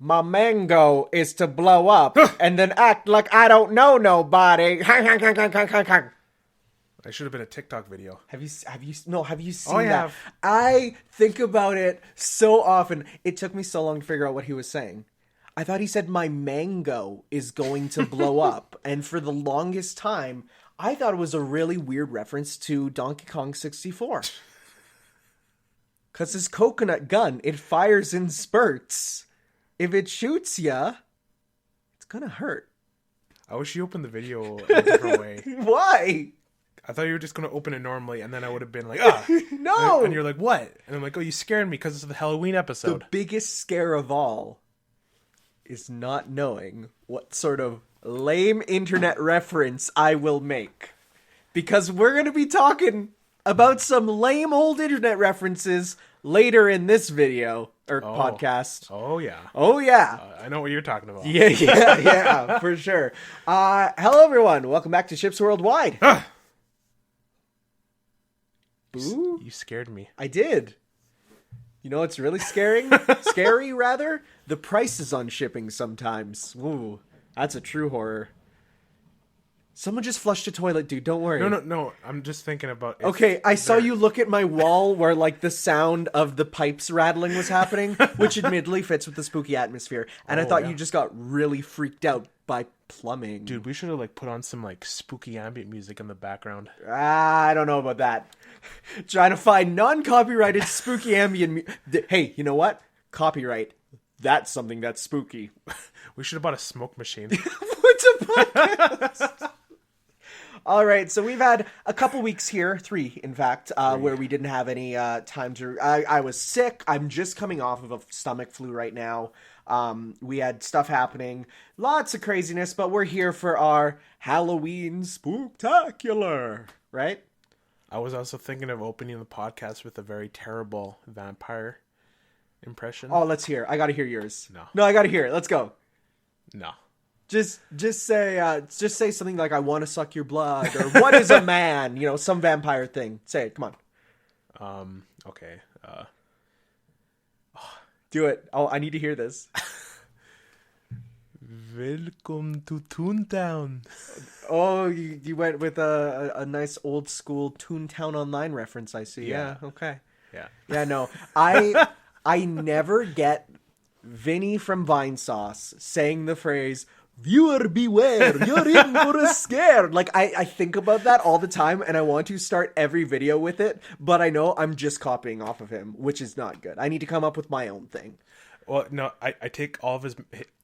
my mango is to blow up and then act like I don't know nobody. I should have been a TikTok video. Have you seen I that? have. I think about it so often. It took me so long to figure out what he was saying. I thought he said my mango is going to blow up. And for the longest time, I thought it was a really weird reference to Donkey Kong 64. Because his coconut gun, it fires in spurts. If it shoots ya, it's gonna hurt. I wish you opened the video a different way. Why? I thought you were just going to open it normally, and then I would have been like, No! And you're like, what? And I'm like, oh, you scared me because it's the Halloween episode. The biggest scare of all is not knowing what sort of lame internet reference I will make. Because we're going to be talking about some lame old internet references later in this video, or podcast. Oh, yeah. Oh, yeah. I know what you're talking about. Yeah, for sure. Hello, everyone. Welcome back to Ships Worldwide. Boo? You scared me. I did. You know what's really scary, rather? The prices on shipping sometimes. Ooh, that's a true horror. Someone just flushed a toilet, dude. Don't worry. No. I'm just thinking about... Okay, I saw you look at my wall where, like, the sound of the pipes rattling was happening, which admittedly fits with the spooky atmosphere. And I thought you just got really freaked out by plumbing. Dude, we should have, like, put on some, like, spooky ambient music in the background. I don't know about that. Trying to find non-copyrighted spooky ambient Hey, you know what? Copyright. That's something that's spooky. We should have bought a smoke machine. What's a podcast? All right, so we've had a couple weeks here, 3 in fact, where we didn't have any time to... I was sick. I'm just coming off of a stomach flu right now. We had stuff happening, lots of craziness, but we're here for our Halloween spooktacular, right? I was also thinking of opening the podcast with a very terrible vampire impression. Oh, let's hear. I gotta hear yours. No, I gotta hear it. Let's go. No. Just say something like, I want to suck your blood, or what is a man? You know, some vampire thing. Say it, come on. Okay. Do it. Oh, I need to hear this. Welcome to Toontown. Oh, you went with a nice old school Toontown Online reference, I see. Yeah, okay. Yeah, no. I never get Vinny from Vinesauce saying the phrase, "Viewer beware, you're in for a scare." Like, I think about that all the time, and I want to start every video with it, but I know I'm just copying off of him, which is not good. I need to come up with my own thing. Well, no, I take all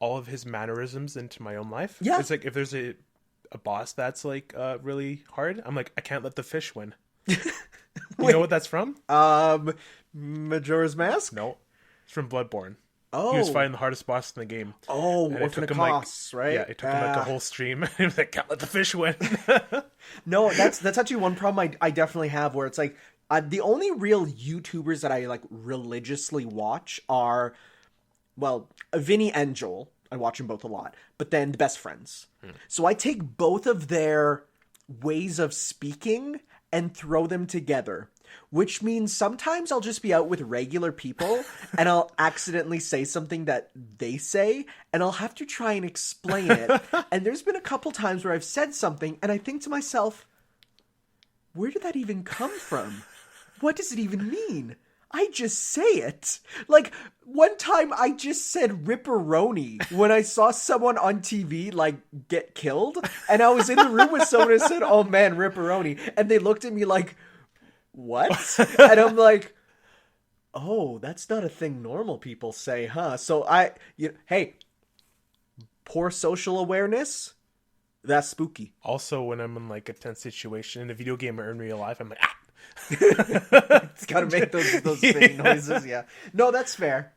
of his mannerisms into my own life. Yeah. It's like if there's a boss that's like really hard, I'm like, I can't let the fish win. You know what that's from? Majora's Mask? No. It's from Bloodborne. Oh. He was fighting the hardest boss in the game. Oh, and it took him costs, right? Yeah, it took him like a whole stream. He was like, can't let the fish win. No, that's actually one problem I definitely have, where it's like, the only real YouTubers that I like religiously watch are, well, Vinny and Joel. I watch them both a lot. But then the best friends. So I take both of their ways of speaking and throw them together. Which means sometimes I'll just be out with regular people and I'll accidentally say something that they say and I'll have to try and explain it. And there's been a couple times where I've said something and I think to myself, where did that even come from? What does it even mean? I just say it. Like, one time I just said ripperoni when I saw someone on TV, like, get killed. And I was in the room with someone and said, oh man, ripperoni. And they looked at me like, what? And I'm like, oh, that's not a thing normal people say, huh? So hey, poor social awareness, that's spooky. Also, when I'm in like a tense situation in a video game or in real life, I'm like, It's gotta make those big noises, yeah. No, that's fair.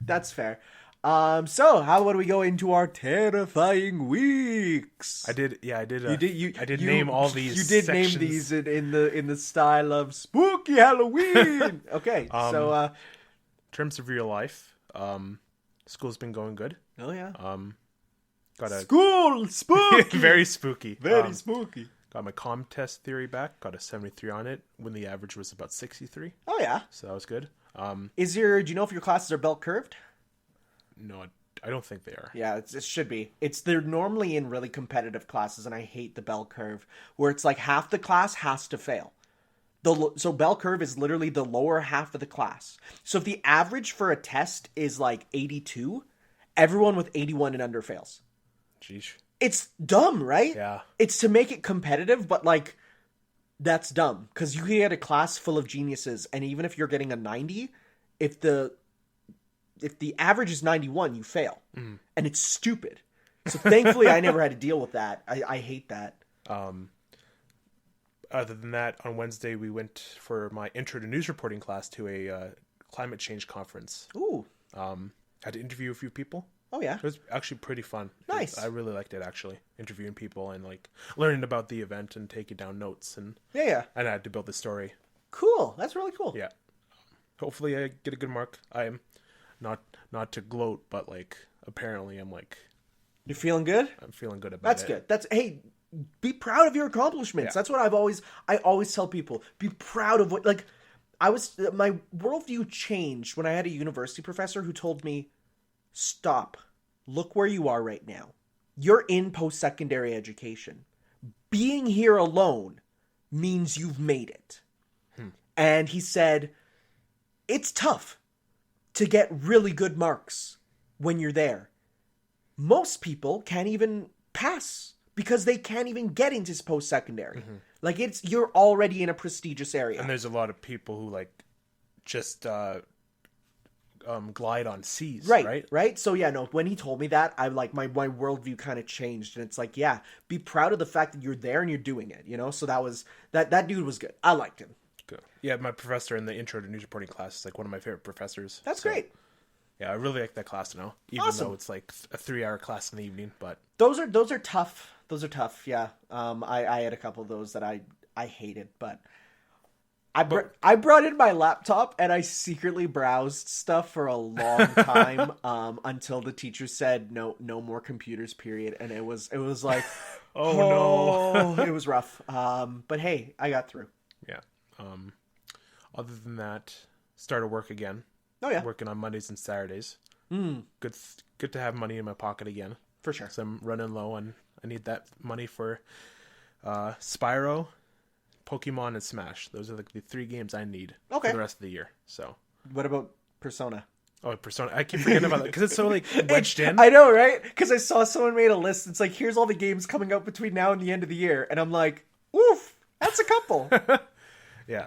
So how about we go into our terrifying weeks? I did. I did You name all these. You did sections. name these in the style of spooky Halloween. Okay, so in terms of real life, school's been going good. Oh yeah. Got a school spooky. Very spooky. Very spooky. Got my comm test theory back. Got a 73 on it when the average was about 63. Oh yeah. So that was good. Do you know if your classes are bell curved? No, don't think they are. Yeah, it should be. They're normally in really competitive classes, and I hate the bell curve, where it's like half the class has to fail. So bell curve is literally the lower half of the class. So if the average for a test is like 82, everyone with 81 and under fails. Jeez. It's dumb, right? Yeah. It's to make it competitive, but like, that's dumb. Because you can get a class full of geniuses, and even if you're getting a 90, if the average is 91, you fail. Mm. And it's stupid. So thankfully, I never had to deal with that. I hate that. Other than that, on Wednesday, we went for my intro to news reporting class to a climate change conference. Ooh. Had to interview a few people. Oh, yeah. It was actually pretty fun. Nice. I really liked it, actually. Interviewing people and like learning about the event and taking down notes. And yeah. And I had to build the story. Cool. That's really cool. Yeah. Hopefully I get a good mark. I am not to gloat, but like apparently I'm like... You're feeling good? I'm feeling good about That's it. That's good. Hey, be proud of your accomplishments. Yeah. That's what I always tell people. Be proud of what, like, my worldview changed when I had a university professor who told me, stop. Look where you are right now. You're in post-secondary education. Being here alone means you've made it. And he said, it's tough to get really good marks when you're there. Most people can't even pass because they can't even get into post-secondary. Mm-hmm. Like, you're already in a prestigious area. And there's a lot of people who, like, just glide on C's, right? So, yeah, no, when he told me that, I, like, my worldview kind of changed. And it's like, yeah, be proud of the fact that you're there and you're doing it, you know? So that dude was good. I liked him. Good. Yeah, my professor in the intro to news reporting class is, like, one of my favorite professors. That's great. Yeah, I really like that class now, even though it's like a 3-hour class in the evening. But those are tough. Those are tough. Yeah. I had a couple of those that I hated, but I brought in my laptop and I secretly browsed stuff for a long time until the teacher said no more computers, period. And it was like oh no, it was rough. But hey, I got through. Yeah. Other than that, started work again. Oh yeah, working on Mondays and Saturdays. Good to have money in my pocket again. For sure. So I'm running low and I need that money for Spyro, Pokemon, and Smash. Those are like the 3 games I need for the rest of the year. So what about Persona? Oh, Persona. I keep forgetting about that because it's so like wedged in. I know, right? Because I saw someone made a list. It's like, here's all the games coming out between now and the end of the year. And I'm like, oof, that's a couple. Yeah.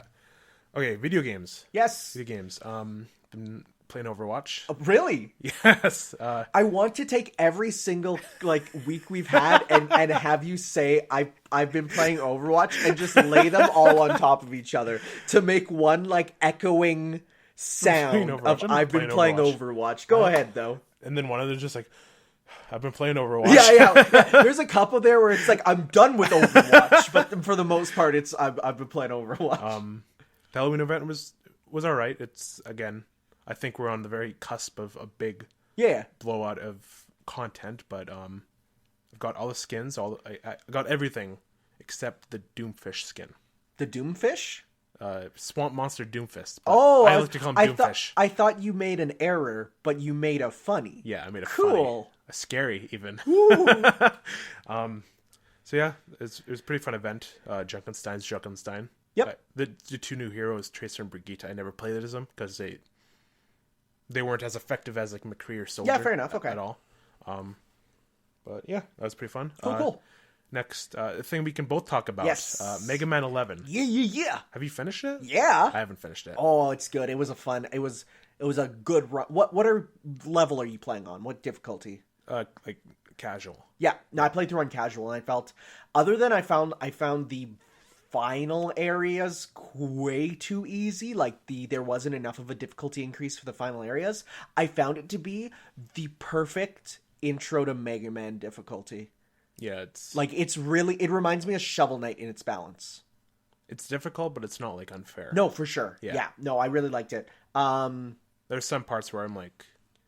Okay, video games. Yes. Video games. Been playing Overwatch. Oh, really? Yes. I want to take every single like week we've had and have you say I've been playing Overwatch and just lay them all on top of each other to make one like echoing sound of I've been playing Overwatch. Go ahead though. And then one of them just like, I've been playing Overwatch. Yeah. There's a couple there where it's like I'm done with Overwatch, but for the most part, it's I've been playing Overwatch. The Halloween event was all right. It's again, I think we're on the very cusp of a big blowout of content, but I've got all the skins. I got everything except the Doomfish skin. The Doomfish? Swamp Monster Doomfist. I like to call him Doomfish. I thought you made an error, but you made a funny. Yeah, I made a funny. A scary even. So yeah, it was a pretty fun event. Junkenstein's Junkenstein. Yep. The 2 new heroes, Tracer and Brigitte, I never played as them because they weren't as effective as like McCree or Soldier. Yeah, fair enough. Okay. At all. But yeah, that was pretty fun. Cool. Next thing we can both talk about. Yes. Mega Man 11. Yeah. Have you finished it? Yeah. I haven't finished it. Oh, it's good. It was a good run. What level are you playing on? What difficulty? Like casual. Yeah. No, I played through on casual and I felt other than I found the final areas way too easy. Like there wasn't enough of a difficulty increase for the final areas. I found it to be the perfect intro to Mega Man difficulty. Yeah, it's like it reminds me of Shovel Knight in its balance. It's difficult, but it's not like unfair. No, for sure. Yeah. No, I really liked it. There's some parts where I'm like,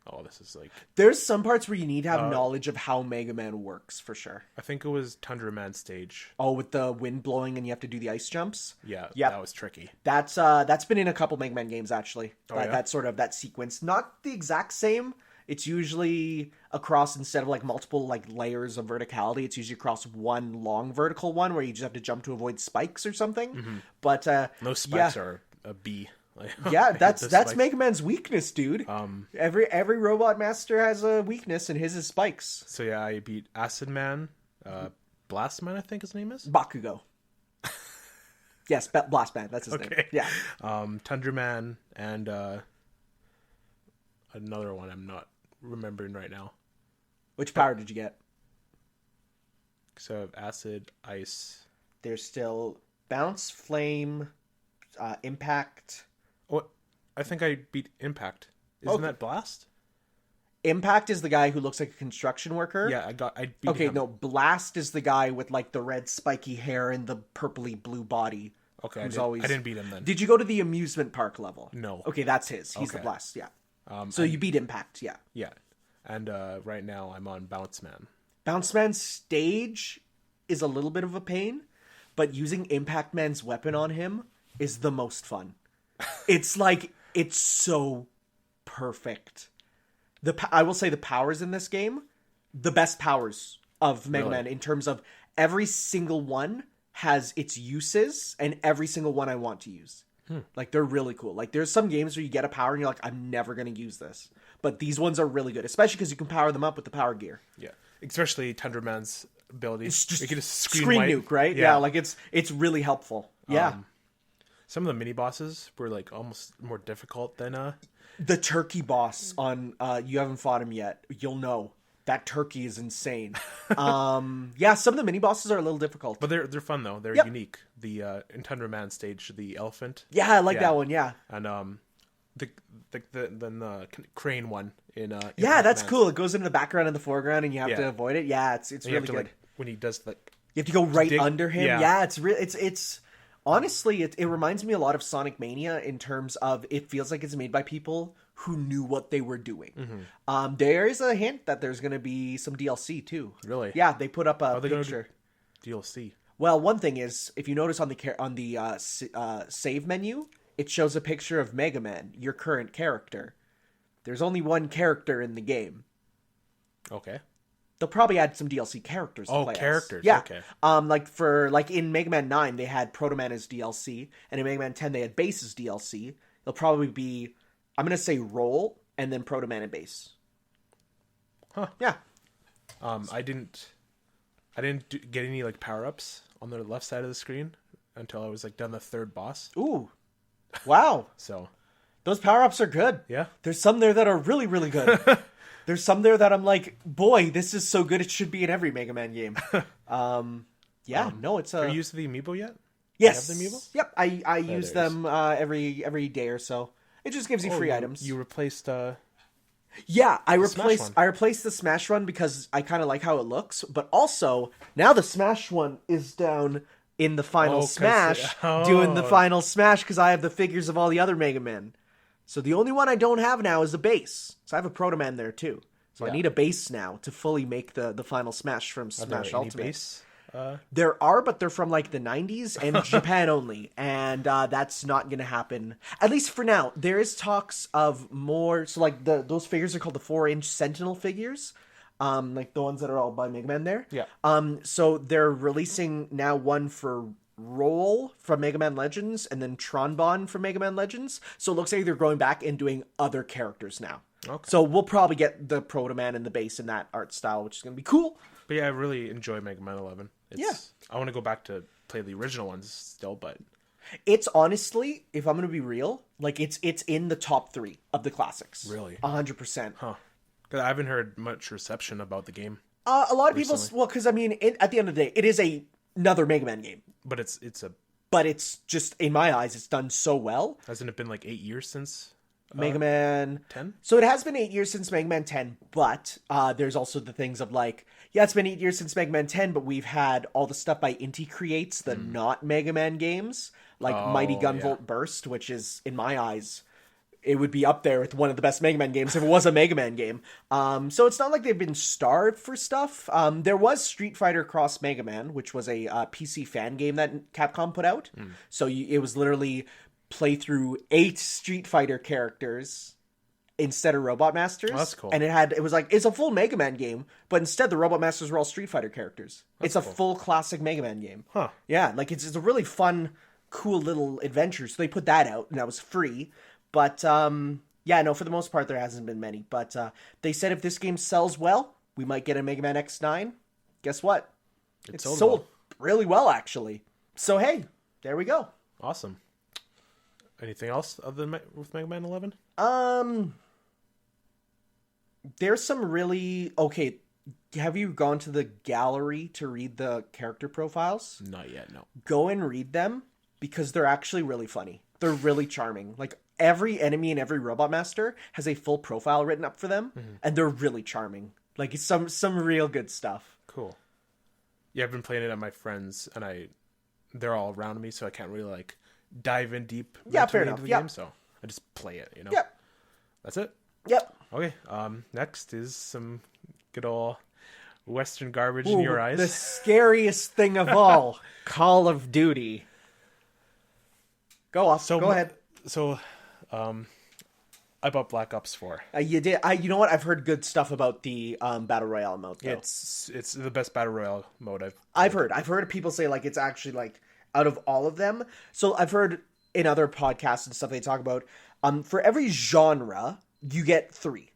oh, this is like... There's some parts where you need to have knowledge of how Mega Man works, for sure. I think it was Tundra Man stage. Oh, with the wind blowing and you have to do the ice jumps? Yeah, that was tricky. That's been in a couple Mega Man games, actually. That sort of, that sequence. Not the exact same. It's usually across, instead of like multiple like layers of verticality, it's usually across one long vertical one where you just have to jump to avoid spikes or something. But those spikes are a B. Like, yeah, that's Mega Man's weakness, dude. Every Robot Master has a weakness, and his is spikes. So yeah, I beat Acid Man, Blast Man, I think his name is Bakugo. Yes, Blast Man, that's his name. Yeah. Tundra Man, and another one I'm not remembering right now. Which power did you get? So I have Acid, Ice. There's still Bounce, Flame, Impact. What? I think I beat Impact. Isn't that Blast? Impact is the guy who looks like a construction worker. Yeah, I beat him. No, Blast is the guy with like the red spiky hair and the purpley blue body. Okay, I didn't beat him then. Did you go to the amusement park level? No. Okay, that's his. He's the Blast, yeah. So you beat Impact, yeah. Yeah. And right now I'm on Bounce Man. Bounce Man's stage is a little bit of a pain, but using Impact Man's weapon on him is the most fun. It's like, it's so perfect. I will say the powers in this game, the best powers of Mega Man in terms of every single one has its uses, and every single one I want to use. Like, they're really cool. Like, there's some games where you get a power and you're like, I'm never going to use this. But these ones are really good, especially because you can power them up with the power gear. Yeah. Especially Tundra Man's ability. It's just you can screen nuke, right? Yeah, like it's really helpful. Yeah. Some of the mini bosses were like almost more difficult than the turkey boss on you haven't fought him yet. You'll know. That turkey is insane. Yeah, some of the mini bosses are a little difficult, but they're fun though. They're unique. The in Tundra Man stage, the elephant. Yeah, I like that one. Yeah, and the crane one in yeah, that's cool. It goes into the background and the foreground, and you have to avoid it. Yeah, it's really good. Like, when he does like, you have to go right under him. Yeah, it's really it's honestly it reminds me a lot of Sonic Mania in terms of it feels like it's made by people who knew what they were doing. There is a hint that there's going to be some DLC too. Really? Yeah, they put up a picture. DLC. Well, one thing is, if you notice on the save menu, it shows a picture of Mega Man, your current character. There's only one character in the game. Okay. They'll probably add some DLC characters to play characters. Yeah. Okay. Like in Mega Man 9, they had Proto Man as DLC, and in Mega Man 10, they had Bass as DLC. They'll probably be, I'm going to say Roll, and then Proto Man and Bass. Huh. Yeah. I didn't get any like power-ups on the left side of the screen until I was like done the third boss. Ooh. Wow. So those power-ups are good. Yeah. There's some there that are really, really good. There's some there that I'm like, boy, this is so good it should be in every Mega Man game. It's Are you used to the amiibo yet? Yes. You have the amiibo? Yep. I use them every day or so. It just gives you free items. You replaced Yeah, I replaced the Smash Run because I kind of like how it looks, but also now the Smash one is down in the final Smash, doing the final Smash because I have the figures of all the other Mega Men. So the only one I don't have now is the Bass. So I have a Proto Man there too. So I need a Bass now to fully make the final Smash from Smash Ultimate. Bass? There are, but they're from like the 90s and Japan only, and that's not going to happen, at least for now. There is talks of more, so like those figures are called the 4-inch Sentinel figures, like the ones that are all by Mega Man there. Yeah. So they're releasing now one for Roll from Mega Man Legends and then Tronbon from Mega Man Legends. So it looks like they're going back and doing other characters now. Okay. So we'll probably get the Proto Man and the Bass in that art style, which is going to be cool. But yeah, I really enjoy Mega Man 11. I want to go back to play the original ones still, but it's honestly, if I'm going to be real, like it's in the top 3 of the classics. Really? 100%. Huh. Because I haven't heard much reception about the game. A lot of people, well, because I mean, at the end of the day, it is another Mega Man game. But it's just, in my eyes, it's done so well. Hasn't it been like 8 years since Mega Man 10? So it has been 8 years since Mega Man 10, but there's also the things of like, yeah, it's been 8 years since Mega Man 10, but we've had all the stuff by Inti Creates, the not Mega Man games, like Mighty Gunvolt Burst, which is, in my eyes, it would be up there with one of the best Mega Man games if it was a Mega Man game. So it's not like they've been starved for stuff. There was Street Fighter Cross Mega Man, which was a PC fan game that Capcom put out. So it was literally play through 8 Street Fighter characters instead of Robot Masters. Oh, that's cool. And it was like, it's a full Mega Man game, but instead the Robot Masters were all Street Fighter characters. It's a full classic Mega Man game. Huh. Yeah, like it's a really fun, cool little adventure. So they put that out, and that was free. But yeah, no, for the most part there hasn't been many. But they said if this game sells well, we might get a Mega Man X9. Guess what? It's sold really well, actually. So hey, there we go. Awesome. Anything else other than with Mega Man 11? There's some really... Okay, have you gone to the gallery to read the character profiles? Not yet, no. Go and read them, because they're actually really funny. They're really charming. Like, every enemy and every Robot Master has a full profile written up for them, and they're really charming. Like, it's some real good stuff. Cool. Yeah, I've been playing it at my friends, and they're all around me, so I can't really, like, dive in deep fair enough. into the game, so I just play it, you know? Yep. That's it? Yep. Okay, next is some good old Western garbage in your eyes. The scariest thing of all, Call of Duty. Go ahead. So, I bought Black Ops 4. You did. You know what? I've heard good stuff about the Battle Royale mode, though. It's the best Battle Royale mode I've heard. I've heard people say, like, it's actually, like, out of all of them. So I've heard in other podcasts and stuff they talk about, for every genre, you get three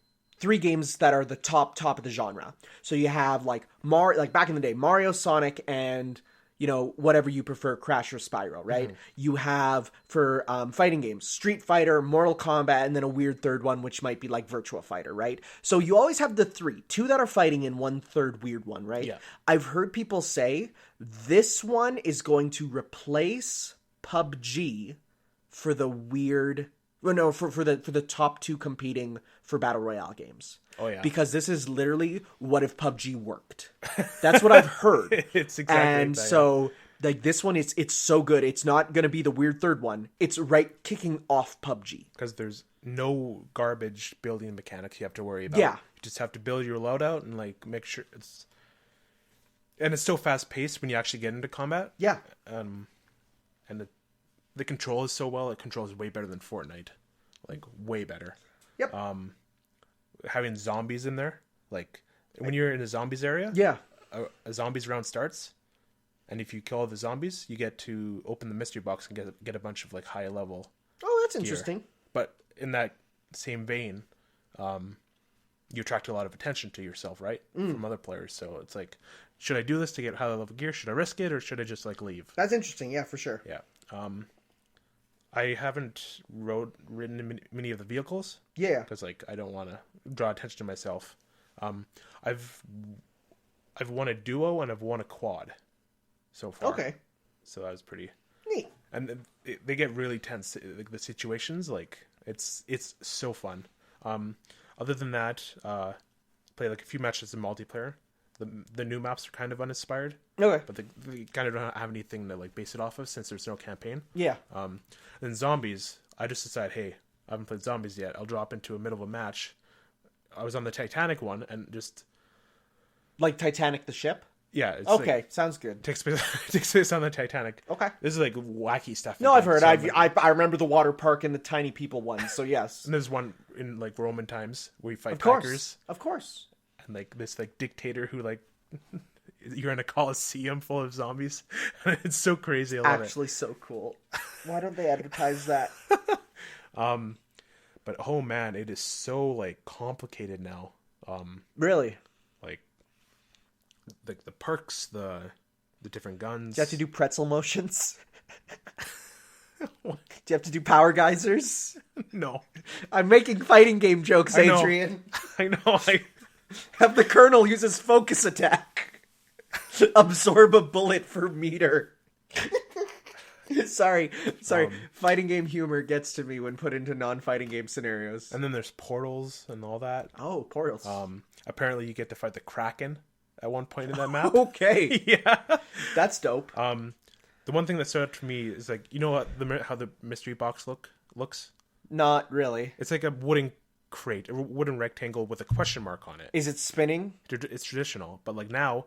games that are the top of the genre. So you have like back in the day, Mario, Sonic, and whatever you prefer, Crash or Spyro, right? You have for fighting games, Street Fighter, Mortal Kombat, and then a weird third one which might be like Virtua Fighter, right? So you always have the two that are fighting and one third weird one, right? Yeah. I've heard people say this one is going to replace PUBG for the weird. Well, no, for the top two competing for Battle Royale games. Oh, yeah. Because this is literally what if PUBG worked. That's what I've heard. It's exactly and like that, so, like, this one, it's so good. It's not going to be the weird third one. It's right kicking off PUBG. Because there's no garbage building mechanics you have to worry about. Yeah. You just have to build your loadout and, like, make sure it's... And it's so fast-paced when you actually get into combat. Yeah. And the control is so well. It controls way better than Fortnite. Like, way better. Yep. Having zombies in there. Like, when you're in a zombies area. Yeah. A zombies round starts. And if you kill all the zombies, you get to open the mystery box and get a bunch of, like, high level. Oh, that's interesting. Gear. But in that same vein, you attract a lot of attention to yourself, right? From other players. So it's like, should I do this to get high level gear? Should I risk it, or should I just, like, leave? That's interesting. Yeah, for sure. Yeah. I haven't ridden many of the vehicles. Yeah. Because, like, I don't want to draw attention to myself. I've won a duo and I've won a quad so far. Okay. So that was pretty neat. And they get really tense. Like, the situations, like, it's so fun. Other than that, play like a few matches in multiplayer. The new maps are kind of uninspired. Okay. But they kind of don't have anything to, like, base it off of since there's no campaign. Yeah. Then zombies, I just decided, hey, I haven't played zombies yet. I'll drop into a middle of a match. I was on the Titanic one and just... Like Titanic the ship? Yeah. It's okay, like, sounds good. Takes place on the Titanic. Okay. This is, like, wacky stuff. No, I've heard. I remember the water park and the tiny people one, so yes. And there's one in, like, Roman times where you fight tigers. Of course. And, like, this, like, dictator who, like... You're in a coliseum full of zombies. It's so crazy. I love Actually, so cool. Why don't they advertise that? But oh man, it is so, like, complicated now. Really? Like the perks, the different guns. Do you have to do pretzel motions? Do you have to do power geysers? No. I'm making fighting game jokes, Adrian. I know. Have the colonel use his focus attack. Absorb a bullet per meter. Sorry. Fighting game humor gets to me when put into non-fighting game scenarios. And then there's portals and all that. Oh, portals. Apparently you get to fight the Kraken at one point in that map. Okay. Yeah. That's dope. The one thing that stood out to me is, like, you know what, how the mystery box looks? Not really. It's like a wooden crate, a wooden rectangle with a question mark on it. Is it spinning? It's traditional, but, like, now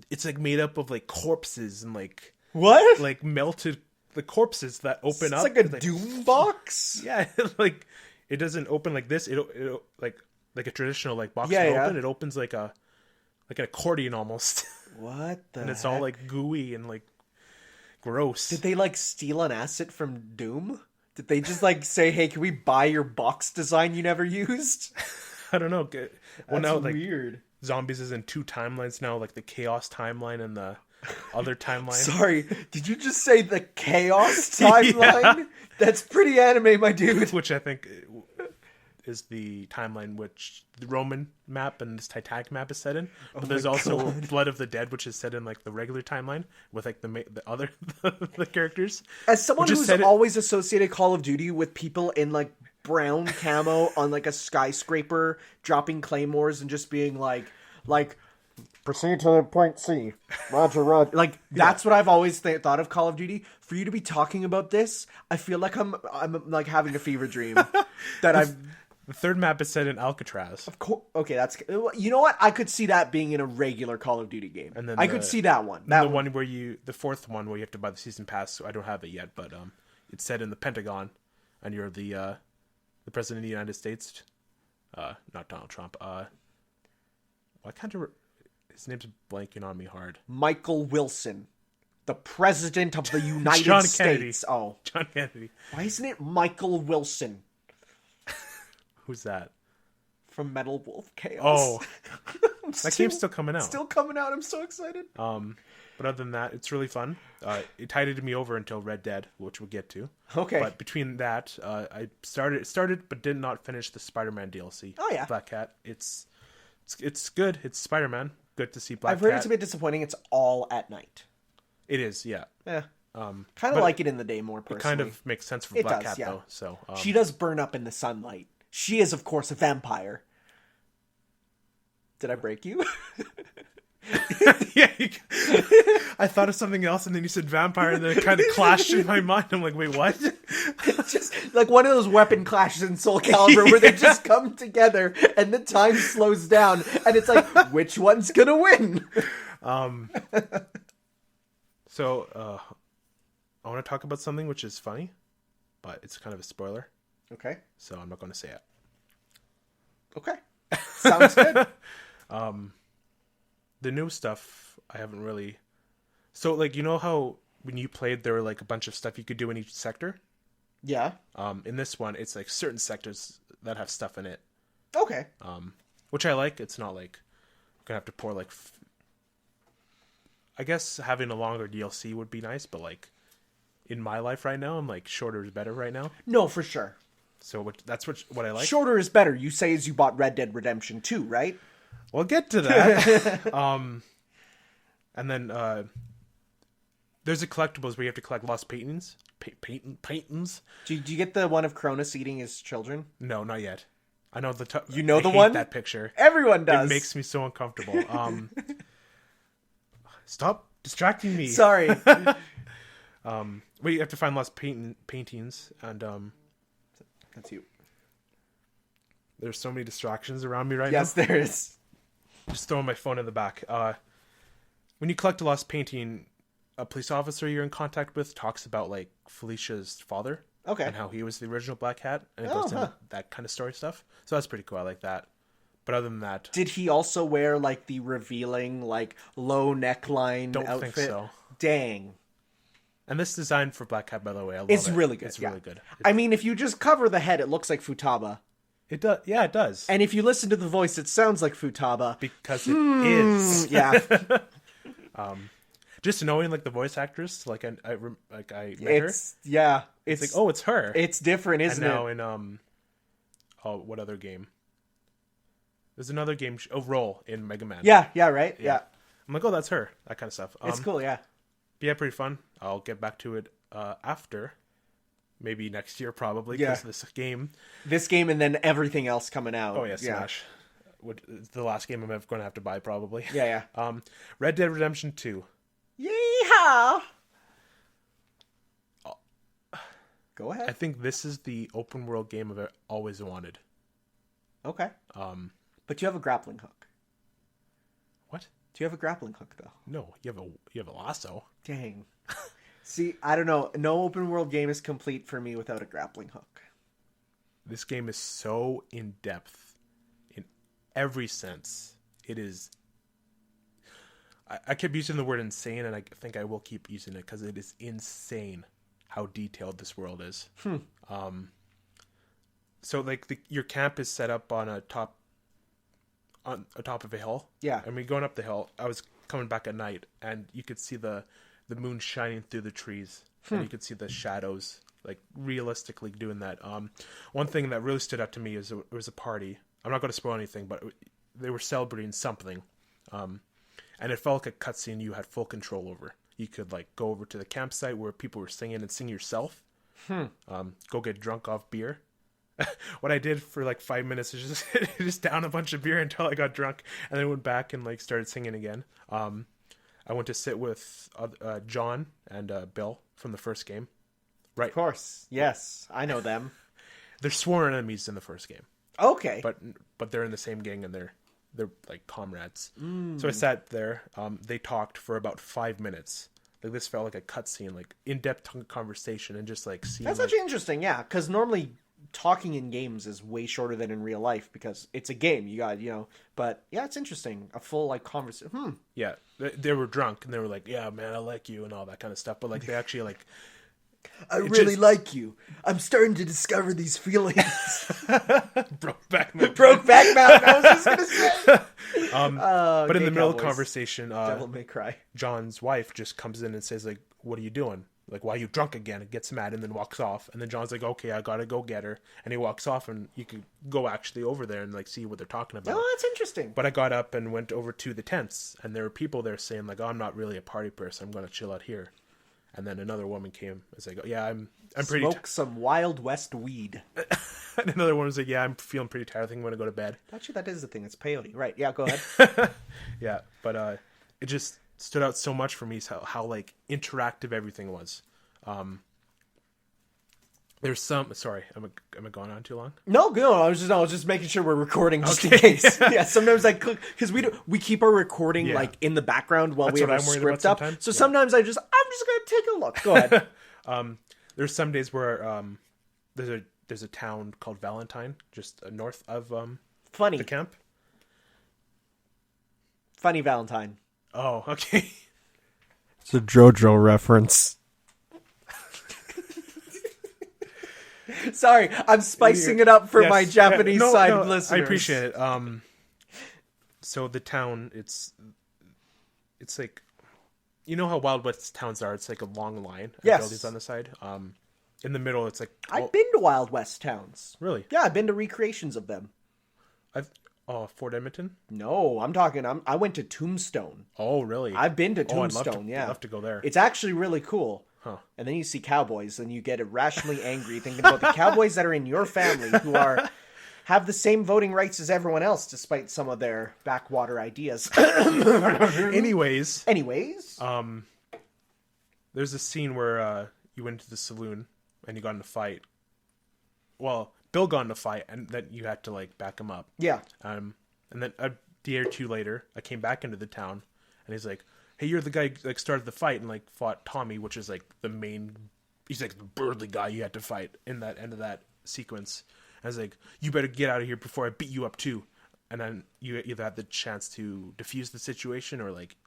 it's, like, made up of, like, corpses and, like, what? Like, melted the corpses that open up. It's like a Doom box? Yeah, like, it doesn't open like this. It like a traditional like box would open. It opens like an accordion almost. What the? And it's all like gooey and like gross. Did they like steal an asset from Doom? Did they just like say, "Hey, can we buy your box design you never used?" I don't know. Well, now like weird. Zombies is in 2 timelines now, like the Chaos timeline and the other timeline. Sorry, did you just say the Chaos timeline? Yeah. That's pretty anime, my dude. Which I think is the timeline which the Roman map and this Titanic map is set in. But there's also Blood of the Dead, which is set in like the regular timeline with like the other the characters. As someone who's always associated Call of Duty with people in like brown camo on like a skyscraper dropping claymores and just being like proceed to point C, roger. Like that's what I've always thought of Call of Duty. For you to be talking about this, I feel like I'm like having a fever dream that I've. The third map is set in Alcatraz. Of course. Okay, that's... You know what? I could see that being in a regular Call of Duty game. And then I could see that one. The one where the fourth one where you have to buy the season pass. So I don't have it yet, but it's set in the Pentagon, and you're the president of the United States. Not Donald Trump. Why can't his name's blanking on me hard. Michael Wilson, the president of the United States. Oh, John Kennedy. Why isn't it Michael Wilson? Who's that? From Metal Wolf Chaos. Oh. That game's still coming out. Still coming out. I'm so excited. But other than that, it's really fun. It tided me over until Red Dead, which we'll get to. Okay. But between that, I started but did not finish the Spider-Man DLC. Oh, yeah. Black Cat. It's good. It's Spider-Man. Good to see Black Cat. I've heard it's a bit disappointing. It's all at night. It is, yeah. Yeah. Kind of like it in the day more personally. It kind of makes sense for Black Cat, though. So she does burn up in the sunlight. She is, of course, a vampire. Did I break you? Yeah. I thought of something else, and then you said vampire, and then it kind of clashed in my mind. I'm like, wait, what? It's just like one of those weapon clashes in Soul Calibur where they just come together, and the time slows down, and it's like, which one's gonna win? So, I want to talk about something which is funny, but it's kind of a spoiler. Okay. So I'm not going to say it. Okay. Sounds good. The new stuff, I haven't really... So, like, you know how when you played, there were, like, a bunch of stuff you could do in each sector? Yeah. In this one, it's, like, certain sectors that have stuff in it. Okay. Which I like. It's not, like, I'm going to have to pour, like... I guess having a longer DLC would be nice, but, like, in my life right now, I'm, like, shorter is better right now. No, for sure. So that's what I like. Shorter is better. You say as you bought Red Dead Redemption 2, right? We'll get to that. And then there's a collectibles where you have to collect lost paintings. Paintings. Do you get the one of Cronus eating his children? No, not yet. I know the. You know I the hate one? That picture. Everyone does. It makes me so uncomfortable. Stop distracting me. Sorry. Wait, you have to find lost paintings, and that's you. There's so many distractions around me right Yes, now. Yes, there is. Just throwing my phone in the back. When you collect a lost painting, a police officer you're in contact with talks about like Felicia's father. Okay. And how he was the original Black Hat, and it goes into that kind of story stuff. So that's pretty cool. I like that. But other than that, did he also wear like the revealing like low neckline outfit? Don't think so. Dang. And this design for Black Cat, by the way, I love it's it. Really good. It's really good. I mean, if you just cover the head, it looks like Futaba. It does. Yeah, it does. And if you listen to the voice, it sounds like Futaba because it is. Yeah. Just knowing like the voice actress, like I met her. Yeah. It's like, oh, it's her. It's different, isn't it? And now in what other game? There's another game. Roll in Mega Man. Yeah. Right. Yeah. I'm like, oh, that's her. That kind of stuff. It's cool. Yeah. Yeah, pretty fun. I'll get back to it after, maybe next year probably because of this game, and then everything else coming out. Oh yeah, Smash. It's the last game I'm ever going to have to buy probably. Yeah. Red Dead Redemption 2. Yeehaw! Go ahead. I think this is the open world game I've always wanted. Okay. But you have a grappling hook. What? Do you have a grappling hook though? No, you have a lasso. Dang. See, I don't know. No open world game is complete for me without a grappling hook. This game is so in depth in every sense. It is. I kept using the word insane, and I think I will keep using it because it is insane how detailed this world is. So like your camp is set up on a top of a hill. Yeah. And we going up the hill. I was coming back at night, and you could see the moon shining through the trees, and you could see the shadows, like realistically doing that. One thing that really stood out to me is it was a party. I'm not going to spoil anything, but they were celebrating something. And it felt like a cutscene you had full control over. You could like go over to the campsite where people were singing and sing yourself. Go get drunk off beer. What I did for like 5 minutes is just down a bunch of beer until I got drunk, and then went back and like started singing again. I went to sit with John and Bill from the first game. Right. Of course. Yes, I know them. They're sworn enemies in the first game. Okay. But they're in the same gang, and they're like comrades. So I sat there. They talked for about 5 minutes. Like this felt like a cutscene, like in-depth conversation, and just like seeing. That's actually interesting, yeah. Because normally talking in games is way shorter than in real life because it's a game. You got But yeah, it's interesting. A full like conversation. Yeah, they were drunk and they were like, "Yeah, man, I like you" and all that kind of stuff. But like they actually like. I really like you. I'm starting to discover these feelings. Brokeback Mountain. I was just gonna say. But in the middle of the conversation, Devil May Cry. John's wife just comes in and says like, "What are you doing? Like, why are you drunk again?" And gets mad and then walks off. And then John's like, "Okay, I gotta go get her." And he walks off, and you could go actually over there and like see what they're talking about. Oh, that's interesting. But I got up and went over to the tents, and there were people there saying like, "Oh, I'm not really a party person. I'm gonna chill out here." And then another woman came and was like, "Yeah, I'm pretty smoke some Wild West weed." And another one was like, "Yeah, I'm feeling pretty tired. I think I'm gonna go to bed." Actually, that is the thing. It's peyote, right? Yeah, go ahead. Yeah, but it just stood out so much for me how like interactive everything was. There's some. Sorry, am I going on too long? No, good. I was just making sure we're recording just in case. Yeah, sometimes I click because we keep our recording like in the background while we have our script up. So sometimes I'm just gonna take a look. Go ahead. There's some days where there's a town called Valentine just north of the camp. Funny Valentine. Oh, okay. It's a JoJo reference. Sorry, I'm spicing it up for my Japanese side listeners. I appreciate it. So the town, it's like, you know how Wild West towns are? It's like a long line of buildings on the side. In the middle, it's like... I've been to Wild West towns. Really? Yeah, I've been to recreations of them. Fort Edmonton? No, I went to Tombstone. Oh, really? I've been to Tombstone, I'd love to go there. It's actually really cool. Huh. And then you see cowboys, and you get irrationally angry thinking about the cowboys that are in your family who have the same voting rights as everyone else, despite some of their backwater ideas. Anyways, there's a scene where you went to the saloon and you got in a fight. Well, Bill got in a fight, and then you had to like back him up. Yeah. And then a day or two later, I came back into the town, and he's like, "Hey, you're the guy who like started the fight and like fought Tommy," which is like the main. He's like the burly guy you had to fight in that end of that sequence. And I was like, "You better get out of here before I beat you up too." And then you either had the chance to defuse the situation or like,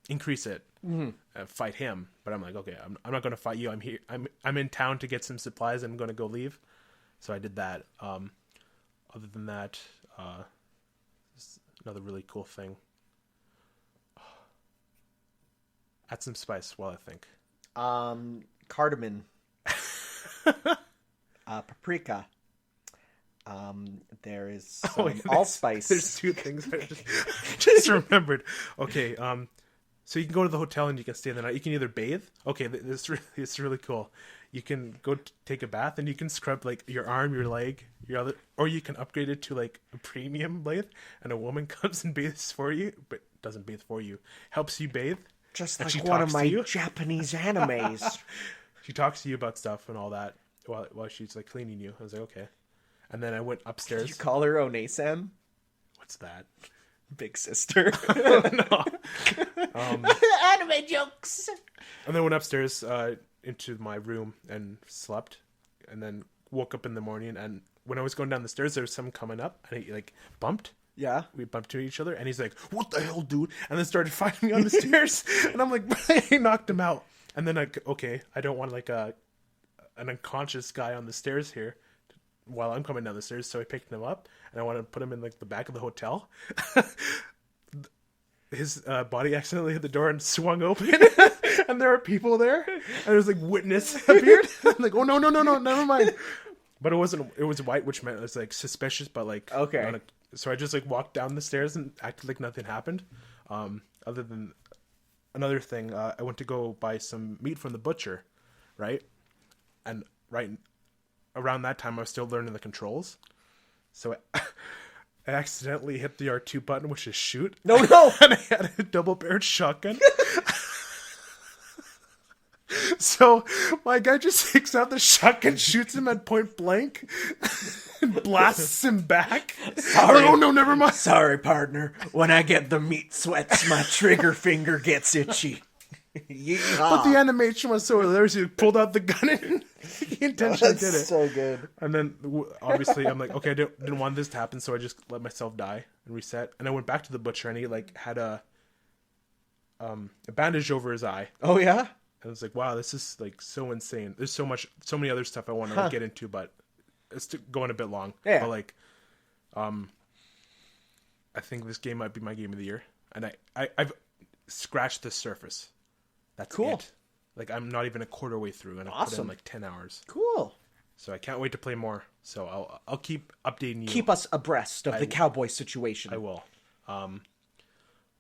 increase it, fight him. But I'm like, okay, I'm not going to fight you. I'm here. I'm in town to get some supplies. I'm going to go leave. So I did that. Other than that, another really cool thing. Add some spice while I think. Cardamom. Paprika. There is some allspice. There's two things I just remembered. Okay, so you can go to the hotel and you can stay the night. You can either bathe. Okay, it's really cool. You can go take a bath and you can scrub like your arm, your leg, your other, or you can upgrade it to like a premium bathe, and a woman comes and bathes for you, but doesn't bathe for you, helps you bathe. Just like one of my Japanese animes. She talks to you about stuff and all that while she's like cleaning you. I was like, okay. And then I went upstairs. Did you call her One-san? What's that? Big sister. No. Anime jokes. And then went upstairs into my room and slept. and then woke up in the morning, and when I was going down the stairs, there was someone coming up, and he like bumped. Yeah. We bumped into each other, and he's like, "What the hell, dude?" And then started fighting me on the stairs, and I'm like, I knocked him out. And then I don't want like an unconscious guy on the stairs here while I'm coming down the stairs, so I picked him up, and I wanted to put him in like the back of the hotel. His body accidentally hit the door and swung open, and there are people there, and there's like witness appeared. I'm like, oh no, never mind. But it was white, which meant it was like suspicious, but like okay. So I just like walked down the stairs and acted like nothing happened. Other than another thing, I went to go buy some meat from the butcher, right? And right around that time, I was still learning the controls, so I accidentally hit the R2 button, which is shoot. No. And I had a double-barreled shotgun. So my guy just takes out the shotgun, shoots him at point blank, and blasts him back. Sorry. Oh no, never mind. Sorry, partner. When I get the meat sweats, my trigger finger gets itchy. But the animation was so hilarious. He pulled out the gun and he intentionally did it. So good. And then obviously I'm like, okay, I didn't want this to happen, so I just let myself die and reset. And I went back to the butcher, and he like had a bandage over his eye. Oh yeah. I was like, wow, this is like so insane. There's so many other stuff I want to get into, but it's going a bit long. Yeah. But like, I think this game might be my game of the year, and I've scratched the surface. That's cool. It. Like I'm not even a quarter way through, and I've put in like 10 hours. Cool. So I can't wait to play more. So I'll keep updating you. Keep us abreast of the cowboy situation. I will.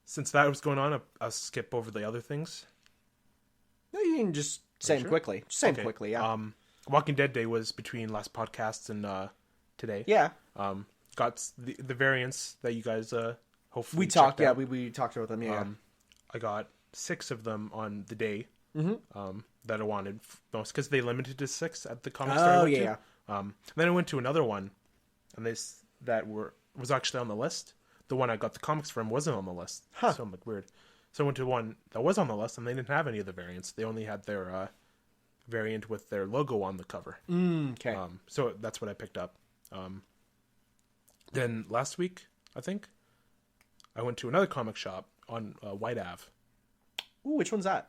Since that was going on, I'll skip over the other things. No, you can just say them quickly. Just say them quickly, yeah. Walking Dead Day was between last podcast and today. Yeah. Got the variants that you guys hopefully we talked about them, yeah. I got 6 of them on the day that I wanted most, because they limited to 6 at the comic store I went to. Then I went to another one, and was actually on the list. The one I got the comics from wasn't on the list. So I'm like, weird. So I went to one that was on the list, and they didn't have any of the variants. They only had their variant with their logo on the cover. Okay. So that's what I picked up. Then last week, I think, I went to another comic shop on White Ave. Ooh, which one's that?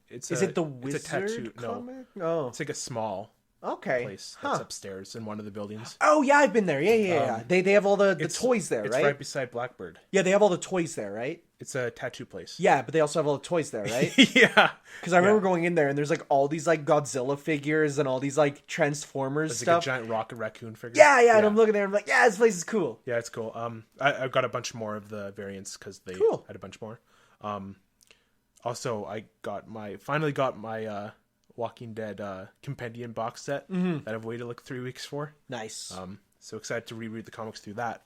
Is it the Wizard it's a tattoo comic? No. Oh. It's like a small place that's upstairs in one of the buildings. Oh, yeah, I've been there. Yeah. They have all the toys there, right? It's right beside Blackbird. Yeah, they have all the toys there, right? It's a tattoo place. Yeah, but they also have all the toys there, right? Yeah. Because I remember going in there, and there's like all these like Godzilla figures and all these like Transformers There's stuff. Like a giant rocket raccoon figure. Yeah, and I'm looking there, and I'm like, yeah, this place is cool. Yeah, it's cool. I've got a bunch more of the variants because they had a bunch more. Also, I finally got my Walking Dead compendium box set that I've waited like 3 weeks for. Nice. So excited to reread the comics through that.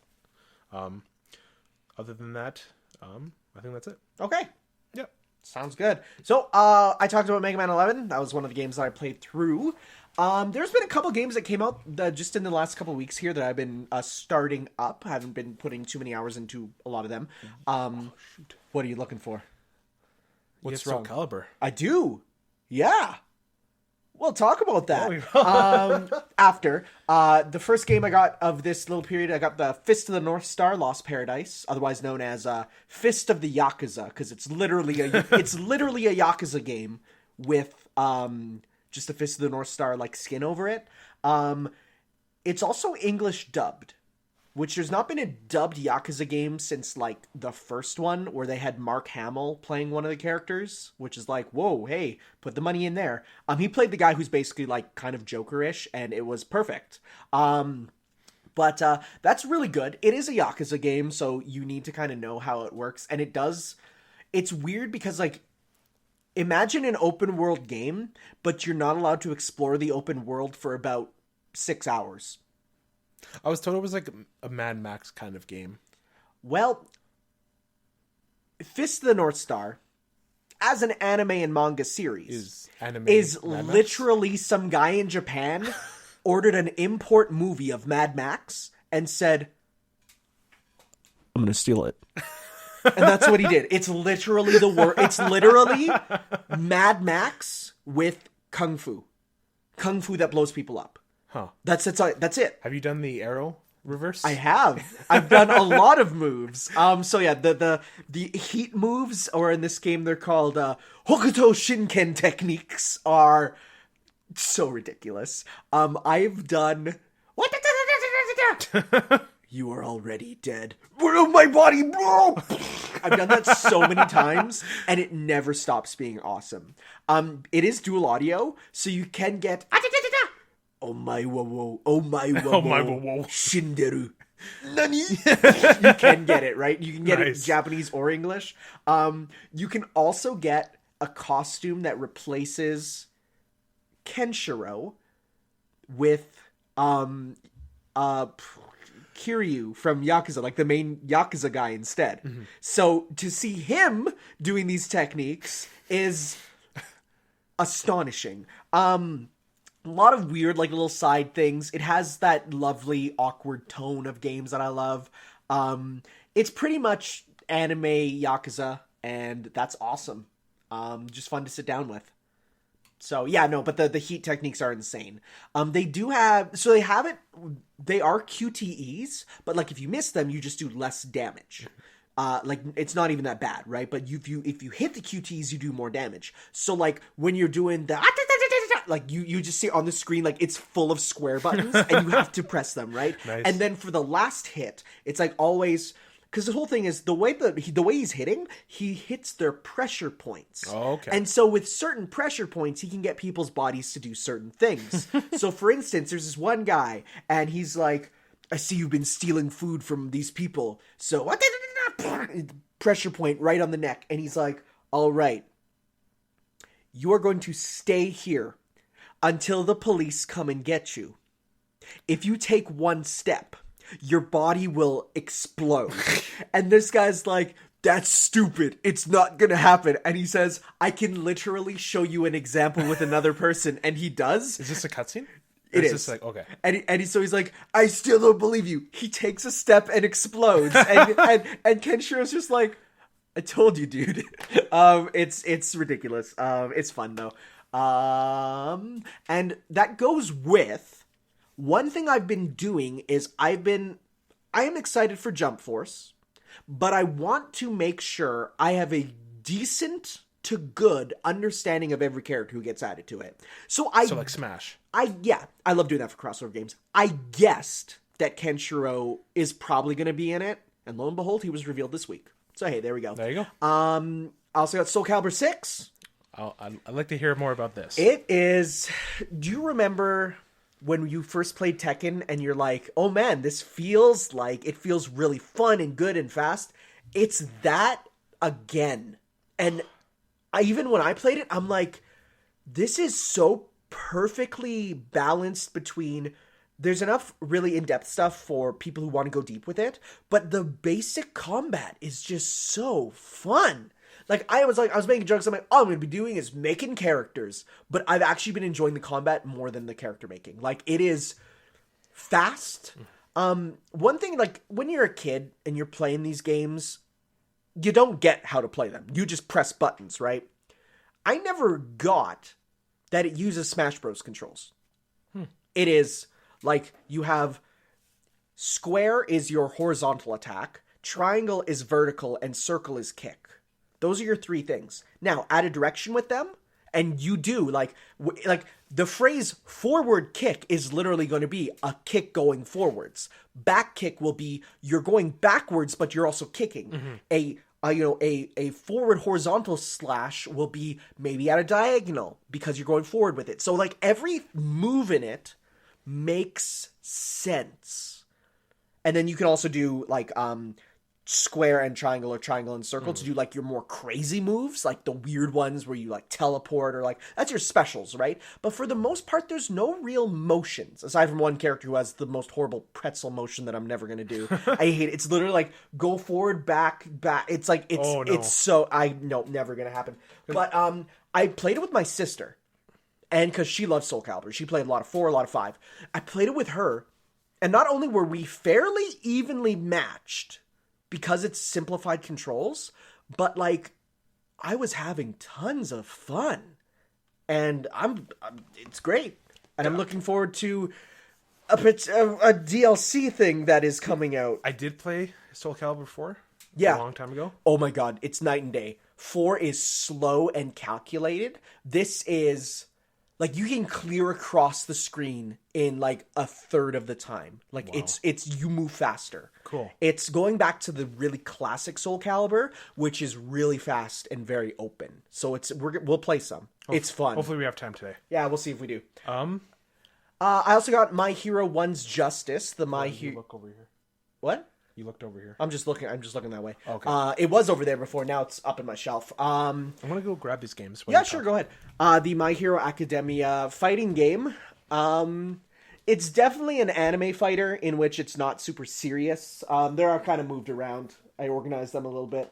Other than that, I think that's it. Okay. Yep. Sounds good. So, I talked about Mega Man 11. That was one of the games that I played through. There's been a couple games that came out just in the last couple of weeks here that I've been starting up. I haven't been putting too many hours into a lot of them. What are you looking for? What's wrong? Soul Calibur. I do. Yeah. We'll talk about that after. The first game I got of this little period, I got the Fist of the North Star Lost Paradise, otherwise known as Fist of the Yakuza, because it's literally a Yakuza game with just a Fist of the North Star like skin over it. It's also English dubbed, which there's not been a dubbed Yakuza game since like the first one where they had Mark Hamill playing one of the characters, which is like, whoa, hey, put the money in there. He played the guy who's basically like kind of Joker-ish, and it was perfect. But that's really good. It is a Yakuza game, so you need to kind of know how it works. And it's weird because like, imagine an open world game, but you're not allowed to explore the open world for about 6 hours. I was told it was like a Mad Max kind of game. Well, Fist of the North Star, as an anime and manga series, is literally some guy in Japan ordered an import movie of Mad Max and said, I'm going to steal it. And that's what he did. It's literally it's literally Mad Max with Kung Fu. kung fu that blows people up. Huh. That's it. Have you done the arrow reverse? I have. I've done a lot of moves. So yeah, the heat moves, or in this game they're called Hokuto Shinken techniques, are so ridiculous. I've done you are already dead. My body. I've done that so many times, and it never stops being awesome. It is dual audio, so you can get oh my wo oh my wo Oh my wo shinderu. Nani? You can get it, right? You can get it Japanese or English. You can also get a costume that replaces Kenshiro with Kiryu from Yakuza, like the main Yakuza guy instead. Mm-hmm. So to see him doing these techniques is astonishing. A lot of weird, like, little side things. It has that lovely, awkward tone of games that I love. It's pretty much anime Yakuza, and that's awesome. Just fun to sit down with. So, yeah, no, but the heat techniques are insane. They are QTEs, but, like, if you miss them, you just do less damage. Like, it's not even that bad, right? But if you hit the QTEs, you do more damage. So, like, when you're doing the like, you just see on the screen, like, it's full of square buttons, and you have to press them, right? Nice. And then for the last hit, it's, like, always... Because the whole thing is, the way he's hitting, he hits their pressure points. Oh, okay. And so with certain pressure points, he can get people's bodies to do certain things. So, for instance, there's this one guy, and he's like, I see you've been stealing food from these people. So, pressure point right on the neck. And he's like, all right, you are going to stay here until the police come and get you. If you take one step, your body will explode. And this guy's like, that's stupid. It's not gonna happen. And he says, I can literally show you an example with another person. And he does. Is this a cutscene? It is. Just like, okay. So he's like, I still don't believe you. He takes a step and explodes. And Kenshiro's just like, I told you, dude. It's ridiculous. It's fun though. And that goes with one thing I've been doing is I am excited for Jump Force, but I want to make sure I have a decent to good understanding of every character who gets added to it. So like Smash. I love doing that for crossover games. I guessed that Kenshiro is probably going to be in it, and lo and behold, he was revealed this week. So hey, there we go. There you go. I also got Soul Calibur 6. I'd like to hear more about this. It is... Do you remember when you first played Tekken and you're like, oh man, this feels really fun and good and fast? It's that again. And even when I played it, I'm like, this is so perfectly balanced between... There's enough really in-depth stuff for people who want to go deep with it, but the basic combat is just so fun. Like, I was making jokes. I'm like, all I'm going to be doing is making characters. But I've actually been enjoying the combat more than the character making. Like, it is fast. One thing, like, when you're a kid and you're playing these games, you don't get how to play them. You just press buttons, right? I never got that it uses Smash Bros. Controls. It is, like, you have... Square is your horizontal attack. Triangle is vertical. And circle is kick. Those are your three things. Now, add a direction with them, and you do, like the phrase forward kick is literally going to be a kick going forwards. Back kick will be you're going backwards, but you're also kicking. Mm-hmm. A forward horizontal slash will be maybe at a diagonal because you're going forward with it. So, like, every move in it makes sense. And then you can also do, like, square and triangle or triangle and circle to do like your more crazy moves, like the weird ones where you like teleport or like that's your specials, right? But for the most part, there's no real motions aside from one character who has the most horrible pretzel motion that I'm never gonna do. I hate it. It's literally like go forward, back. It's like it's so never gonna happen. But I played it with my sister, and because she loves Soul Calibur, she played a lot of 4, a lot of 5. I played it with her, and not only were we fairly evenly matched because it's simplified controls, but, like, I was having tons of fun. And it's great. And I'm looking forward to a DLC thing that is coming out. I did play Soul Calibur 4 a long time ago. Oh my god, it's night and day. 4 is slow and calculated. This is like you can clear across the screen in like a third of the time. Like it's you move faster. Cool. It's going back to the really classic Soul Calibur, which is really fast and very open. So we'll play some. It's fun. Hopefully we have time today. Yeah, we'll see if we do. I also got My Hero 1's Justice. You look over here. What? You looked over here. I'm just looking that way. Okay. It was over there before. Now it's up in my shelf. I'm gonna go grab these games. Yeah, sure. Go ahead. The My Hero Academia fighting game. It's definitely an anime fighter in which it's not super serious. They are kind of moved around. I organized them a little bit.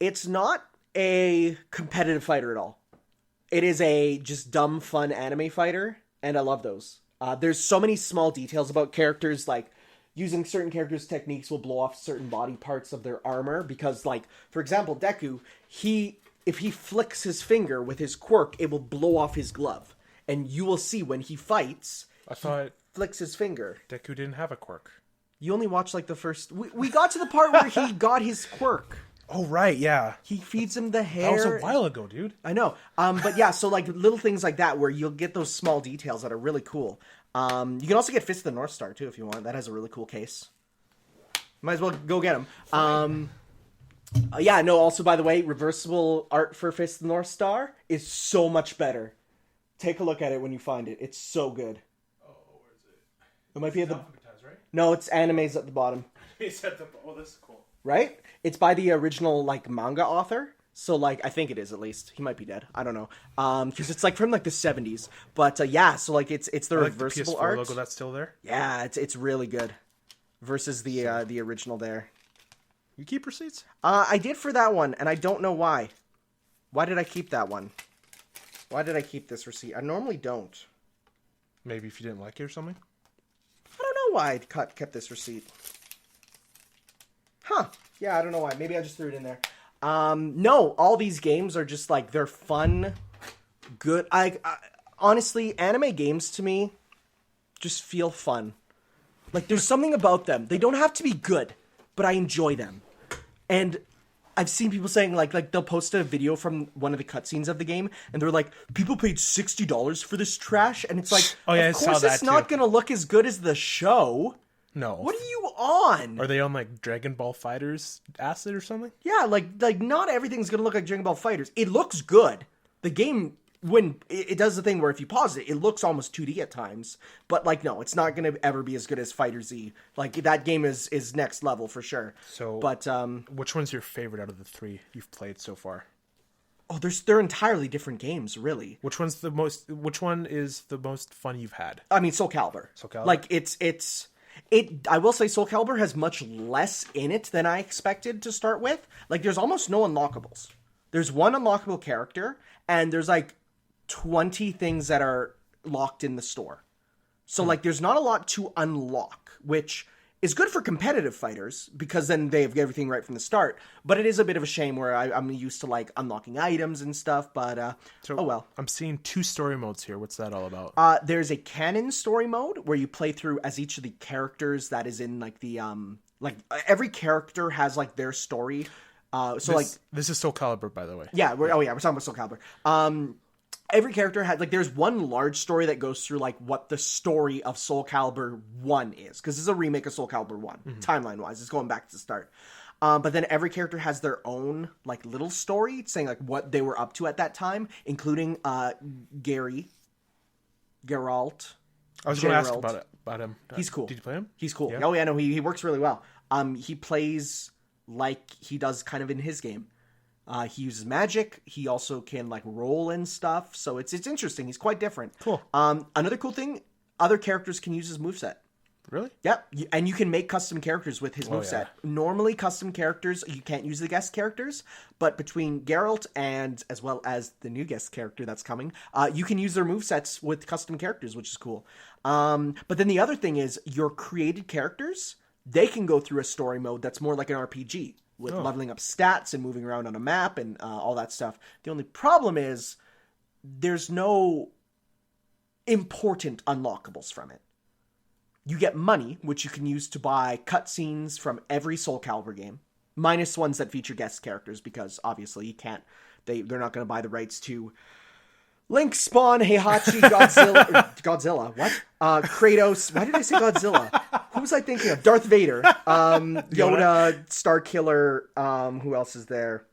It's not a competitive fighter at all. It is a just dumb, fun anime fighter, and I love those. There's so many small details about characters, like using certain characters' techniques will blow off certain body parts of their armor, because, like, for example, Deku, if he flicks his finger with his quirk, it will blow off his glove. And you will see when he fights, he flicks his finger. Deku didn't have a quirk. You only watched, like, the first... We got to the part where he got his quirk. Oh, right, yeah. He feeds him the hair. That was a while ago, dude. I know. But yeah, so like little things like that where you'll get those small details that are really cool. You can also get Fist of the North Star, too, if you want. That has a really cool case. Might as well go get him. Yeah, no, also, by the way, reversible art for Fist of the North Star is so much better. Take a look at it when you find it. It's so good. Oh, where is it? It might be at the... Right? No, it's animes at the bottom. It's at the... Oh, this is cool. Right? It's by the original, like, manga author. So, like, I think it is, at least. He might be dead. I don't know. Because it's, like, from, like, the 70s. But, yeah, so, like, it's the reversible the PS4 art. logo that's still there? Yeah, it's really good. Versus the original there. You keep receipts? I did for that one, and I don't know why. Why did I keep that one? Why did I keep this receipt? I normally don't. Maybe if you didn't like it or something? I don't know why I kept this receipt. Huh. Yeah, I don't know why. Maybe I just threw it in there. No, all these games are just, like, they're fun, good. Honestly, anime games to me just feel fun. Like, there's something about them. They don't have to be good, but I enjoy them. And I've seen people saying, like they'll post a video from one of the cutscenes of the game, and they're like, people paid $60 for this trash, and it's like, oh, yeah, of course it's not going to look as good as the show. No. What are you on? Are they on, like, Dragon Ball Fighters acid or something? Yeah, like not everything's going to look like Dragon Ball Fighters. It looks good. The game, when it does the thing where if you pause it, it looks almost 2D at times. But, like, no, it's not going to ever be as good as Fighter Z. Like, that game is next level for sure. So, but which one's your favorite out of the three you've played so far? Oh, they're entirely different games, really. Which one is the most fun you've had? I mean, Soul Calibur. Soul Calibur? Like, I will say Soul Calibur has much less in it than I expected to start with. Like, there's almost no unlockables. There's one unlockable character, and there's, like, 20 things that are locked in the store. So, like, there's not a lot to unlock, which is good for competitive fighters, because then they have everything right from the start. But it is a bit of a shame where I'm used to, like, unlocking items and stuff, but, oh well. I'm seeing 2 story modes here. What's that all about? There's a canon story mode, where you play through as each of the characters that is in, like, the, like, every character has, like, their story. This is Soul Calibur, by the way. Yeah, we're talking about Soul Calibur. Every character has, like, there's one large story that goes through, like, what the story of Soul Calibur 1 is. Because this is a remake of Soul Calibur 1, timeline-wise. It's going back to the start. But then every character has their own, like, little story, saying, like, what they were up to at that time, including Geralt. I was going to ask about him. He's cool. Did you play him? He's cool. Yeah. Oh, yeah, no, he works really well. He plays like he does kind of in his game. He uses magic. He also can, like, roll and stuff. So it's interesting. He's quite different. Cool. Another cool thing, other characters can use his moveset. Really? Yep. And you can make custom characters with his moveset. Yeah. Normally, custom characters, you can't use the guest characters. But between Geralt and, as well as the new guest character that's coming, you can use their movesets with custom characters, which is cool. But then the other thing is, your created characters, they can go through a story mode that's more like an RPG. With leveling up stats and moving around on a map and all that stuff. The only problem is there's no important unlockables from it. You get money, which you can use to buy cutscenes from every Soul Calibur game, minus ones that feature guest characters, because obviously you can't, they're not going to buy the rights to Link, Spawn, Heihachi, Godzilla, what? Kratos, why did I say Godzilla? Who was I thinking of? Darth Vader, Yoda, Starkiller, who else is there?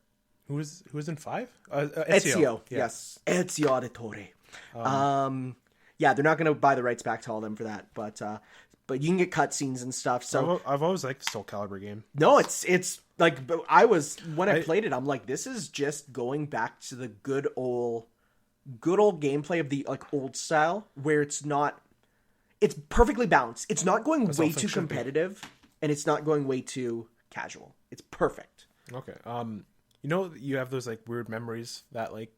Who was in 5? Ezio, yes. Ezio Auditore. Yeah, they're not going to buy the rights back to all of them for that, but you can get cutscenes and stuff. So I've always liked the Soul Calibur game. No, it's like, when I played it, I'm like, this is just going back to the good old gameplay of the like old style, where it's perfectly balanced. It's not going way too competitive, and it's not going way too casual. It's perfect. Okay. You have those like weird memories that like,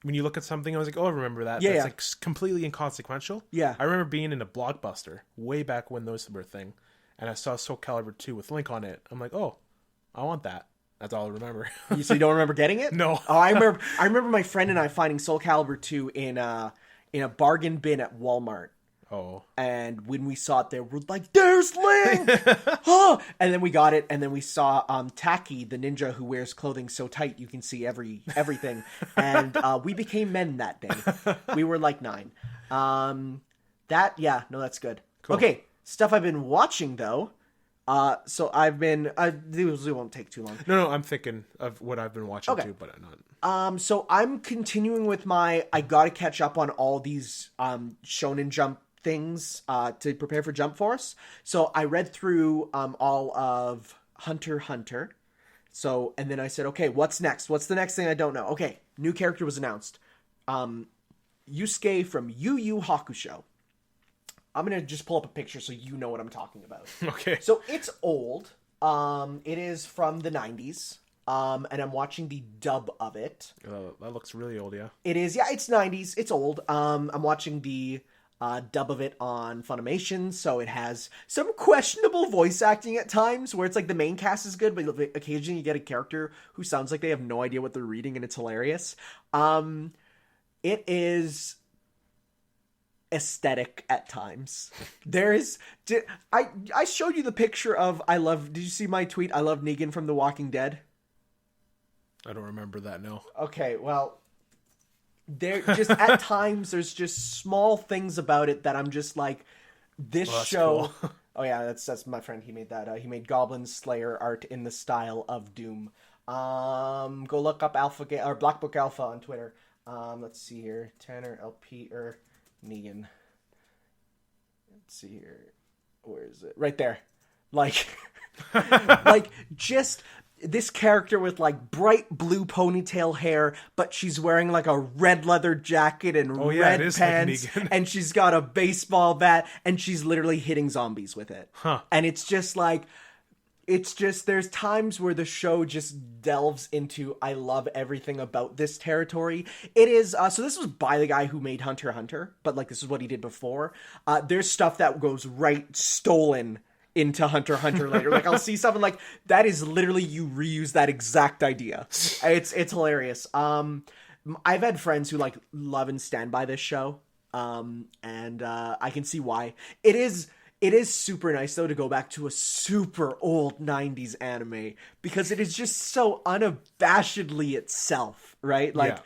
when you look at something, I was like, oh, I remember that. Yeah, That's like completely inconsequential. Yeah. I remember being in a Blockbuster way back when those were a thing, and I saw Soul Calibur 2 with Link on it. I'm like, oh, I want that. That's all I remember. So you don't remember getting it? No. Oh, I remember my friend and I finding Soul Calibur 2 in a bargain bin at Walmart. Oh. And when we saw it there, we're like, there's Link! Oh! And then we got it, and then we saw Taki, the ninja who wears clothing so tight you can see everything. And we became men that day. We were like 9. That's good. Cool. Okay, stuff I've been watching, though. So these won't take too long. No, I'm thinking of what I've been watching too, but I'm not. So I'm continuing with I gotta catch up on all these Shonen Jump things to prepare for Jump Force. So I read through all of Hunter x Hunter. So, and then I said, okay, what's next? What's the next thing I don't know? Okay, new character was announced. Yusuke from Yu Yu Hakusho. I'm going to just pull up a picture so you know what I'm talking about. Okay. So it's old. It is from the 90s. And I'm watching the dub of it. That looks really old, yeah. It is. Yeah, it's 90s. It's old. I'm watching the dub of it on Funimation, so it has some questionable voice acting at times, where it's like the main cast is good, but occasionally you get a character who sounds like they have no idea what they're reading, and it's hilarious. It is aesthetic at times. I showed you the picture of did you see my tweet? I love Negan from The Walking Dead. I don't remember that, no. Okay, well, there just at times there's just small things about it that I'm just like, this show. Cool. Oh yeah, that's my friend. He made that. He made Goblin Slayer art in the style of Doom. Go look up Black Book Alpha on Twitter. Let's see here, Tanner LP or Negan. Let's see here, where is it? Right there, like, like just. This character with like bright blue ponytail hair, but she's wearing like a red leather jacket and red pants, like and she's got a baseball bat, and she's literally hitting zombies with it. Huh. And it's just there's times where the show just delves into, I love everything about this territory. It is, so this was by the guy who made Hunter x Hunter, but like this is what he did before. There's stuff that goes stolen into Hunter x Hunter later. Like, I'll see something like, that is literally, you reuse that exact idea. It's hilarious. I've had friends who like love and stand by this show. And I can see why. It is super nice though to go back to a super old 90s anime, because it is just so unabashedly itself, right? Like,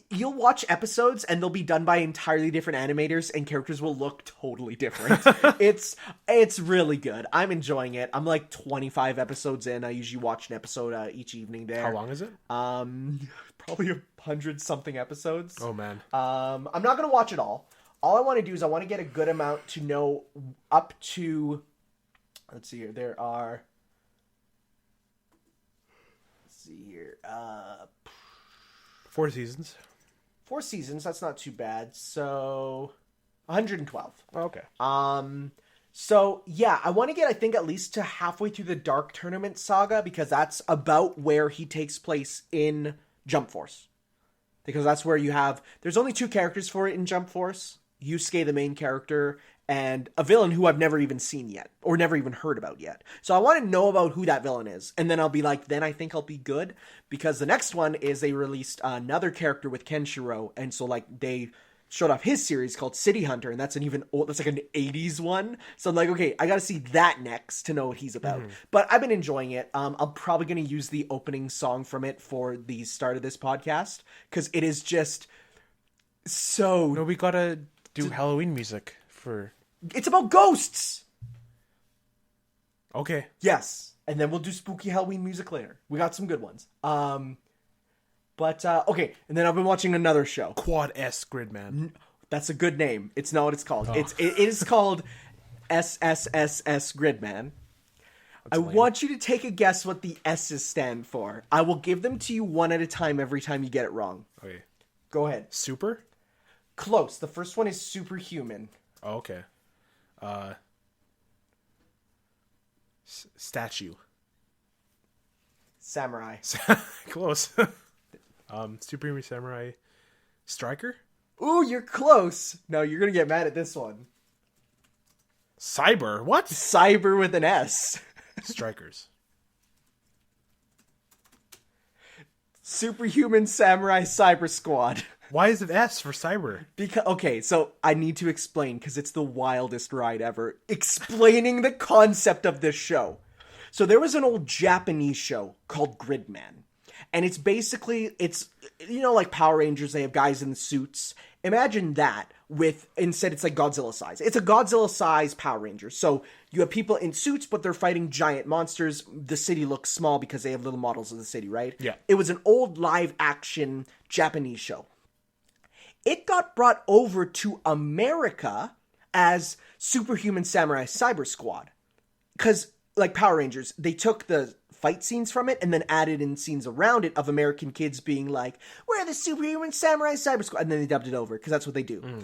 you'll watch episodes and they'll be done by entirely different animators and characters will look totally different. It's really good. I'm enjoying it. I'm like 25 episodes in. I usually watch an episode each evening there. How long is it? Probably 100 something episodes. Oh man. I'm not going to watch it all. All I want to do is I want to get a good amount to know up to, let's see here. There are, let's see here. 4 seasons. 4 seasons, that's not too bad. So 112. Okay. So yeah, I want to get, I think, at least to halfway through the Dark Tournament saga, because that's about where he takes place in Jump Force. Because that's where you have, there's only 2 characters for it in Jump Force. Yusuke, the main character, and a villain who I've never even seen yet, or never even heard about yet. So I want to know about who that villain is, and then I'll be like, then I think I'll be good, because the next one is they released another character with Kenshiro, and so like they showed off his series called City Hunter, and that's that's like an 80s one. So I'm like, okay, I gotta see that next to know what he's about. But I've been enjoying it. I'm probably gonna use the opening song from it for the start of this podcast, because it is just so... No, we gotta do Halloween music for... It's about ghosts! Okay. Yes. And then we'll do spooky Halloween music later. We got some good ones. Okay. And then I've been watching another show. Quad S Gridman. That's a good name. It's not what it's called. Oh. It is called SSSS Gridman. I want you to take a guess what the S's stand for. I will give them to you one at a time every time you get it wrong. Okay. Go ahead. Super? Close. The first one is superhuman. Oh, okay. Statue. Samurai. Close. Superhuman Samurai. Striker? Ooh, you're close. No, you're gonna get mad at this one. Cyber. What? Cyber with an S. Strikers. Superhuman Samurai Cyber Squad. Why is it S for cyber? Okay, so I need to explain, because it's the wildest ride ever. Explaining the concept of this show. So there was an old Japanese show called Gridman. And it's basically, like Power Rangers, they have guys in suits. Imagine that instead it's like Godzilla size. It's a Godzilla size Power Ranger. So you have people in suits, but they're fighting giant monsters. The city looks small because they have little models of the city, right? Yeah. It was an old live action Japanese show. It got brought over to America as Superhuman Samurai Cyber Squad. Because, like Power Rangers, they took the fight scenes from it and then added in scenes around it of American kids being like, we're the Superhuman Samurai Cyber Squad. And then they dubbed it over, because that's what they do.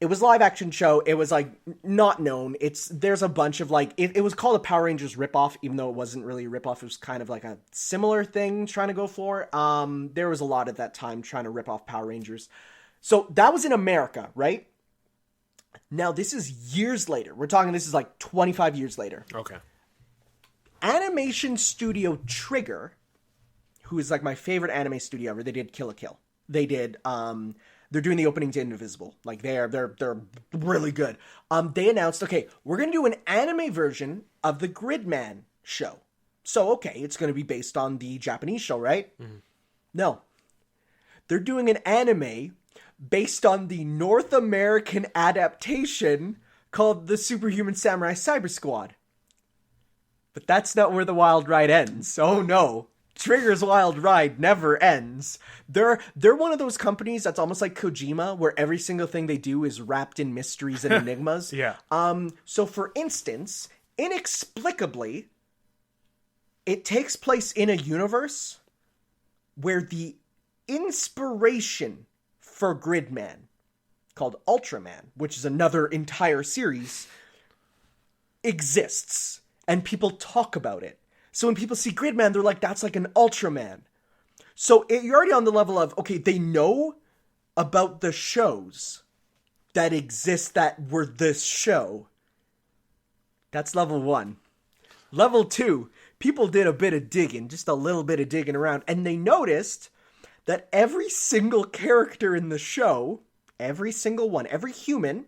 It was a live action show. It was like not known. There's a bunch of like, it was called a Power Rangers ripoff, even though it wasn't really a ripoff. It was kind of like a similar thing trying to go for. There was a lot at that time trying to rip off Power Rangers. So that was in America, right? Now this is years later. This is like 25 years later. Okay. Animation studio Trigger, who is like my favorite anime studio ever. They did Kill la Kill. They did, they're doing the opening to Indivisible. Like they're really good. They announced, okay, we're going to do an anime version of the Gridman show. So, okay, it's going to be based on the Japanese show, right? Mm-hmm. No. They're doing an anime based on the North American adaptation called the Superhuman Samurai Cyber Squad. But that's not where the wild ride ends. Oh no. Trigger's wild ride never ends. They're one of those companies that's almost like Kojima, where every single thing they do is wrapped in mysteries and enigmas. Yeah. So for instance, inexplicably, it takes place in a universe where the inspiration for Gridman, called Ultraman, which is another entire series, exists. And people talk about it. So when people see Gridman, they're like, that's like an Ultraman. So you're already on the level of, okay, they know about the shows that exist that were this show. That's level 1. Level 2, people did a bit of digging, just a little bit of digging around, and they noticed that every single character in the show, every single one, every human,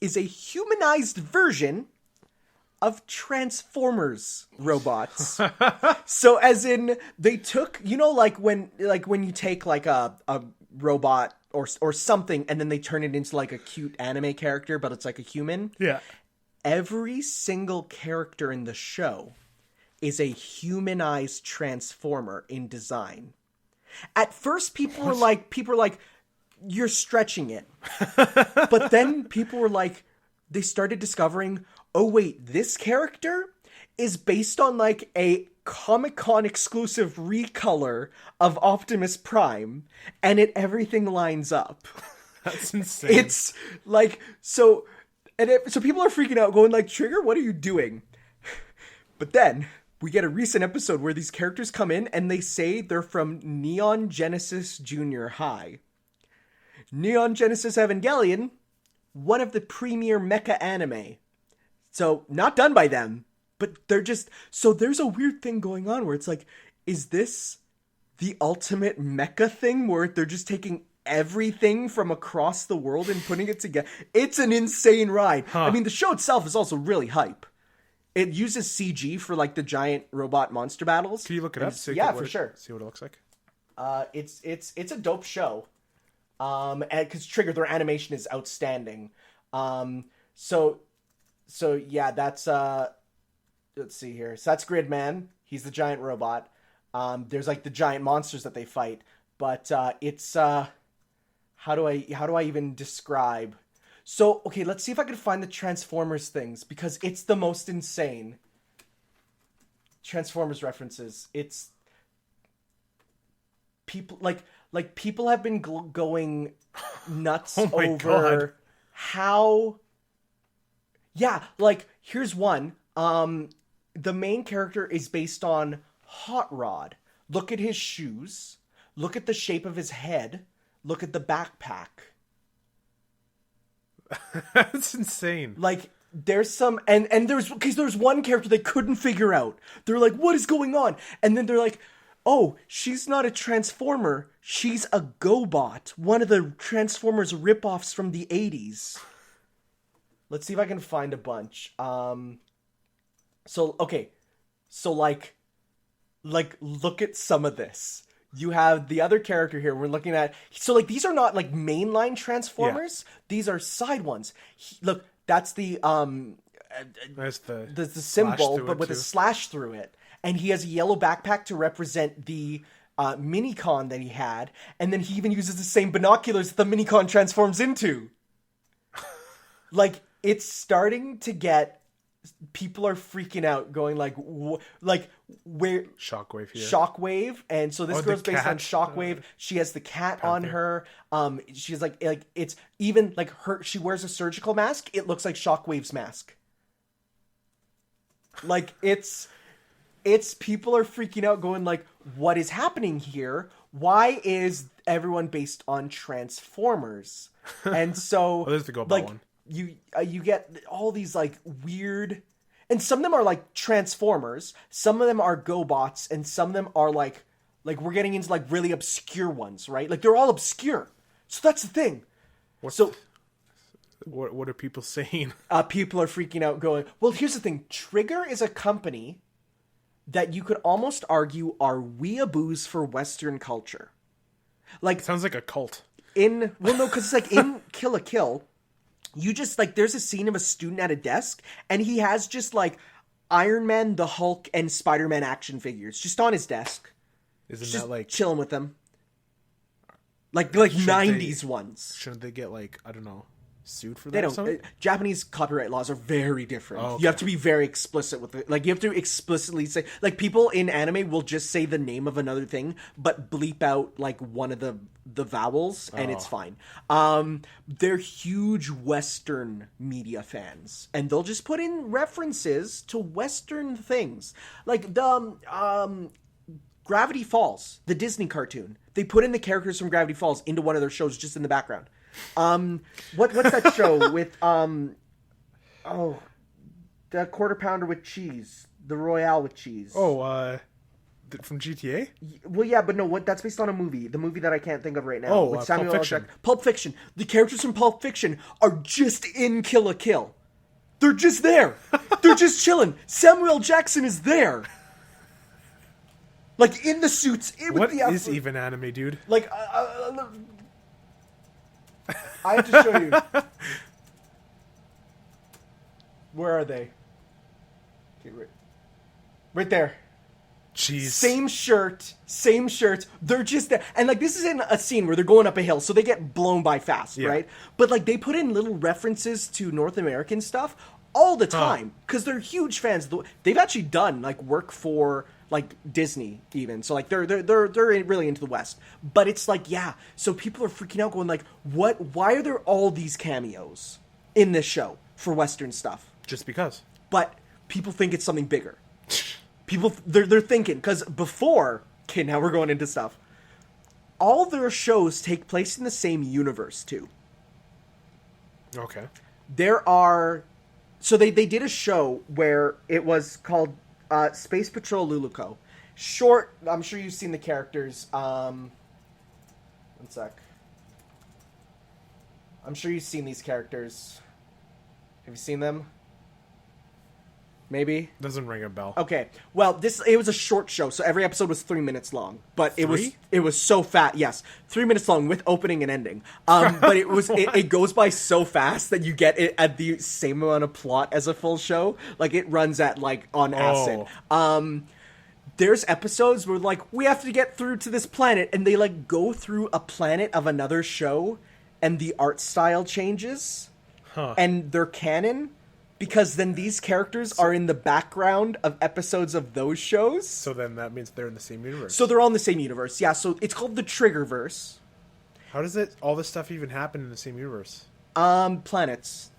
is a humanized version of Transformers robots. So as in, they took, like when you take like a robot or something and then they turn it into like a cute anime character, but it's like a human. Yeah. Every single character in the show is a humanized Transformer in design. At first, people were like, you're stretching it. But then people were like, they started discovering, oh wait, this character is based on like a Comic-Con exclusive recolor of Optimus Prime, and everything lines up. That's insane. It's like, so people are freaking out, going like, Trigger, what are you doing? But then we get a recent episode where these characters come in and they say they're from Neon Genesis Junior High. Neon Genesis Evangelion, one of the premier mecha anime. So, not done by them, but they're just... So there's a weird thing going on where it's like, is this the ultimate mecha thing where they're just taking everything from across the world and putting it together. It's an insane ride. I mean, the show itself is also really hype. It uses CG for like the giant robot monster battles. Can you look it up? Yeah, for sure. See what it looks like. It's a dope show. And because Trigger, their animation is outstanding. So yeah, that's let's see here. So that's Gridman. He's the giant robot. There's like the giant monsters that they fight, but it's how do I even describe? So, okay, let's see if I can find the Transformers things, because it's the most insane. Transformers references. It's people like people have been going nuts over God. How. Yeah, like here's one. The main character is based on Hot Rod. Look at his shoes. Look at the shape of his head. Look at the backpack. That's insane. Like, there's some... And there's one character they couldn't figure out. They're like, what is going on? And then they're like, oh, she's not a Transformer. She's a GoBot. One of the Transformers ripoffs from the 80s. Let's see if I can find a bunch. So, okay. So, like, look at some of this. You have the other character here we're looking at. So, like, these are not, like, mainline Transformers. Yeah. These are side ones. Look, that's the symbol, but with a slash through it. And he has a yellow backpack to represent the Minicon that he had. And then he even uses the same binoculars that the Minicon transforms into. Like, it's starting to get... People are freaking out, going like where Shockwave here. Shockwave, and so this girl's based on Shockwave. She has the cat Panther. On her. She's like it's even like her. She wears a surgical mask. It looks like Shockwave's mask. Like it's people are freaking out, going like, what is happening here? Why is everyone based on Transformers? And so there's the GoBot like. One. You get all these like weird, and some of them are like Transformers, some of them are GoBots, and some of them are like we're getting into like really obscure ones, right? Like they're all obscure. So that's the thing. What are people saying? People are freaking out, going, well, here's the thing. Trigger is a company that you could almost argue are weeaboos for Western culture. Like, it sounds like a cult. No, because it's like in Kill la Kill. You just, like, there's a scene of a student at a desk, and he has just, like, Iron Man, the Hulk, and Spider-Man action figures just on his desk. Isn't just that, like... chilling with them. Like 90s ones. Shouldn't they get, like, I don't know, sued for that? They don't. Japanese copyright laws are very different. Oh, okay. You have to be very explicit with it. Like, you have to explicitly say... Like, people in anime will just say the name of another thing, but bleep out, like, one of the vowels, and it's fine. They're huge Western media fans, and they'll just put in references to Western things. Like, the... Gravity Falls, the Disney cartoon. They put in the characters from Gravity Falls into one of their shows just in the background. What's that show with the Quarter Pounder with cheese, the Royale with cheese? From GTA? Well, yeah, but no, that's based on a movie. The movie that I can't think of right now. With Samuel Pulp Fiction. Pulp Fiction. The characters from Pulp Fiction are just in Kill la Kill. They're just there. They're just chilling. Samuel Jackson is there. Like, in the suits. What is even anime, dude? Like, I have to show you. Where are they? Okay, right there. Jeez. Same shirt. They're just there. And, like, this is in a scene where they're going up a hill, so they get blown by fast, right? But, like, they put in little references to North American stuff all the time, because they're huge fans. They've actually done, like, work for... like Disney even, so like they're really into the West, but it's like, yeah, so people are freaking out, going like, why are there all these cameos in this show for Western stuff? Just because. But people think it's something bigger. People they're thinking, because before, okay, now we're going into stuff, all their shows take place in the same universe too. Okay. So they did a show where it was called Space Patrol Luluco. Short, I'm sure you've seen the characters. One sec. I'm sure you've seen these characters. Have you seen them? Maybe? Doesn't ring a bell. Okay. Well, it was a short show, so every episode was 3 minutes long. But it was so fast. Yes, 3 minutes long with opening and ending. But it goes by so fast that you get it at the same amount of plot as a full show. Like it runs at like on acid. There's episodes where like we have to get through to this planet, and they like go through a planet of another show, and the art style changes, and they're canon. Because then these characters are in the background of episodes of those shows. So then that means they're in the same universe. So they're all in the same universe. Yeah, so it's called the Triggerverse. How does all this stuff even happen in the same universe? Planets.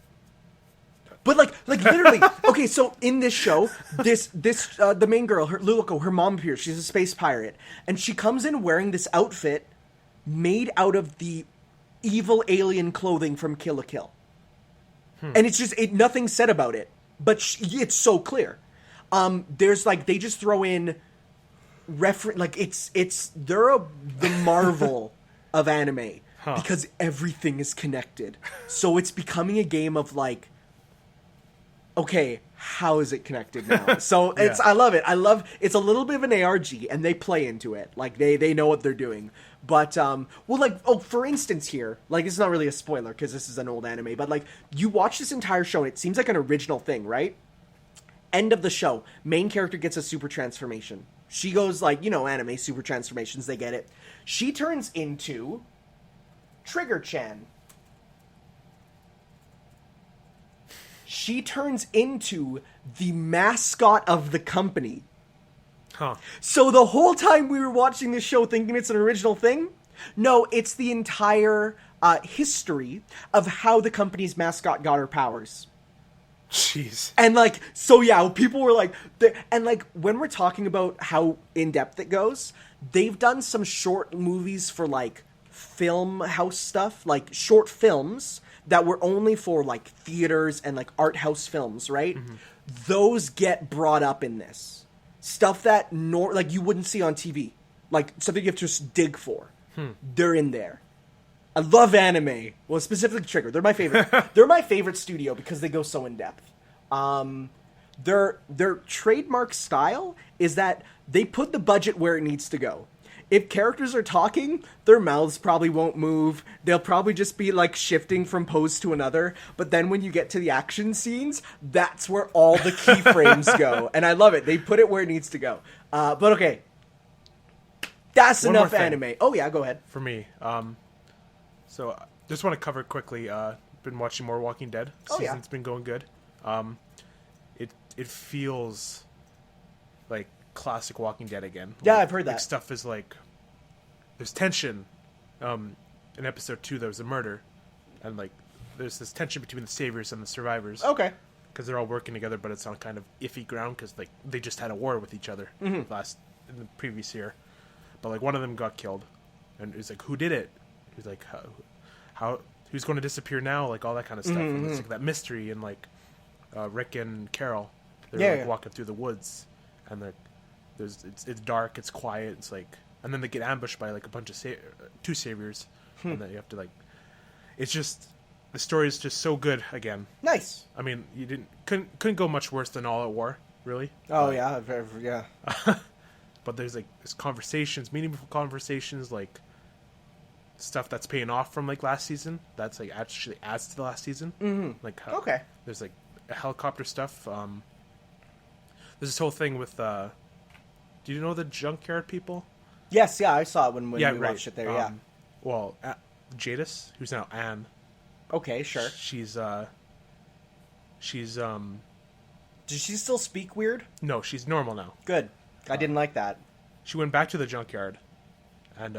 But like literally, okay, so in this show, the main girl, Luluko, her mom appears. She's a space pirate. And she comes in wearing this outfit made out of the evil alien clothing from Kill la Kill. And it's just nothing said about it, but it's so clear. There's like they just throw in they're the Marvel of anime because everything is connected. So it's becoming a game of like, okay, how is it connected now? So I love it. It's a little bit of an ARG, and they play into it. Like they know what they're doing. But, for instance here, like, it's not really a spoiler because this is an old anime, but, like, you watch this entire show and it seems like an original thing, right? End of the show, main character gets a super transformation. She goes, like, anime super transformations, they get it. She turns into Trigger-chan. She turns into the mascot of the company. So the whole time we were watching this show thinking it's an original thing, no, it's the entire history of how the company's mascot got her powers. Jeez. And like, so yeah, people were like, and like when we're talking about how in depth it goes, they've done some short movies for like film house stuff, like short films that were only for like theaters and like art house films, right? Mm-hmm. Those get brought up in this. Stuff that you wouldn't see on TV. Like, something you have to just dig for. They're in there. I love anime. Well, specifically Trigger. They're my favorite. They're my favorite studio because they go so in-depth. Their trademark style is that they put the budget where it needs to go. If characters are talking, their mouths probably won't move. They'll probably just be, like, shifting from pose to another. But then when you get to the action scenes, that's where all the keyframes go. And I love it. They put it where it needs to go. But, okay. That's enough anime. Oh, yeah, go ahead. For me. So, just want to cover quickly. Been watching more Walking Dead. Season's been going good. It feels like classic Walking Dead again. Yeah, I've heard that. Stuff is like, there's tension. In episode 2, there was a murder, and like there's this tension between the saviors and the survivors. Okay. Because they're all working together, but it's on kind of iffy ground because like they just had a war with each other in the previous year. But like one of them got killed, and it was like, who did it? He was like, how who's going to disappear now? Like all that kind of stuff. And it's like that mystery, and like Rick and Carol, they're walking through the woods, and they're it's dark, it's quiet, it's like, and then they get ambushed by like a bunch of two saviors, and then you have to like, it's just, the story is just so good again. Nice. I mean, couldn't go much worse than All Out War, really. Oh yeah. But there's conversations, meaningful conversations, like stuff that's paying off from like last season. That's like actually adds to the last season. Like there's like helicopter stuff. There's this whole thing with. Do you know the Junkyard people? Yes, I saw it when we watched it there. Well, Jadis, who's now Anne. Okay, sure. She's Does she still speak weird? No, she's normal now. Good. I didn't like that. She went back to the junkyard and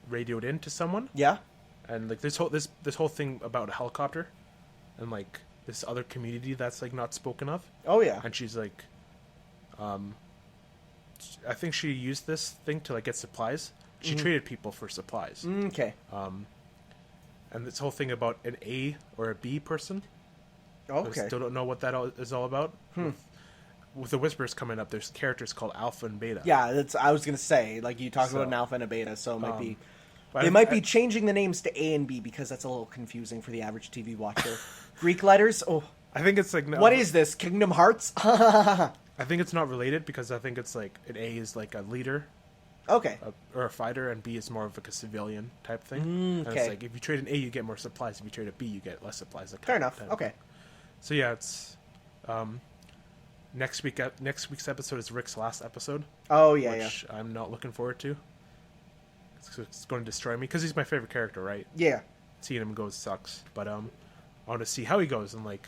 radioed in to someone. Yeah. And like this whole thing about a helicopter and like this other community that's like not spoken of. Oh yeah. And she's like, I think she used this thing to like get supplies. She traded people for supplies. Okay. And this whole thing about an A or a B person. Okay. I still don't know what that is all about. With the Whispers coming up, there's characters called Alpha and Beta. Yeah, I was gonna say, like, you talked about an Alpha and a Beta, so it might be. They might be changing the names to A and B because that's a little confusing for the average TV watcher. Greek letters? Oh. I think it's like... No, what is this? Kingdom Hearts? I think it's not related because I think it's like an A is like a leader. Okay. Or a fighter, and B is more of like a civilian type thing. Okay. And it's like if you trade an A, you get more supplies. If you trade a B, you get less supplies. Fair enough. Okay. So yeah, it's... next week's episode is Rick's last episode. Oh, yeah, which I'm not looking forward to. It's going to destroy me because he's my favorite character, right? Yeah. Seeing him go sucks, but I want to see how he goes and like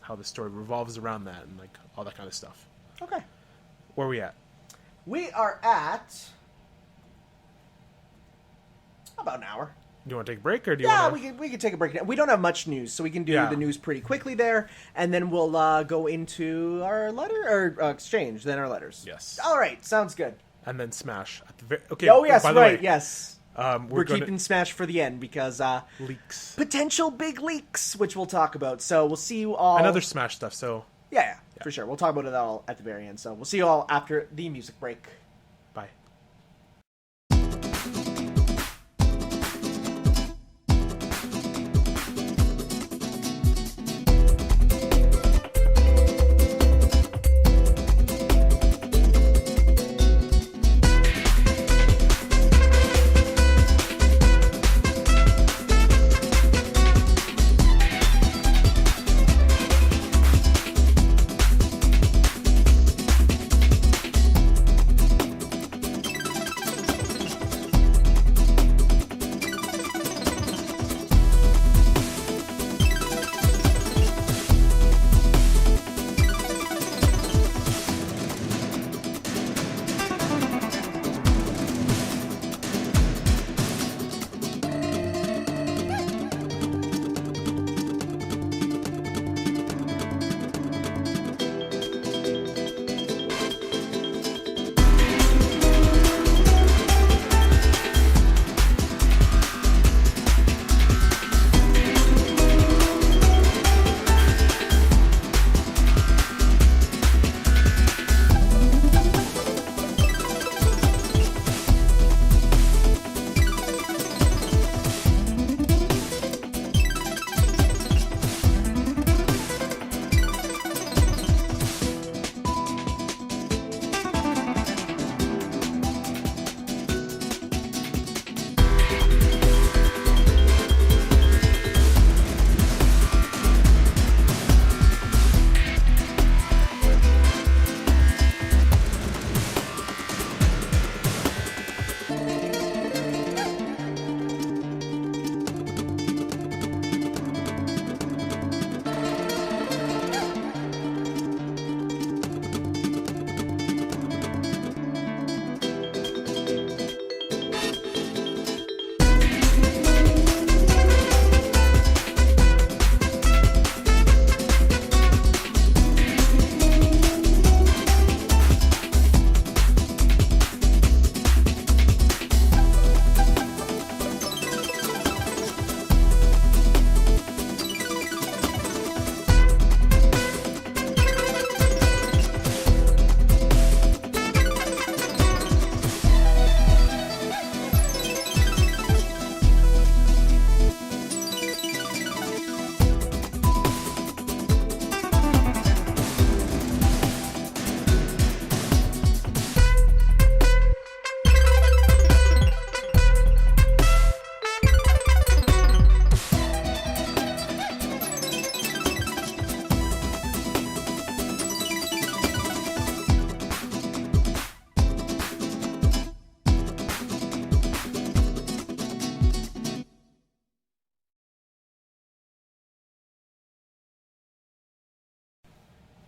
how the story revolves around that and like all that kind of stuff. Okay. Where are we at? We are at about an hour. Do you want to take a break or do you want to... Yeah, we can take a break now. We don't have much news, so we can do the news pretty quickly there, and then we'll go into our letter or exchange, then our letters. Yes. All right, sounds good. And then Smash at the very... Okay. Oh yes, by the right. way, yes. We're keeping Smash for the end because leaks, potential big leaks, which we'll talk about. So we'll see you all. Another Smash stuff. So yeah, for sure. We'll talk about it all at the very end. So we'll see you all after the music break. Bye.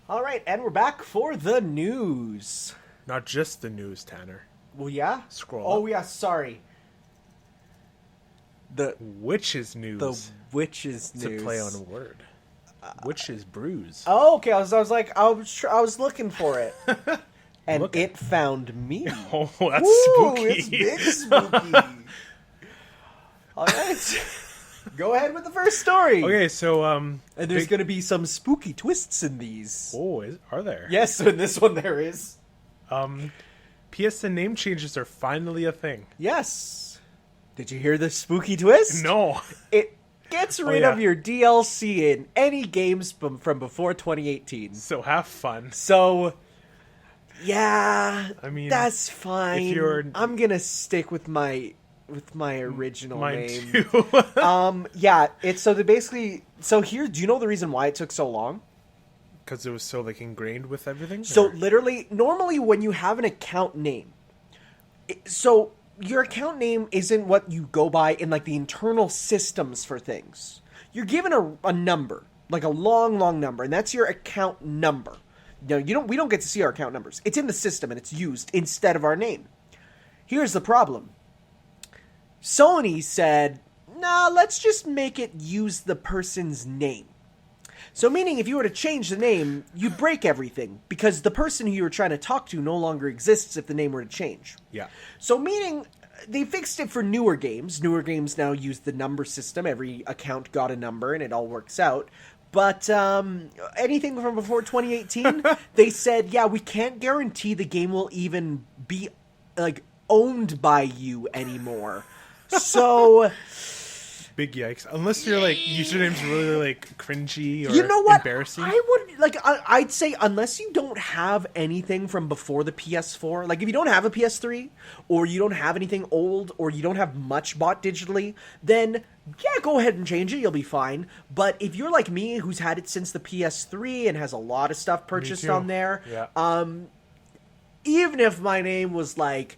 All right, and we're back for the news. Not just the news, Tanner. Well, yeah? Scroll Oh, up. yeah, sorry. The Witch's news. The witch's It's news. a play on a word. Witch's brews. Oh, okay. I was like, I was looking for it, and it found me. Oh, that's Ooh, spooky. It's big spooky. All right, go ahead with the first story. Okay, so And there's going to be some spooky twists in these. Oh, are there? Yes, in this one there is. PSN name changes are finally a thing. Yes. Did you hear the spooky twist? No. It gets rid of your DLC in any games from before 2018. So have fun. So, yeah, I mean, that's fine. I'm gonna stick with my original name. Too. Yeah. It's so they basically. So here, do you know the reason why it took so long? Because it was so like ingrained with everything. So literally, normally when you have an account name, so your account name isn't what you go by in like the internal systems for things. You're given a number, like a long number, and that's your account number. No, we don't get to see our account numbers. It's in the system and it's used instead of our name. Here's the problem. Sony said, nah, let's just make it use the person's name. So meaning if you were to change the name, you'd break everything because the person who you were trying to talk to no longer exists if the name were to change. Yeah. So meaning they fixed it for newer games. Newer games now use the number system. Every account got a number and it all works out. But anything from before 2018, they said, yeah, we can't guarantee the game will even be like owned by you anymore. So big yikes. Unless your like username's really like cringy or you know what? embarrassing. I would like I'd say unless you don't have anything from before the PS4, like if you don't have a PS3 or you don't have anything old or you don't have much bought digitally, then yeah, go ahead and change it. You'll be fine. But if you're like me, who's had it since the PS3 and has a lot of stuff purchased on there, even if my name was like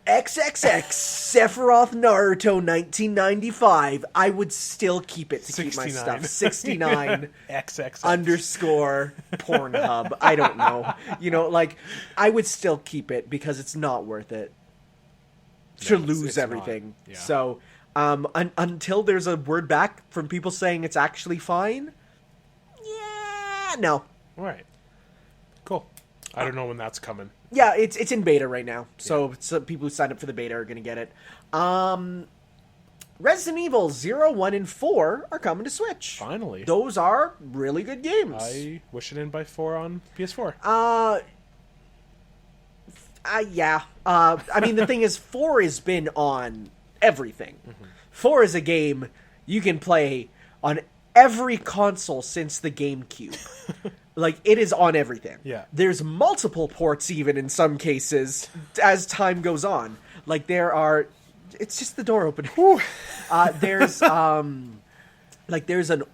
XXX Sephiroth Naruto 1995, I would still keep it to 69. Keep my stuff. 69 XXX underscore Pornhub. I don't know. You know, like, I would still keep it because it's not worth it to lose everything. Yeah. So, until there's a word back from people saying it's actually fine, yeah, no. All right. Cool. I don't know when that's coming. Yeah, it's in beta right now, so some people who signed up for the beta are going to get it. Resident Evil 0, 1, and 4 are coming to Switch. Finally. Those are really good games. I wish it in by 4 on PS4. Yeah. I mean, the thing is, 4 has been on everything. Mm-hmm. 4 is a game you can play on every console since the GameCube. Like, it is on everything. Yeah. There's multiple ports even in some cases as time goes on. Like, there are... It's just the door opening. There's an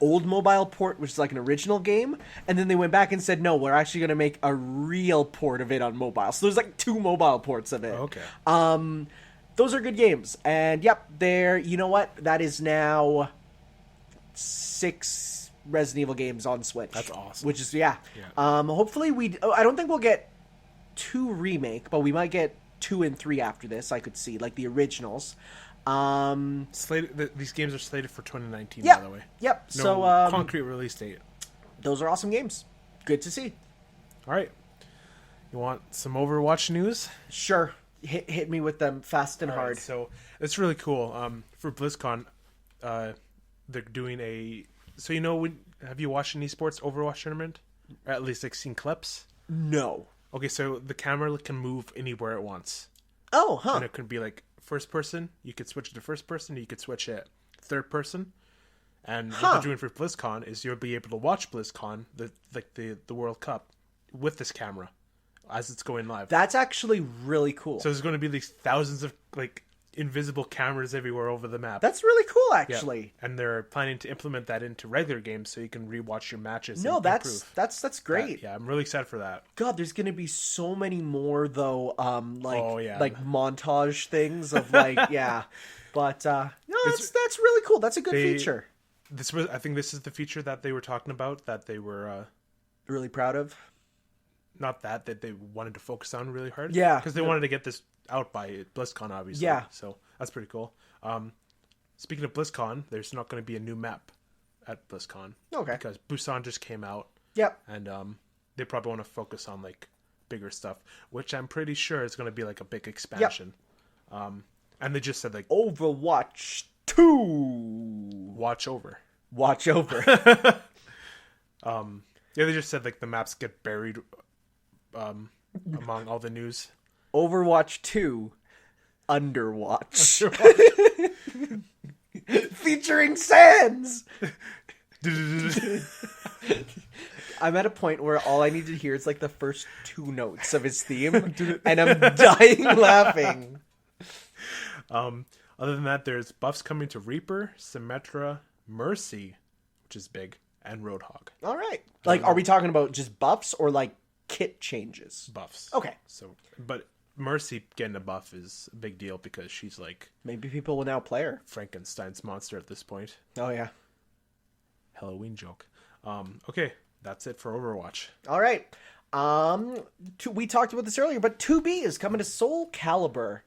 old mobile port, which is like an original game, and then they went back and said, no, we're actually going to make a real port of it on mobile. So there's like 2 mobile ports of it. Okay. Those are good games. And, yep, you know what? That is now 6... Resident Evil games on Switch. That's awesome. Which is hopefully I don't think we'll get 2 remake, but we might get 2 and 3 after this. I could see like the originals. These games are slated for 2019, by the way. Yep. No so concrete release date. Those are awesome games. Good to see. All right. You want some Overwatch news? Sure. Hit me with them fast and hard. Right, so it's really cool. For BlizzCon, they're doing a. So have you watched an esports Overwatch tournament? Or at least like seen clips? No. Okay, so the camera can move anywhere it wants. Oh, huh. And it could be like first person. You could switch it to first person. You could switch it third person. And what they're doing for BlizzCon is you'll be able to watch BlizzCon, the World Cup, with this camera as it's going live. That's actually really cool. So there's going to be these thousands of like invisible cameras everywhere over the map. That's really cool, actually. Yeah. And they're planning to implement that into regular games so you can rewatch your matches. No, that's great. I'm really excited for that. God, there's gonna be so many more though. Like montage things of like But no, that's really cool. That's a good feature. I think this is the feature that they were talking about that they were really proud of. Not that they wanted to focus on really hard. Yeah, because they wanted to get this out by BlizzCon, obviously. Yeah. So that's pretty cool. Speaking of BlizzCon, there's not going to be a new map at BlizzCon. Okay. Because Busan just came out. Yep. And they probably want to focus on like bigger stuff, which I'm pretty sure is going to be like a big expansion. Yep. And they just said like Overwatch 2. Watch over. Yeah, they just said like the maps get buried among all the news. Overwatch 2, Underwatch. Featuring Sans! I'm at a point where all I need to hear is like the first 2 notes of his theme, and I'm dying laughing. Other than that, there's buffs coming to Reaper, Symmetra, Mercy, which is big, and Roadhog. All right. Like, are we talking about just buffs or like kit changes? Buffs. Okay. So, but Mercy getting a buff is a big deal because she's like... Maybe people will now play her. Frankenstein's monster at this point. Oh, yeah. Halloween joke. Okay, that's it for Overwatch. All right. We talked about this earlier, but 2B is coming to Soul Calibur.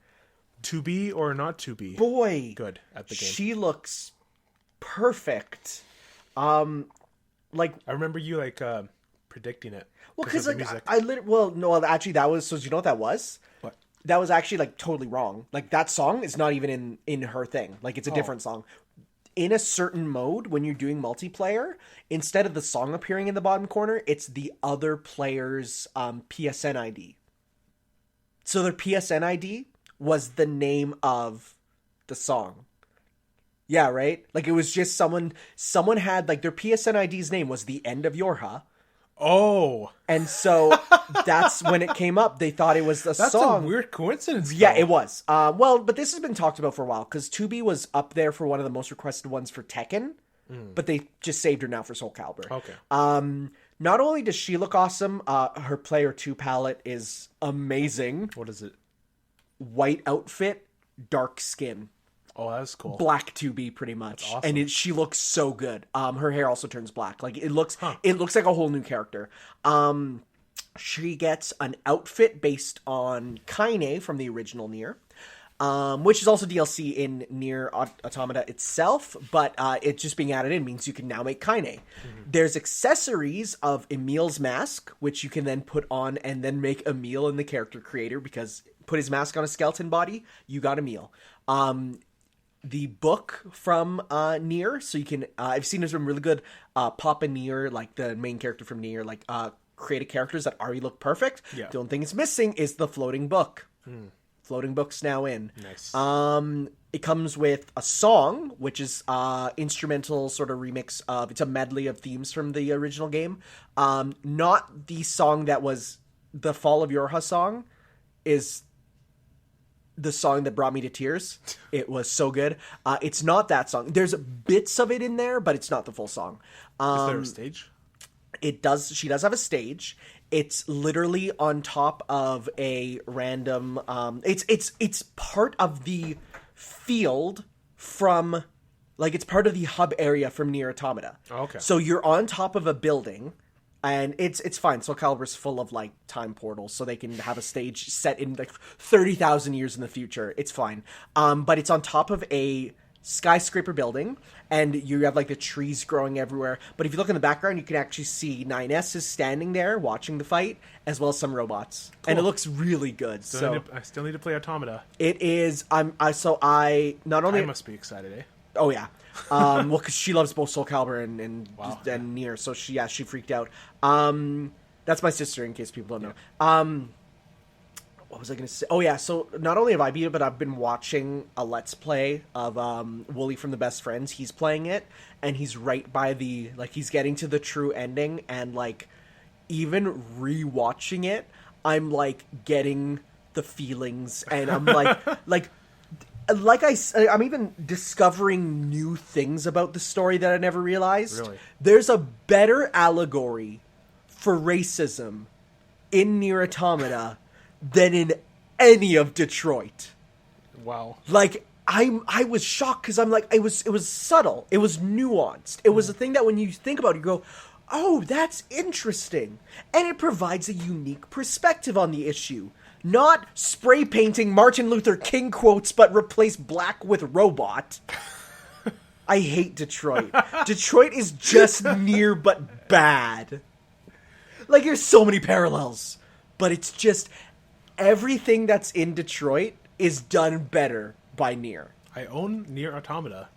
To be or not to be? Boy. Good at the game. She looks perfect. Like... I remember you, like, predicting it. Well, because, like, actually, that was... So, do you know what that was? What? That was actually, like, totally wrong. Like, that song is not even in her thing. Like, it's a different song. In a certain mode, when you're doing multiplayer, instead of the song appearing in the bottom corner, it's the other player's PSN ID. So their PSN ID was the name of the song. Yeah, right? Like, it was just someone had, like, their PSN ID's name was the end of Yorha. Oh. And so that's when it came up. They thought it was the song. That's a weird coincidence. Yeah, it was. Well, but this has been talked about for a while because 2B was up there for one of the most requested ones for Tekken, but they just saved her now for Soul Calibur. Okay. Not only does she look awesome, her Player 2 palette is amazing. What is it? White outfit, dark skin. Oh, that's cool. Black 2B pretty much. That's awesome. And she looks so good. Her hair also turns black. Like it looks like a whole new character. She gets an outfit based on Kaine from the original Nier. Which is also DLC in Nier Automata itself, but it just being added in means you can now make Kaine. Mm-hmm. There's accessories of Emil's mask, which you can then put on and then make Emil in the character creator, because put his mask on a skeleton body, you got Emil. The book from Nier, so you can... I've seen there's some really good Papa Nier, like the main character from Nier, like created characters that already look perfect. Yeah. The only thing it's missing is the floating book. Floating book's now in. Nice. It comes with a song, which is instrumental sort of remix of... It's a medley of themes from the original game. Not the song that was the Fall of Yorha song, is the song that brought me to tears. It was so good. It's not that song. There's bits of it in there, but it's not the full song. Is there a stage? It does. She does have a stage. It's literally on top of a random... It's part of the field from... Like, it's part of the hub area from Nier Automata. Oh, okay. So you're on top of a building, and it's fine. Soul Calibur's full of, like, time portals, so they can have a stage set in, like, 30,000 years in the future. It's fine. But it's on top of a skyscraper building, and you have, like, the trees growing everywhere. But if you look in the background, you can actually see 9S is standing there watching the fight, as well as some robots. Cool. And it looks really good. I still need to play Automata. It is... I must be excited, eh? Oh, yeah. Well, because she loves both Soul Calibur and Nier, so she freaked out. That's my sister, in case people don't know. What was I going to say? Oh, yeah, so not only have I beat it, but I've been watching a Let's Play of Wooly from the Best Friends. He's playing it, and he's right by the... Like, he's getting to the true ending, and, like, even re-watching it, I'm, like, getting the feelings, and I'm, like... I'm even discovering new things about the story that I never realized. Really? There's a better allegory for racism in Nier Automata than in any of Detroit. Wow. Like, I was shocked because I'm like, it was subtle. It was nuanced. It was a thing that when you think about it, you go, oh, that's interesting. And it provides a unique perspective on the issue. Not spray painting Martin Luther King quotes, but replace black with robot. I hate Detroit. Detroit is just Nier, but bad. Like, there's so many parallels. But it's just, everything that's in Detroit is done better by Nier. I own Nier Automata.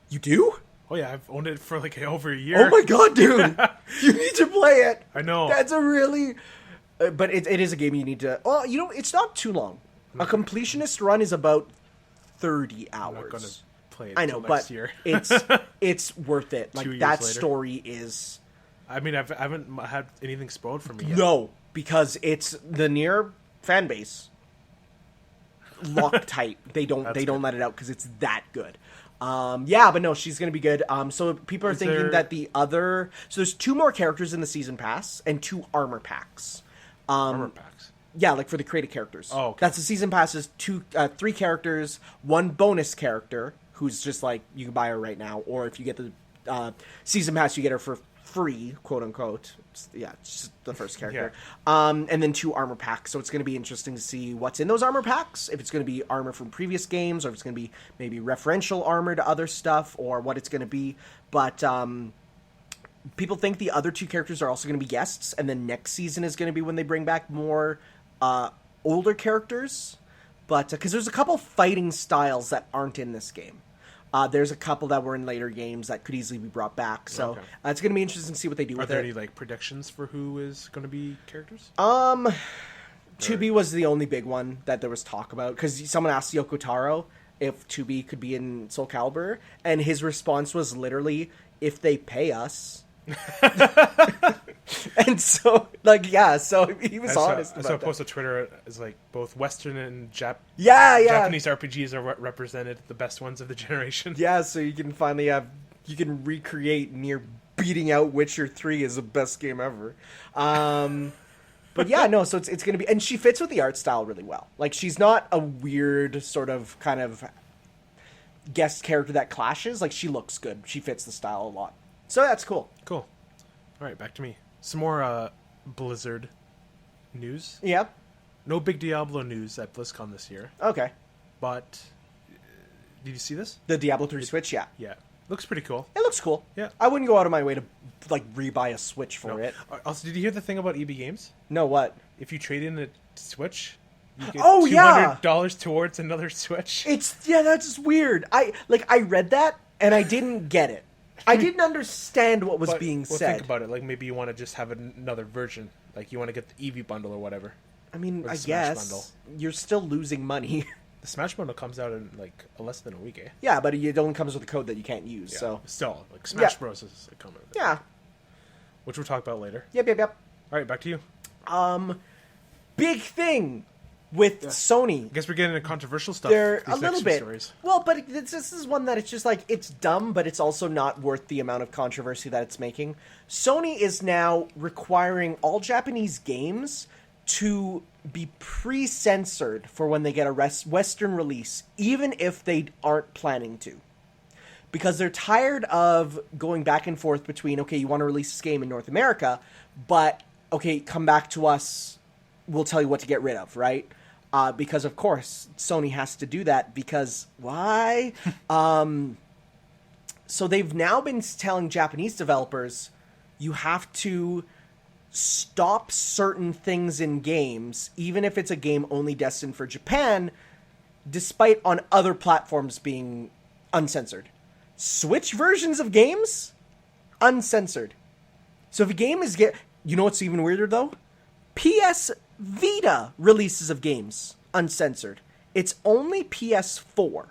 You do? Oh yeah, I've owned it for like over a year. Oh my god, dude! You need to play it! I know. That's a really... But it is a game you need to... Well, you know, it's not too long. A completionist run is about 30 hours. I'm not going to play it I know, but year. it's worth it. Like, that later. Story is... I mean, I haven't had anything spoiled for me yet. No, because it's the Nier fan base locked tight. They don't let it out because it's that good. But no, she's gonna be good. So people are thinking that so there's 2 more characters in the season pass and 2 armor packs. Armor packs. Yeah, like for the creative characters. Oh, okay. That's the season pass is 3 characters, 1 bonus character who's just like you can buy her right now, or if you get the season pass, you get her for free, quote unquote. It's just the first character. Yeah. And then 2 armor packs. So it's going to be interesting to see what's in those armor packs. If it's going to be armor from previous games, or if it's going to be maybe referential armor to other stuff, or what it's going to be. But people think the other 2 characters are also going to be guests, and then next season is going to be when they bring back more older characters. But because there's a couple fighting styles that aren't in this game. There's a couple that were in later games that could easily be brought back. So it's going to be interesting to see what they do with it. Are there any like predictions for who is going to be characters? 2B was the only big one that there was talk about. Because someone asked Yoko Taro if 2B could be in Soul Calibur. And his response was literally, if they pay us... And so, so he was honest about that. So I posted Twitter as like both Western and Japanese RPGs are represented, the best ones of the generation. Yeah, so you can finally you can recreate Nier beating out Witcher 3 as the best game ever. But yeah, no, so it's going to be, and she fits with the art style really well. Like, she's not a weird sort of kind of guest character that clashes. Like, she looks good. She fits the style a lot. So that's cool. Cool. All right, back to me. Some more Blizzard news. Yeah. No big Diablo news at BlizzCon this year. Okay. But did you see this? The Diablo 3 Switch, yeah. Yeah. Looks pretty cool. It looks cool. Yeah. I wouldn't go out of my way to like rebuy a Switch for it. Also, did you hear the thing about EB Games? No, what? If you trade in a Switch, you get $200 towards another Switch. That's weird. I read that and I didn't get it. I didn't understand what was being said. Think about it. Like, maybe you want to just have another version. Like, you want to get the Eevee bundle or whatever. I mean, I guess bundle. You're still losing money. The Smash bundle comes out in, like, less than a week, eh? Yeah, but it only comes with a code that you can't use, so... Still, like, Smash Bros. Is coming. Yeah. Which we'll talk about later. Yep. All right, back to you. Big thing with Sony. I guess we're getting into controversial stuff. They're a little bit. Stories. Well, but this is one that it's just like, it's dumb, but it's also not worth the amount of controversy that it's making. Sony is now requiring all Japanese games to be pre-censored for when they get a Western release, even if they aren't planning to. Because they're tired of going back and forth between, okay, you want to release this game in North America, but, okay, come back to us, we'll tell you what to get rid of, right? Because, of course, Sony has to do that because why? So they've now been telling Japanese developers, you have to stop certain things in games, even if it's a game only destined for Japan, despite on other platforms being uncensored. Switch versions of games, uncensored. So if a game is you know what's even weirder though? PS Vita releases of games, uncensored. It's only PS4.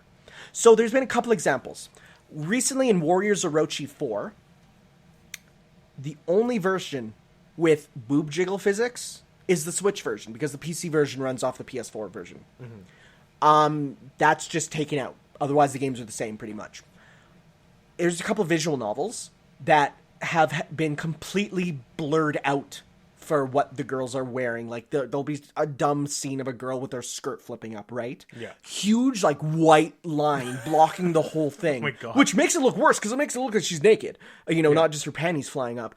So there's been a couple examples. Recently in Warriors Orochi 4, the only version with boob jiggle physics is the Switch version, because the PC version runs off the PS4 version. Mm-hmm. That's just taken out. Otherwise, the games are the same, pretty much. There's a couple of visual novels that have been completely blurred out for what the girls are wearing. Like, there'll be a dumb scene of a girl with her skirt flipping up, right? Yeah. Huge, like, white line blocking the whole thing. Oh my God. Which makes it look worse, because it makes it look like she's naked. Not just her panties flying up.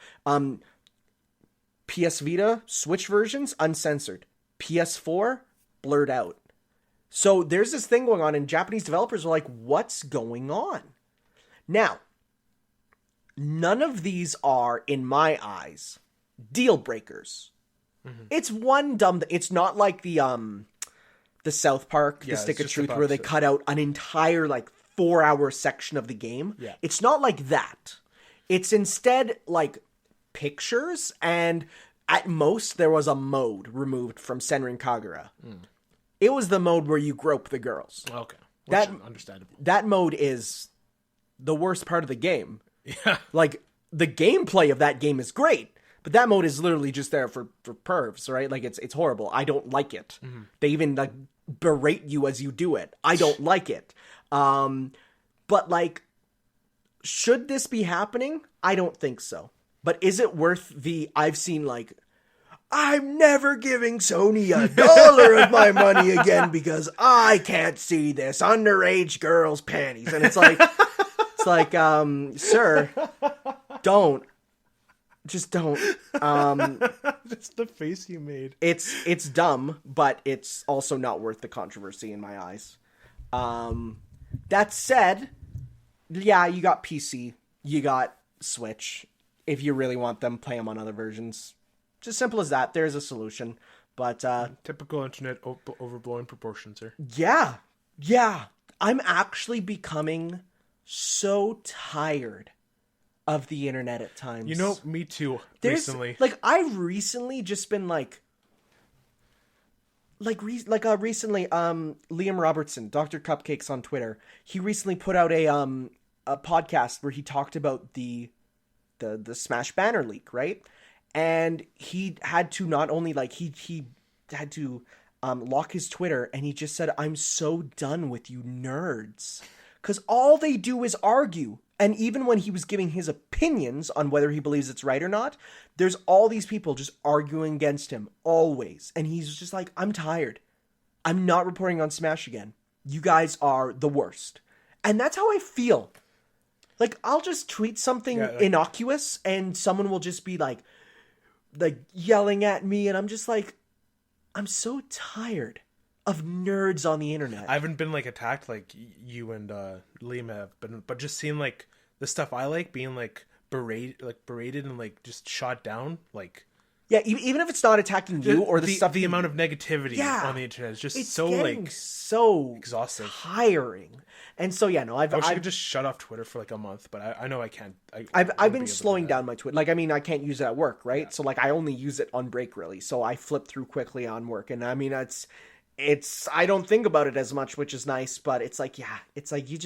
PS Vita, Switch versions, uncensored. PS4, blurred out. So there's this thing going on, and Japanese developers are like, what's going on? Now, none of these are, in my eyes, deal breakers. Mm-hmm. It's one dumb... It's not like the South Park, The Stick of Truth, where they cut out an entire, 4-hour section of the game. Yeah. It's not like that. It's instead, pictures, and at most, there was a mode removed from Senran Kagura. It was the mode where you grope the girls. Okay. That understandable. That mode is the worst part of the game. Yeah. Like, the gameplay of that game is great, but that mode is literally just there for pervs, right? Like, it's horrible. I don't like it. Mm-hmm. They even, like, berate you as you do it. I don't like it. But, like, should this be happening? I don't think so. But is it worth I've seen, like, I'm never giving Sony $1 of my money again because I can't see this underage girl's panties. And it's like, sir, don't. Just don't. That's the face you made. It's dumb, but it's also not worth the controversy in my eyes. That said, yeah, you got PC, you got Switch. If you really want them, play them on other versions. It's as simple as that. There's a solution. But typical internet overblowing proportions here. Yeah. I'm actually becoming so tired of the internet at times. You know, me too. Recently, like, I've recently just been recently, Liam Robertson, Dr. Cupcakes on Twitter, he recently put out a podcast where he talked about the Smash banner leak, right? And he had to not only, like, he had to lock his Twitter, and he just said, I'm so done with you nerds. Because all they do is argue. And even when he was giving his opinions on whether he believes it's right or not, there's all these people just arguing against him, always. And he's just like, I'm tired. I'm not reporting on Smash again. You guys are the worst. And that's how I feel. Like, I'll just tweet something innocuous, and someone will just be like yelling at me, and I'm just like, I'm so tired of nerds on the internet. I haven't been, like, attacked like you and Liam have, but just seeing, like, the stuff I like being, like, berated and, like, just shot down, like. Yeah, even if it's not attacking you or the stuff. The amount of negativity on the internet is just so, like, so exhausting, tiring. And so, yeah, no, I wish I could just shut off Twitter for, like, a month, but I know I can't. I've been slowing down my Twitter. Like, I mean, I can't use it at work, right? Yeah. So, like, I only use it on break, really. So I flip through quickly on work, and I mean, it's I don't think about it as much, which is nice, but it's like, yeah, it's like you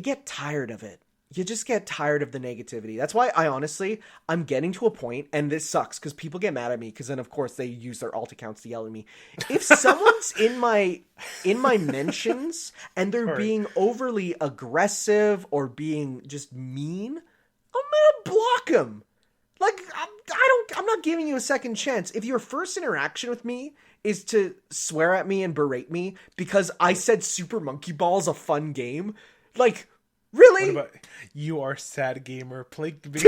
get tired of it. You just get tired of the negativity. That's why I'm getting to a point, and this sucks because people get mad at me because then, of course, they use their alt accounts to yell at me. If someone's in my mentions and they're being overly aggressive or being just mean, I'm gonna block them. Like, I'm not giving you a second chance. If your first interaction with me is to swear at me and berate me because I said Super Monkey Ball is a fun game, like, really? What about you are sad gamer? Play big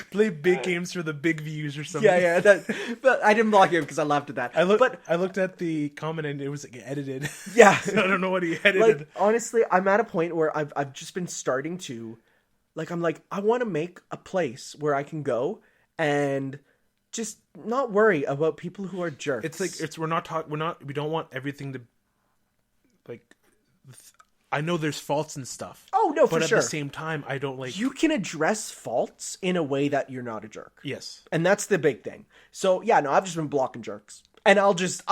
play big games for the big views or something. Yeah. But I didn't block him because I laughed at that. I looked at the comment and it was, like, edited. Yeah, so I don't know what he edited. Like, honestly, I'm at a point where I've just been starting to, like, I'm like, I want to make a place where I can go and just not worry about people who are jerks. It's like we don't want everything to, like. I know there's faults and stuff. Oh, no, for sure. But at the same time, I don't like. You can address faults in a way that you're not a jerk. Yes. And that's the big thing. So, yeah, no, I've just been blocking jerks. And I'll just,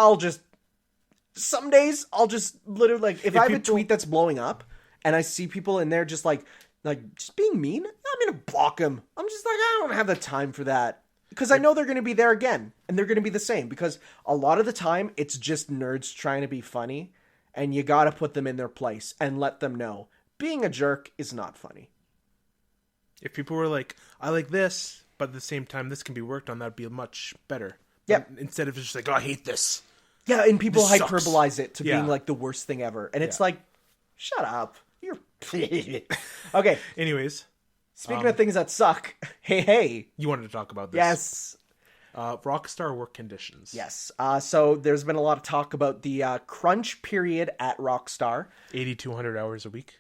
some days, I'll just literally, like, if I have a tweet that's blowing up and I see people in there just, like just being mean, I'm going to block them. I'm just like, I don't have the time for that. Because I know they're going to be there again. And they're going to be the same. Because a lot of the time, it's just nerds trying to be funny. And you gotta put them in their place and let them know being a jerk is not funny. If people were like, I like this, but at the same time this can be worked on, that'd be much better. Yeah. Instead of just like, oh, I hate this. Yeah, and people this hyperbolize it to being like the worst thing ever. And it's like, shut up. You're okay. Anyways. Speaking of things that suck, hey. You wanted to talk about this. Yes. Rockstar work conditions. Yes. So there's been a lot of talk about the crunch period at Rockstar. 8,200 hours a week.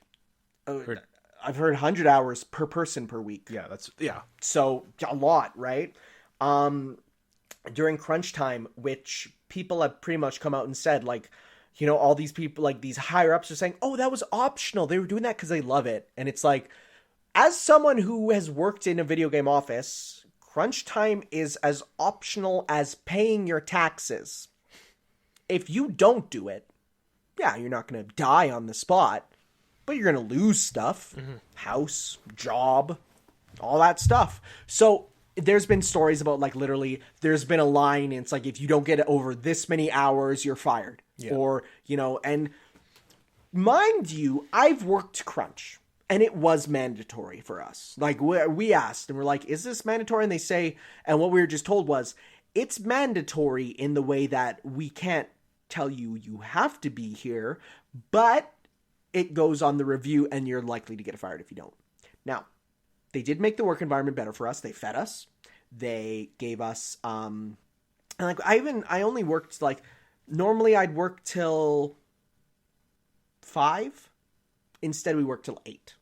I've heard 100 hours per person per week. Yeah. So a lot, right? During crunch time, which people have pretty much come out and said, like, you know, all these people, like these higher ups are saying, oh, that was optional. They were doing that because they love it. And it's like, as someone who has worked in a video game office, crunch time is as optional as paying your taxes. if you don't do it, yeah, you're not going to die on the spot, but you're going to lose stuff. House, job, all that stuff. So there's been stories about, like, literally there's been a line, and it's like, if you don't get it over this many hours, you're fired. Yeah. Or, you know, and mind you, I've worked crunch, and it was mandatory for us. Like, we asked, and we're like, is this mandatory? And they say, and what we were just told was, it's mandatory in the way that we can't tell you you have to be here, but it goes on the review, and you're likely to get fired if you don't. Now, they did make the work environment better for us. They fed us. They gave us, and like, I only worked, like, normally I'd work till 5. Instead, we worked till 8.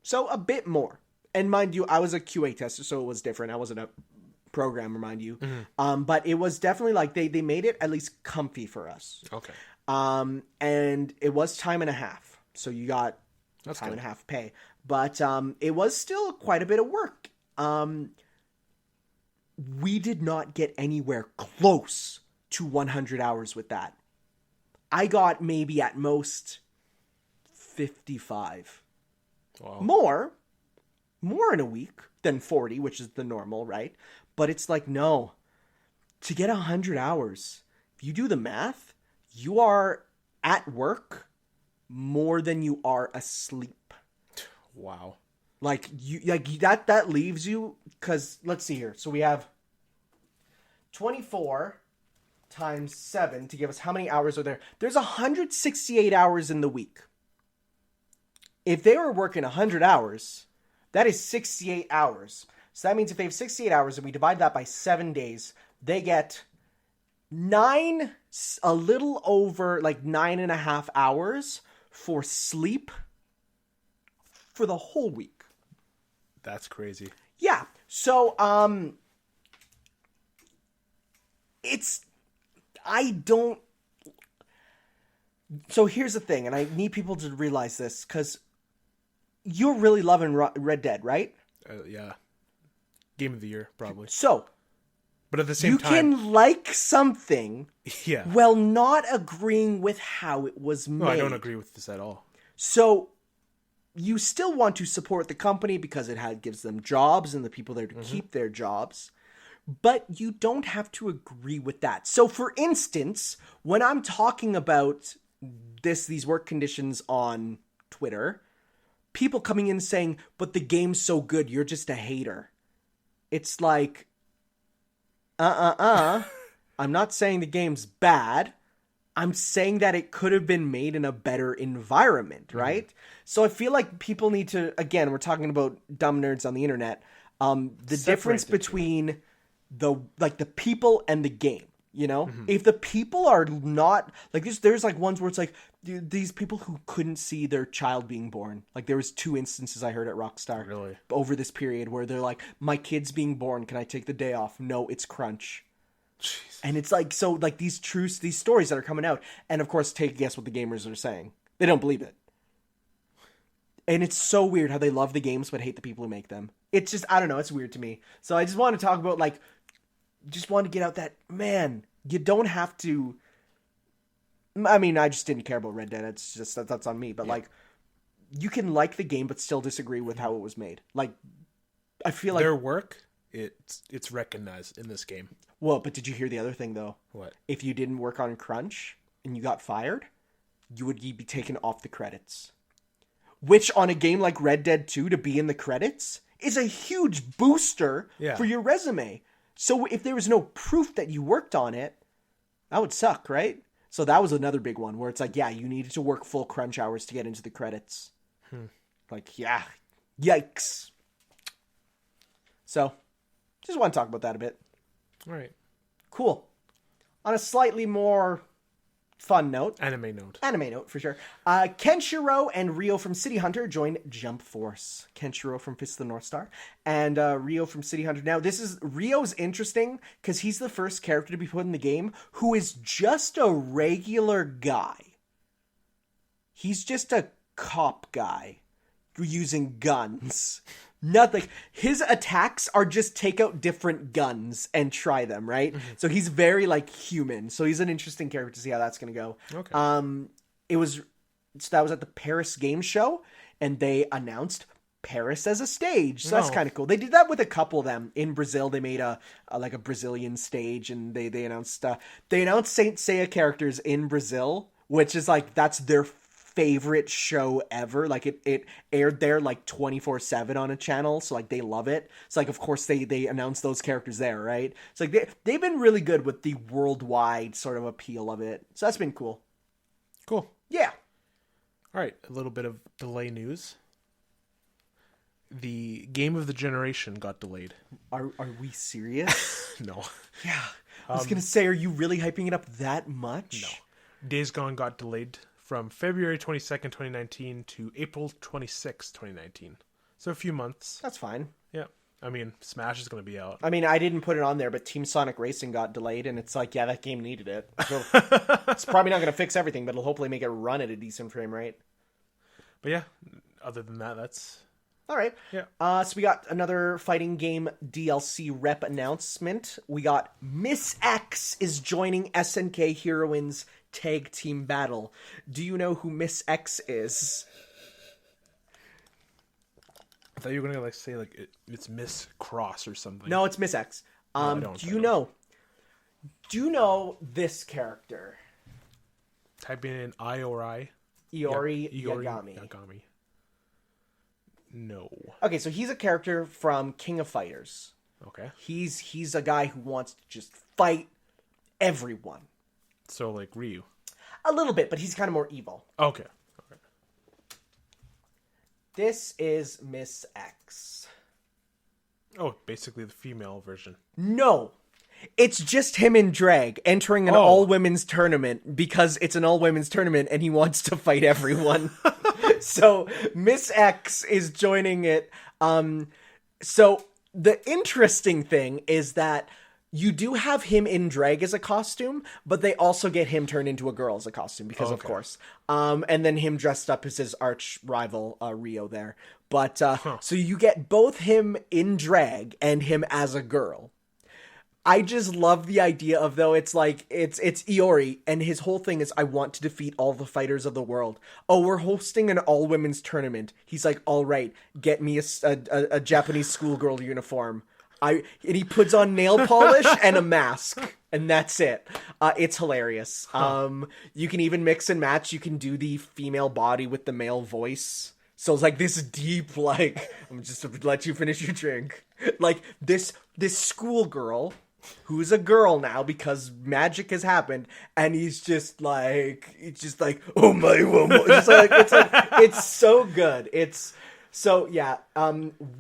So a bit more. And mind you, I was a QA tester, so it was different. I wasn't a programmer, mind you. But it was definitely like, they made it at least comfy for us. Okay. And it was time and a half. So you got time and a half pay. But it was still quite a bit of work. We did not get anywhere close to 100 hours with that. I got maybe at most 55. Wow. More in a week than 40, which is the normal, right? But it's like, no. To get 100 hours, if you do the math, you are at work more than you are asleep. Wow. Like, that leaves you, because let's see here. So we have 24 times 7 to give us how many hours are there? There's 168 hours in the week. If they were working 100 hours, that is 68 hours. So that means if they have 68 hours and we divide that by 7 days, they get a little over like 9.5 hours for sleep for the whole week. That's crazy. Yeah. So, so here's the thing, and I need people to realize this, because you're really loving Red Dead, right? Yeah. Game of the year, probably. So, but at the same time, you can like something while not agreeing with how it was made. No, I don't agree with this at all. So, you still want to support the company because it gives them jobs and the people there to keep their jobs. But you don't have to agree with that. So, for instance, when I'm talking about these work conditions on Twitter, people coming in saying, but the game's so good, you're just a hater. It's like, I'm not saying the game's bad. I'm saying that it could have been made in a better environment, right? So I feel like people need to, again, we're talking about dumb nerds on the internet, the difference between the people and the game, you know? If the people are not, like, there's like ones where it's like, these people who couldn't see their child being born. Like, there was 2 instances I heard at Rockstar over this period where they're like, my kid's being born, can I take the day off? No, it's crunch. Jeez. And it's like, so like these stories that are coming out, and of course take a guess what the gamers are saying. They don't believe it. And it's so weird how they love the games but hate the people who make them. It's just, I don't know, it's weird to me. So I just want to talk about, like, just want to get out that, man, you don't have to, I mean, I just didn't care about Red Dead. It's just, that's on me. But like, you can like the game but still disagree with how it was made. Like, I feel like their work, it's recognized in this game. Well, but did you hear the other thing, though? What? If you didn't work on crunch and you got fired, you would be taken off the credits. Which, on a game like Red Dead 2, to be in the credits is a huge booster for your resume. So if there was no proof that you worked on it, that would suck, right? So that was another big one where it's like, yeah, you needed to work full crunch hours to get into the credits. Like, yeah, yikes. So, just want to talk about that a bit. All right. Cool. On a slightly more fun note. Anime note, for sure. Kenshiro and Ryo from City Hunter join Jump Force. Kenshiro from Fist of the North Star and Ryo from City Hunter. Now, Ryo's interesting because he's the first character to be put in the game who is just a regular guy. He's just a cop guy using guns. Nothing. His attacks are just take out different guns and try them, right? Mm-hmm. So he's very like human. So he's an interesting character to see how that's going to go. Okay. That was at the Paris Game Show, and they announced Paris as a stage. So that's kind of cool. They did that with a couple of them in Brazil. They made a Brazilian stage, and they announced Saint Seiya characters in Brazil, which is like that's their favorite show ever. Like it aired there like 24/7 on a channel, so like they love it. So like of course they announced those characters there, right? So like they've been really good with the worldwide sort of appeal of it. So that's been cool. Cool. Yeah. All right, a little bit of delay news. The game of the generation got delayed. Are we serious? No. Yeah. I was gonna say, are you really hyping it up that much? No. Days Gone got delayed from February 22nd, 2019 to April 26th, 2019. So a few months. That's fine. Yeah. I mean, Smash is going to be out. I mean, I didn't put it on there, but Team Sonic Racing got delayed, and it's like, yeah, that game needed it. So it's probably not going to fix everything, but it'll hopefully make it run at a decent frame rate. But yeah, other than that, that's... All right. Yeah. So we got another fighting game DLC rep announcement. We got Miss X is joining SNK Heroines Tag Team Battle. Do you know who Miss X is? I thought you were gonna say it's Miss Cross or something. No, it's Miss X. Do you know this character? Type in Iori. Iori Yagami. No. Okay, so he's a character from King of Fighters. Okay. He's a guy who wants to just fight everyone. So like Ryu. A little bit, but he's kind of more evil. Okay. This is Miss X. Oh, basically the female version. No. It's just him in drag entering an all-women's tournament because it's an all-women's tournament and he wants to fight everyone. So Miss X is joining it. So the interesting thing is that you do have him in drag as a costume, but they also get him turned into a girl as a costume because of course. And then him dressed up as his arch rival, Rio there. But, so you get both him in drag and him as a girl. I just love the idea of, though, it's like, it's Iori, and his whole thing is, I want to defeat all the fighters of the world. Oh, we're hosting an all-women's tournament. He's like, all right, get me a Japanese schoolgirl uniform. And he puts on nail polish and a mask, and that's it. It's hilarious. You can even mix and match. You can do the female body with the male voice. So it's like this deep, like, I'm just to let you finish your drink. Like this schoolgirl who's a girl now because magic has happened, and he's just like, oh my woman. It's so good. So, yeah,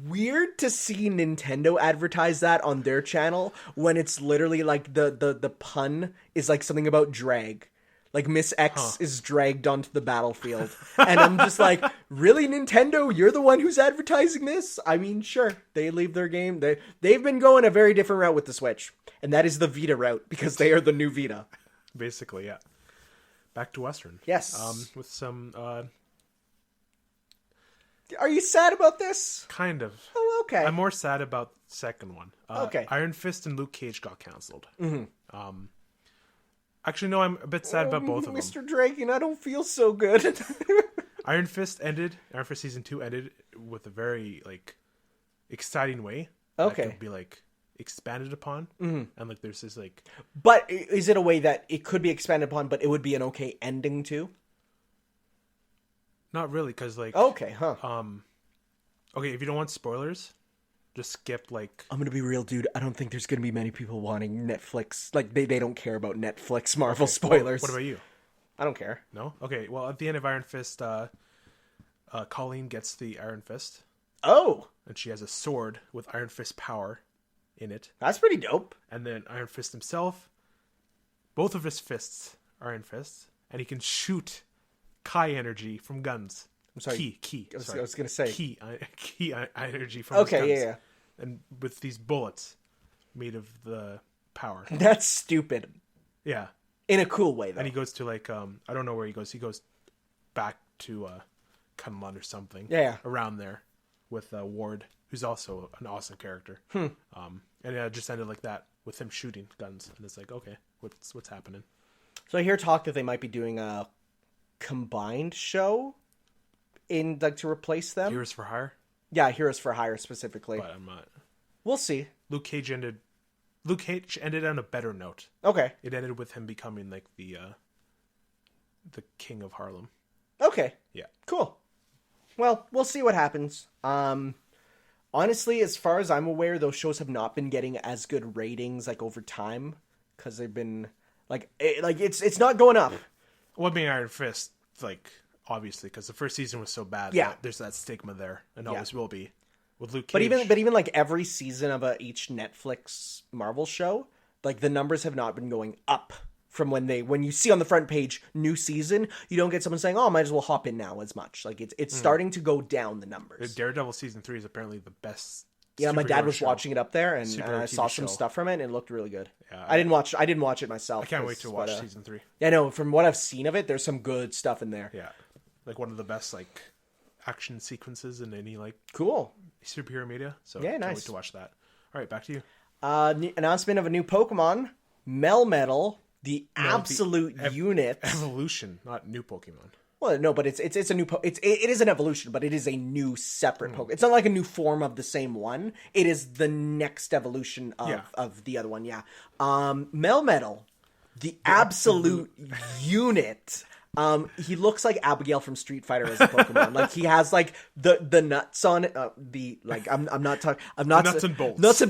weird to see Nintendo advertise that on their channel when it's literally like the pun is like something about drag. Like Miss X is dragged onto the battlefield. And I'm just like, really, Nintendo? You're the one who's advertising this? I mean, sure, they leave their game. They've been going a very different route with the Switch. And that is the Vita route because they are the new Vita. Basically, yeah. Back to Western. Yes. With some... Are you sad about this? Kind of. Oh, okay. I'm more sad about the second one. Okay. Iron Fist and Luke Cage got canceled. Mm-hmm. Actually, no, I'm a bit sad about both of them. Mr. Draken, I don't feel so good. Iron Fist Season 2 ended with a very, like, exciting way. Okay. That could be, like, expanded upon. Mm-hmm. And, like, there's this, like... But is it a way that it could be expanded upon, but it would be an okay ending, too? Not really, because, like... Okay, huh. Okay, if you don't want spoilers, just skip, like... I'm gonna be real, dude. I don't think there's gonna be many people wanting Netflix. Like, they don't care about Netflix Marvel spoilers. What about you? I don't care. No? Okay, well, at the end of Iron Fist, Colleen gets the Iron Fist. Oh! And she has a sword with Iron Fist power in it. That's pretty dope. And then Iron Fist himself, both of his fists are Iron Fists, and he can shoot Kai energy from guns. I'm sorry. Ki. I was going to say. Ki energy from his guns. Yeah. And with these bullets made of the power. That's stupid. Yeah. In a cool way, though. And he goes to, like, I don't know where he goes. He goes back to Kunlun or something. Yeah. Around there with Ward, who's also an awesome character. And it just ended like that with him shooting guns, and it's like, okay, what's happening? So I hear talk that they might be doing a combined show in like to replace them. Heroes for Hire. Yeah, Heroes for Hire specifically. But I'm not. We'll see. Luke Cage ended on a better note. Okay. It ended with him becoming like the king of Harlem. Okay. Yeah. Cool. Well, we'll see what happens. Honestly, as far as I'm aware, those shows have not been getting as good ratings like over time because they've been it's not going up. Well, I mean, Iron Fist, like obviously, because the first season was so bad. Yeah. That there's that stigma there, and always will be with Luke Cage. But even like every season of each Netflix Marvel show, like the numbers have not been going up. From when you see on the front page new season, you don't get someone saying, "Oh, I might as well hop in now" as much. Like it's starting to go down the numbers. Daredevil season 3 is apparently the best. Yeah, my dad was watching it up there, and I saw TV some show. stuff from it, and it looked really good. Yeah, I didn't watch it myself. I can't wait to watch season 3. Yeah, no, from what I've seen of it, there's some good stuff in there. Yeah, like one of the best like action sequences in any like cool superhero media. So yeah, can't nice. wait to watch that. All right, back to you. Announcement of a new Pokemon, Melmetal. The absolute unit. Evolution, not new Pokemon. Well, no, but it's a new it is an evolution, but it is a new separate Pokemon. It's not like a new form of the same one. It is the next evolution of the other one. Yeah. Melmetal, the absolute unit. He looks like Abigail from Street Fighter as a Pokemon. Like he has like the nuts on it. I'm not nuts and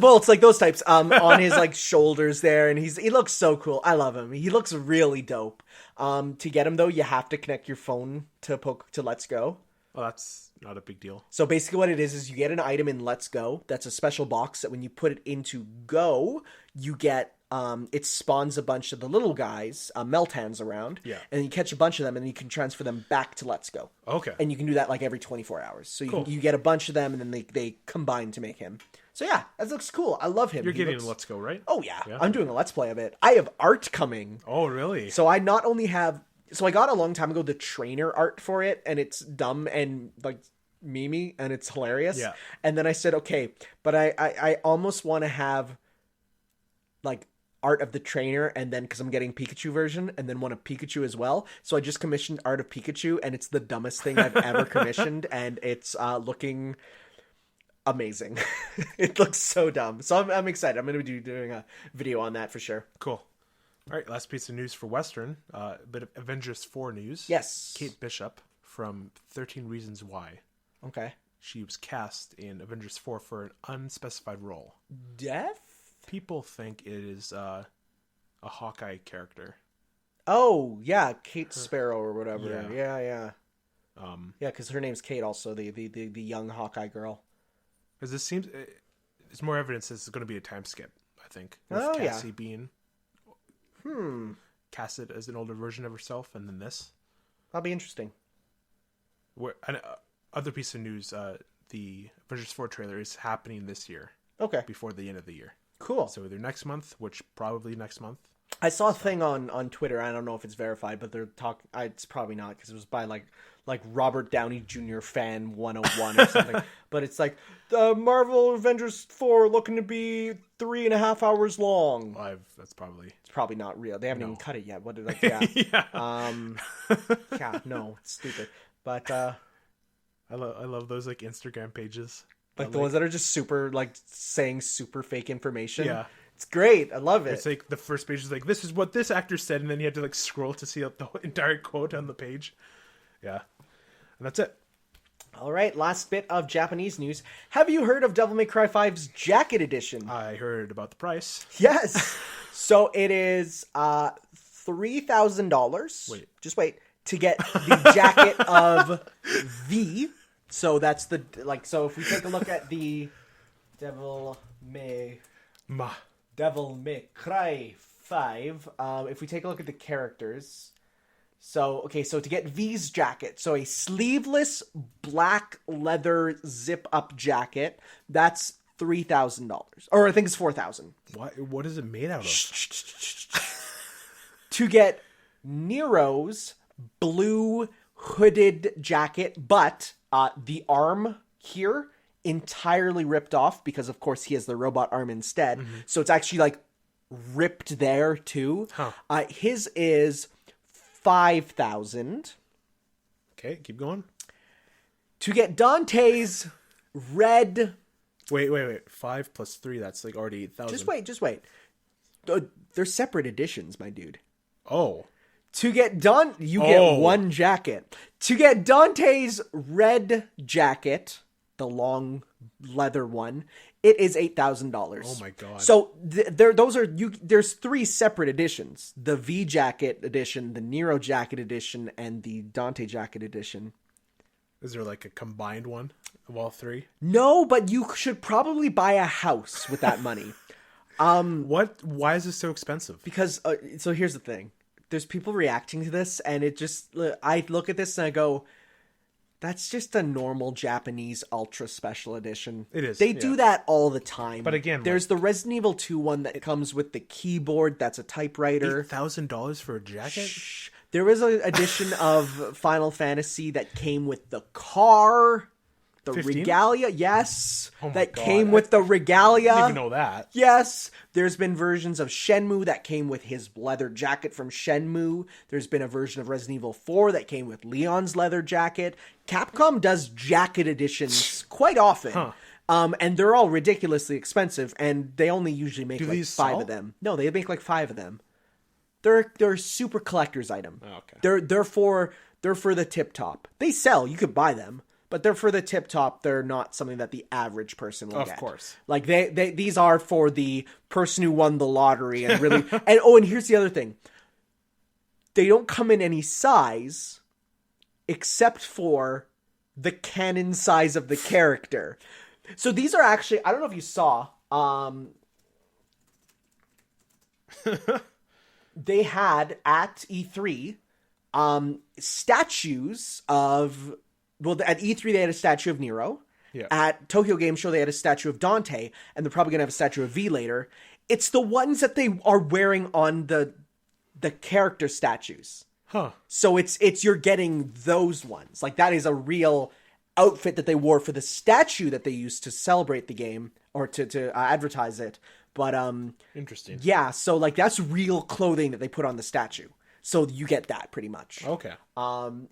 bolts like those types. On his like shoulders there, and he looks so cool. I love him. He looks really dope. To get him though, you have to connect your phone to Let's Go. Well, that's not a big deal. So basically, what it is you get an item in Let's Go. That's a special box that when you put it into Go, you get. It spawns a bunch of the little guys, Meltans around, and you catch a bunch of them, and you can transfer them back to Let's Go. Okay. And you can do that like every 24 hours. So you get a bunch of them, and then they combine to make him. So yeah, that looks cool. I love him. You're getting a Let's Go, right? Oh yeah, I'm doing a Let's Play of it. I have art coming. Oh really? So I not only have, I got a long time ago the trainer art for it, and it's dumb and like memey, and it's hilarious. Yeah. And then I said, okay, but I almost want to have like art of the trainer, and then because I'm getting Pikachu version, and then want a Pikachu as well. So I just commissioned art of Pikachu, and it's the dumbest thing I've ever commissioned, and it's looking amazing. It looks so dumb. So I'm excited. I'm going to be doing a video on that for sure. Cool. All right, last piece of news for Western. A bit of Avengers 4 news. Yes. Kate Bishop from 13 Reasons Why. Okay. She was cast in Avengers 4 for an unspecified role. Death? People think it is a Hawkeye character. Oh, yeah, Kate Sparrow or whatever. Yeah. Yeah, because her name's Kate also, the young Hawkeye girl. Because this seems... There's more evidence this is going to be a time skip, I think. With Cassie being... casted as an older version of herself, and then this. That'll be interesting. Other piece of news, the Avengers 4 trailer is happening this year. Okay. Before the end of the year. Cool. So either next month, which probably next month. I saw a thing on Twitter. I don't know if it's verified, but they're talking. It's probably not because it was by like Robert Downey Jr. fan 101 or something. But it's like the Marvel Avengers 4 looking to be 3.5 hours long. That's probably. It's probably not real. They haven't even cut it yet. What did I? Yeah. No, it's stupid. But I love those like Instagram pages. Like the ones that are just super, like, saying super fake information. Yeah. It's great. I love it. It's like the first page is like, this is what this actor said, and then you have to like scroll to see the entire quote on the page. Yeah. And that's it. All right. Last bit of Japanese news. Have you heard of Devil May Cry 5's Jacket Edition? I heard about the price. Yes. So it is $3,000. Wait. Just wait. To get the jacket of V. So that's so if we take a look at the Devil May Cry 5, if we take a look at the characters, so to get V's jacket, so a sleeveless black leather zip up jacket, that's $3,000, or I think it's $4,000. What is it made out of? To get Nero's blue hooded jacket, but the arm here entirely ripped off because, of course, he has the robot arm instead. So it's actually like ripped there too. His is 5,000. Okay, keep going. To get Dante's red... Wait. 5 plus 3, that's like already 8,000. Just wait. They're separate editions, my dude. Oh. To get get one jacket. To get Dante's red jacket, the long leather one, it is $8,000. Oh my god. So there's 3 separate editions. The V jacket edition, the Nero jacket edition, and the Dante jacket edition. Is there like a combined one of all 3? No, but you should probably buy a house with that money. Why is this so expensive? Because so here's the thing. There's people reacting to this, and I look at this and I go, that's just a normal Japanese Ultra Special Edition. It is. They do that all the time. But again, there's the Resident Evil 2 one that comes with the keyboard that's a typewriter. $8,000 for a jacket? Shh. There was an edition of Final Fantasy that came with the car, the 15? regalia. Yes. Oh my that God. came with the regalia. I didn't even know that. Yes. There's been versions of Shenmue that came with his leather jacket from Shenmue. There's been a version of Resident Evil 4 that came with Leon's leather jacket. Capcom does jacket editions quite often. And they're all ridiculously expensive, and they only usually make like 5 of them. No, they make like 5 of them. They're super collector's item. Oh, okay. They're for the tip top. They sell, you could buy them, but they're for the tip top. They're not something that the average person will get. Of course. Like these are for the person who won the lottery and really and here's the other thing. They don't come in any size except for the canon size of the character. So these are actually, I don't know if you saw, they had at E3 statues of, well, at E3 they had a statue of Nero. Yeah. At Tokyo Game Show they had a statue of Dante, and they're probably gonna have a statue of V later. It's the ones that they are wearing on the character statues. So it's you're getting those ones. Like that is a real outfit that they wore for the statue that they used to celebrate the game or to advertise it. But interesting. Yeah, so like that's real clothing that they put on the statue. So you get that pretty much. Okay.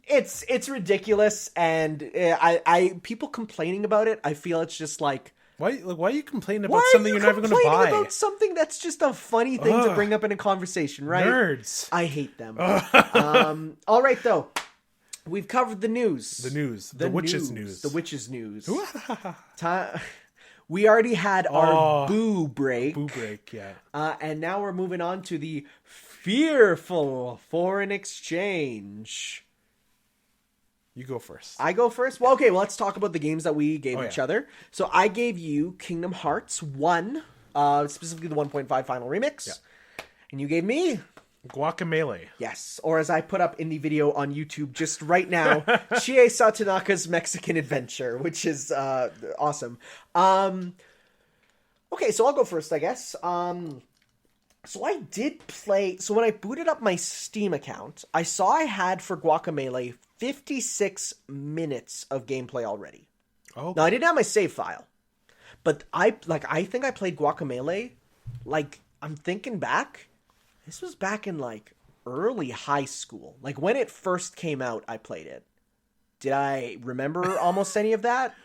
It's ridiculous, and I people complaining about it. I feel it's just like why are you complaining about something you're never going to buy? Complaining about something that's just a funny thing to bring up in a conversation, right? Nerds. I hate them. All right, though. We've covered the news. The witch's news. The witch's news. We already had our boo break. Yeah. And now we're moving on to the fearful foreign exchange. You go first. I go first? Well, okay, let's talk about the games that we gave each other. So I gave you Kingdom Hearts 1, specifically the 1.5 Final Remix. Yeah. And you gave me... Guacamelee. Yes, or as I put up in the video on YouTube just right now, Chie Satonaka's Mexican Adventure, which is awesome. Okay, so I'll go first, I guess. So I did play... So when I booted up my Steam account, I saw I had for Guacamelee 56 minutes of gameplay already. Oh. Now, I didn't have my save file. But I think I played Guacamelee, I'm thinking back... This was back in, early high school. When it first came out, I played it. Did I remember almost any of that?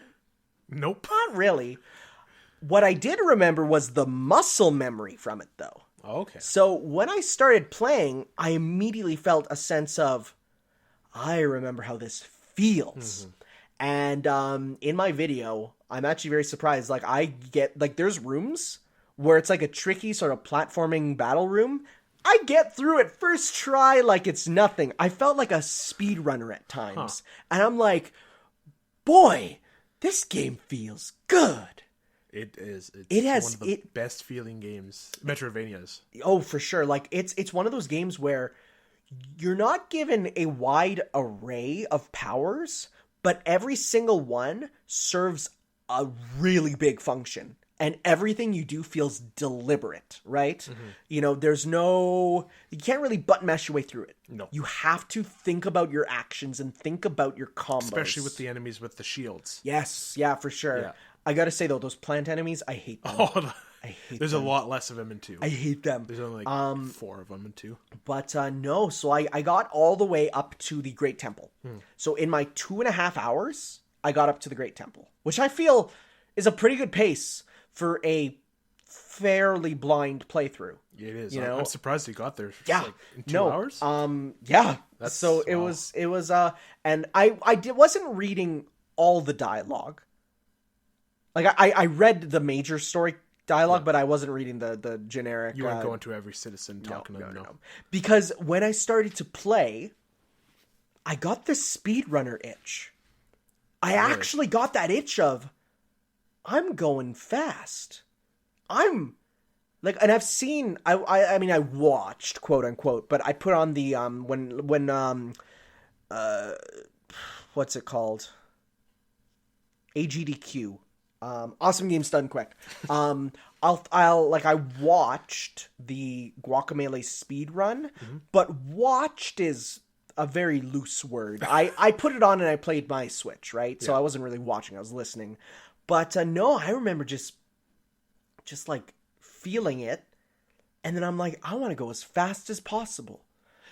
Nope. Not really. What I did remember was the muscle memory from it, though. Okay. So when I started playing, I immediately felt a sense of, I remember how this feels. Mm-hmm. And in my video, I'm actually very surprised. I get, there's rooms where it's a tricky sort of platforming battle room. I get through it first try like it's nothing. I felt like a speedrunner at times. And I'm like, boy, this game feels good. It is. It has one of the best feeling games. Metroidvanias. Oh, for sure. It's one of those games where you're not given a wide array of powers, but every single one serves a really big function. And everything you do feels deliberate, right? Mm-hmm. You can't really button mash your way through it. No. You have to think about your actions and think about your combos. Especially with the enemies with the shields. Yes, yeah, for sure. I gotta say though, those plant enemies, I hate them. Oh, I hate there's them. a lot less of them in 2. I hate them. There's only like 4 of them in 2. But no, so I got all the way up to the Great Temple. So in my 2.5 hours, I got up to the Great Temple, which I feel is a pretty good pace for a fairly blind playthrough. It is. You know? I'm surprised you got there. Yeah. Like in 2 hours. Yeah. That's, it was and I wasn't reading all the dialogue. Like I read the major story dialogue, but I wasn't reading the generic. You weren't going to every citizen talking to them. No. Because when I started to play, I got the speedrunner itch. I actually got that itch of, I'm going fast. I'm like, and I've seen, I mean, I watched, quote unquote, but I put on the, what's it called? AGDQ. Awesome Games Done Quick. I watched the Guacamelee speed run, but watched is a very loose word. I put it on and I played my Switch, right? So I wasn't really watching, I was listening. But no, I remember just like feeling it. And then I'm like, I want to go as fast as possible.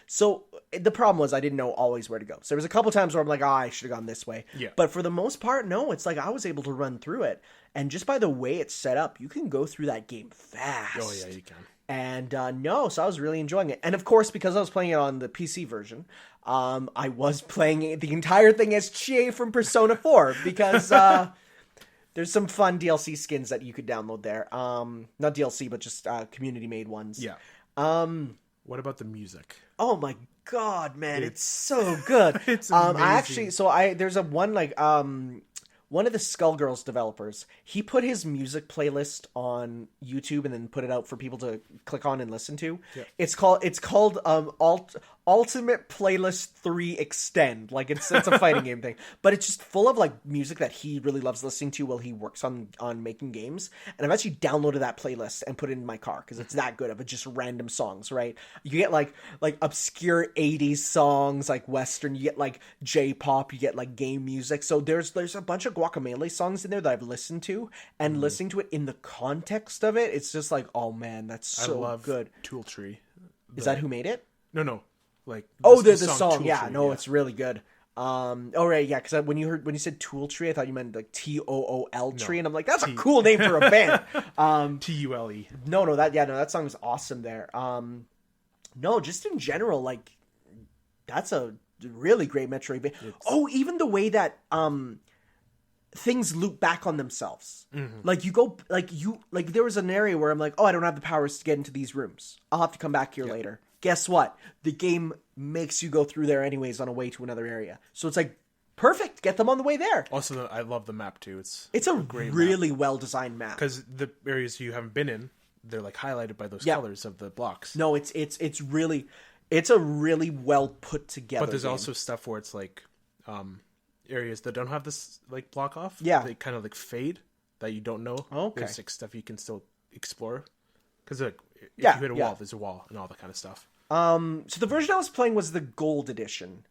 So the problem was I didn't know always where to go. So there was a couple times where I'm like, I should have gone this way. Yeah. But for the most part, no, it's like I was able to run through it. And just by the way it's set up, you can go through that game fast. Oh, yeah, you can. And no, so I was really enjoying it. And of course, because I was playing it on the PC version, I was playing the entire thing as Chie from Persona 4 because there's some fun DLC skins that you could download there. Not DLC, but just community-made ones. Yeah. What about the music? Oh my god, man, it's so good. It's amazing. There's one of the Skullgirls developers, he put his music playlist on YouTube and then put it out for people to click on and listen to. Yeah. It's called Ultimate Playlist 3 Extend. Like it's a fighting game thing, but it's just full of like music that he really loves listening to while he works on making games. And I've actually downloaded that playlist and put it in my car because it's that good of it, just random songs, right? You get like obscure 80s songs, like Western, you get like J-pop, you get like game music. So there's a bunch of Guacamelee songs in there that I've listened to, and listening to it in the context of it, it's just like, oh man, that's so I love good. Tule Tree. Is that who made it? No. Like the song. Tule Yeah, Tree, no, it's really good. Right, yeah, because when you said Tule Tree, I thought you meant like TOOL Tree, and I'm like, that's a cool name for a band. TULE. No, that song is awesome there. No, just in general, like that's a really great Metroid game. Even the way that things loop back on themselves. Like you go, like there was an area where I'm like, I don't have the powers to get into these rooms. I'll have to come back here later. Guess what? The game makes you go through there anyways on a way to another area. So it's like, perfect. Get them on the way there. Also, I love the map too. It's a really well-designed map. Because the areas you haven't been in, they're like highlighted by those colors of the blocks. No, it's a really well put together But there's game. also stuff where it's like areas that don't have this like block off. Yeah. They kind of like fade that you don't know. Okay. There's like stuff you can still explore. Because like if you hit a wall, there's a wall and all that kind of stuff. So the version I was playing was the Gold Edition.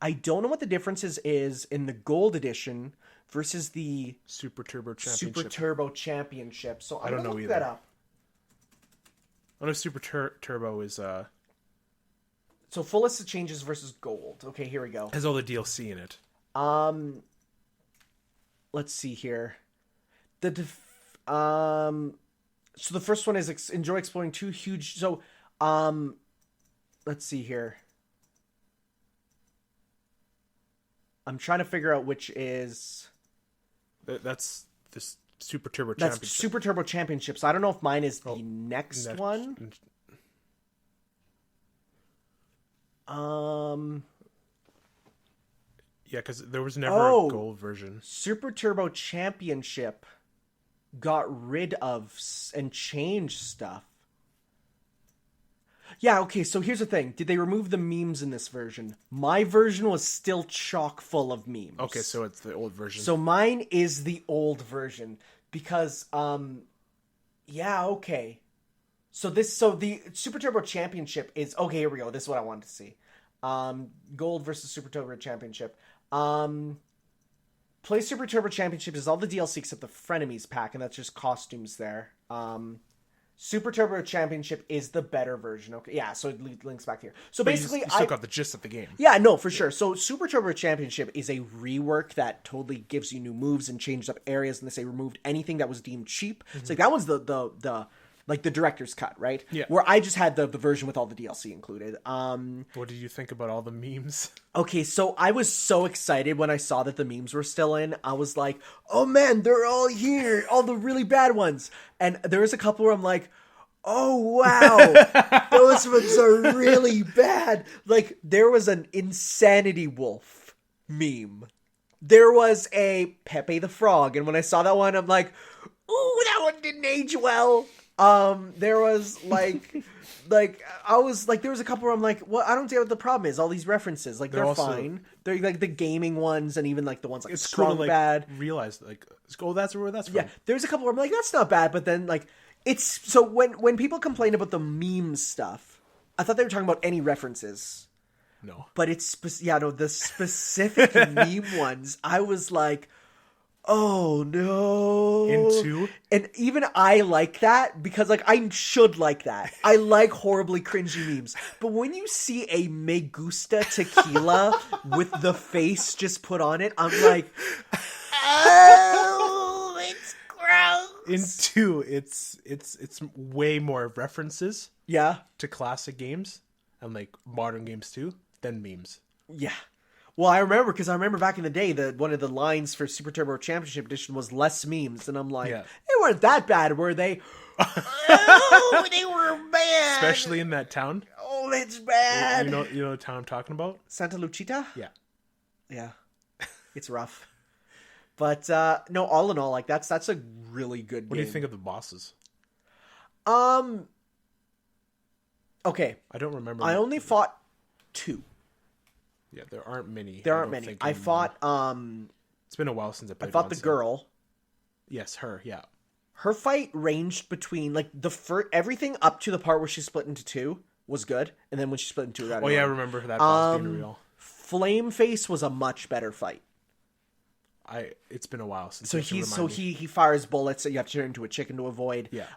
I don't know what the differences is in the Gold Edition versus the Super Turbo Championship. So I'm I don't gonna know look either. that up. I know Super Turbo is So full list of changes versus Gold. Okay, here we go. has all the DLC in it. Let's see here. So the first one is enjoy exploring two huge. So, let's see here. I'm trying to figure out which is. That's this Super Turbo That's Championship. Super Turbo Championship. So I don't know if mine is the next one. Yeah, because there was never a gold version. Super Turbo Championship got rid of and changed stuff. Yeah, okay, so here's the thing. Did they remove the memes in this version? My version was still chock full of memes. Okay, so it's the old version. So mine is the old version. Because, yeah, okay. So the Super Turbo Championship is... Okay, here we go. This is what I wanted to see. Gold versus Super Turbo Championship. The Play Super Turbo Championship is all the DLC except the Frenemies pack, and that's just costumes there. Super Turbo Championship is the better version. Okay, yeah, so it links back here. So But basically, you still got the gist of the game. yeah, no, for sure. So Super Turbo Championship is a rework that totally gives you new moves and changes up areas, and they say removed anything that was deemed cheap. It's like that one's the like the director's cut, right? Yeah. Where I just had the version with all the DLC included. What did you think about all the memes? Okay, so I was so excited when I saw that the memes were still in. I was like, oh man, they're all here, all the really bad ones. And there was a couple where I'm like, oh wow, those ones are really bad. Like, there was an Insanity Wolf meme. There was a Pepe the Frog, and when I saw that one, I'm like, ooh, that one didn't age well. There was like I was like, there was a couple where I'm like, well, I don't see what the problem is. All these references, like, they're also fine. They're like the gaming ones, and even like the ones like Strong cool to, like, Bad. Realize like, oh, that's where that's from. Yeah, there's a couple where I'm like, that's not bad, but then like it's so when people complain about the meme stuff, I thought they were talking about any references. No, but it's the specific meme ones. I was like, oh no. Into? And even I like that because like I should like that. I like horribly cringy memes. But when you see a Me Gusta tequila with the face just put on it, I'm like, oh, it's gross. Into it's way more references to classic games and like modern games too than memes. Yeah. Well, I remember back in the day that one of the lines for Super Turbo Championship Edition was less memes, and I'm like, they weren't that bad, were they? Oh, they were bad. Especially in that town. Oh, it's bad. You know the town I'm talking about? Santa Lucita? Yeah. Yeah. It's rough. But no, all in all, like that's a really good game. What do you think of the bosses? Okay. I don't remember. I only fought 2. Yeah, there aren't many. There aren't many. I fought it's been a while since I played. I fought the girl. Yes, her, yeah. Her fight ranged between like everything up to the part where she split into 2 was good, and then when she split into 2, I remember that boss being real. Flame Face was a much better fight. It's been a while since. He fires bullets that you have to turn into a chicken to avoid. Yeah.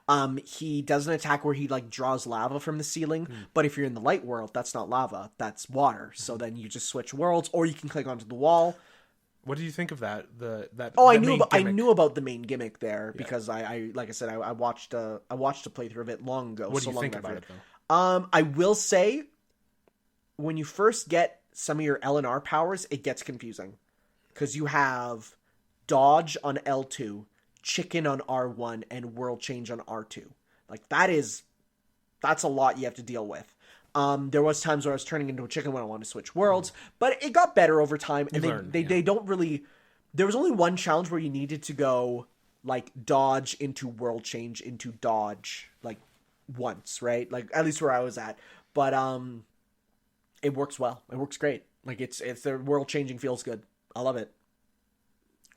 He does an attack where he like draws lava from the ceiling, but if you're in the light world, that's not lava, that's water. So then you just switch worlds, or you can click onto the wall. What do you think of that? I knew about the main gimmick there because I like I said I watched a playthrough of it long ago. What do you think about it though? I will say, when you first get some of your LNR powers, it gets confusing. Because you have dodge on L2, chicken on R1, and world change on R2. Like, that's a lot you have to deal with. There was times where I was turning into a chicken when I wanted to switch worlds, but it got better over time. And they don't really... There was only one challenge where you needed to go, like, dodge into world change into dodge, like, once, right? Like, at least where I was at. But, it works well. It works great. Like, it's the world changing feels good. I love it.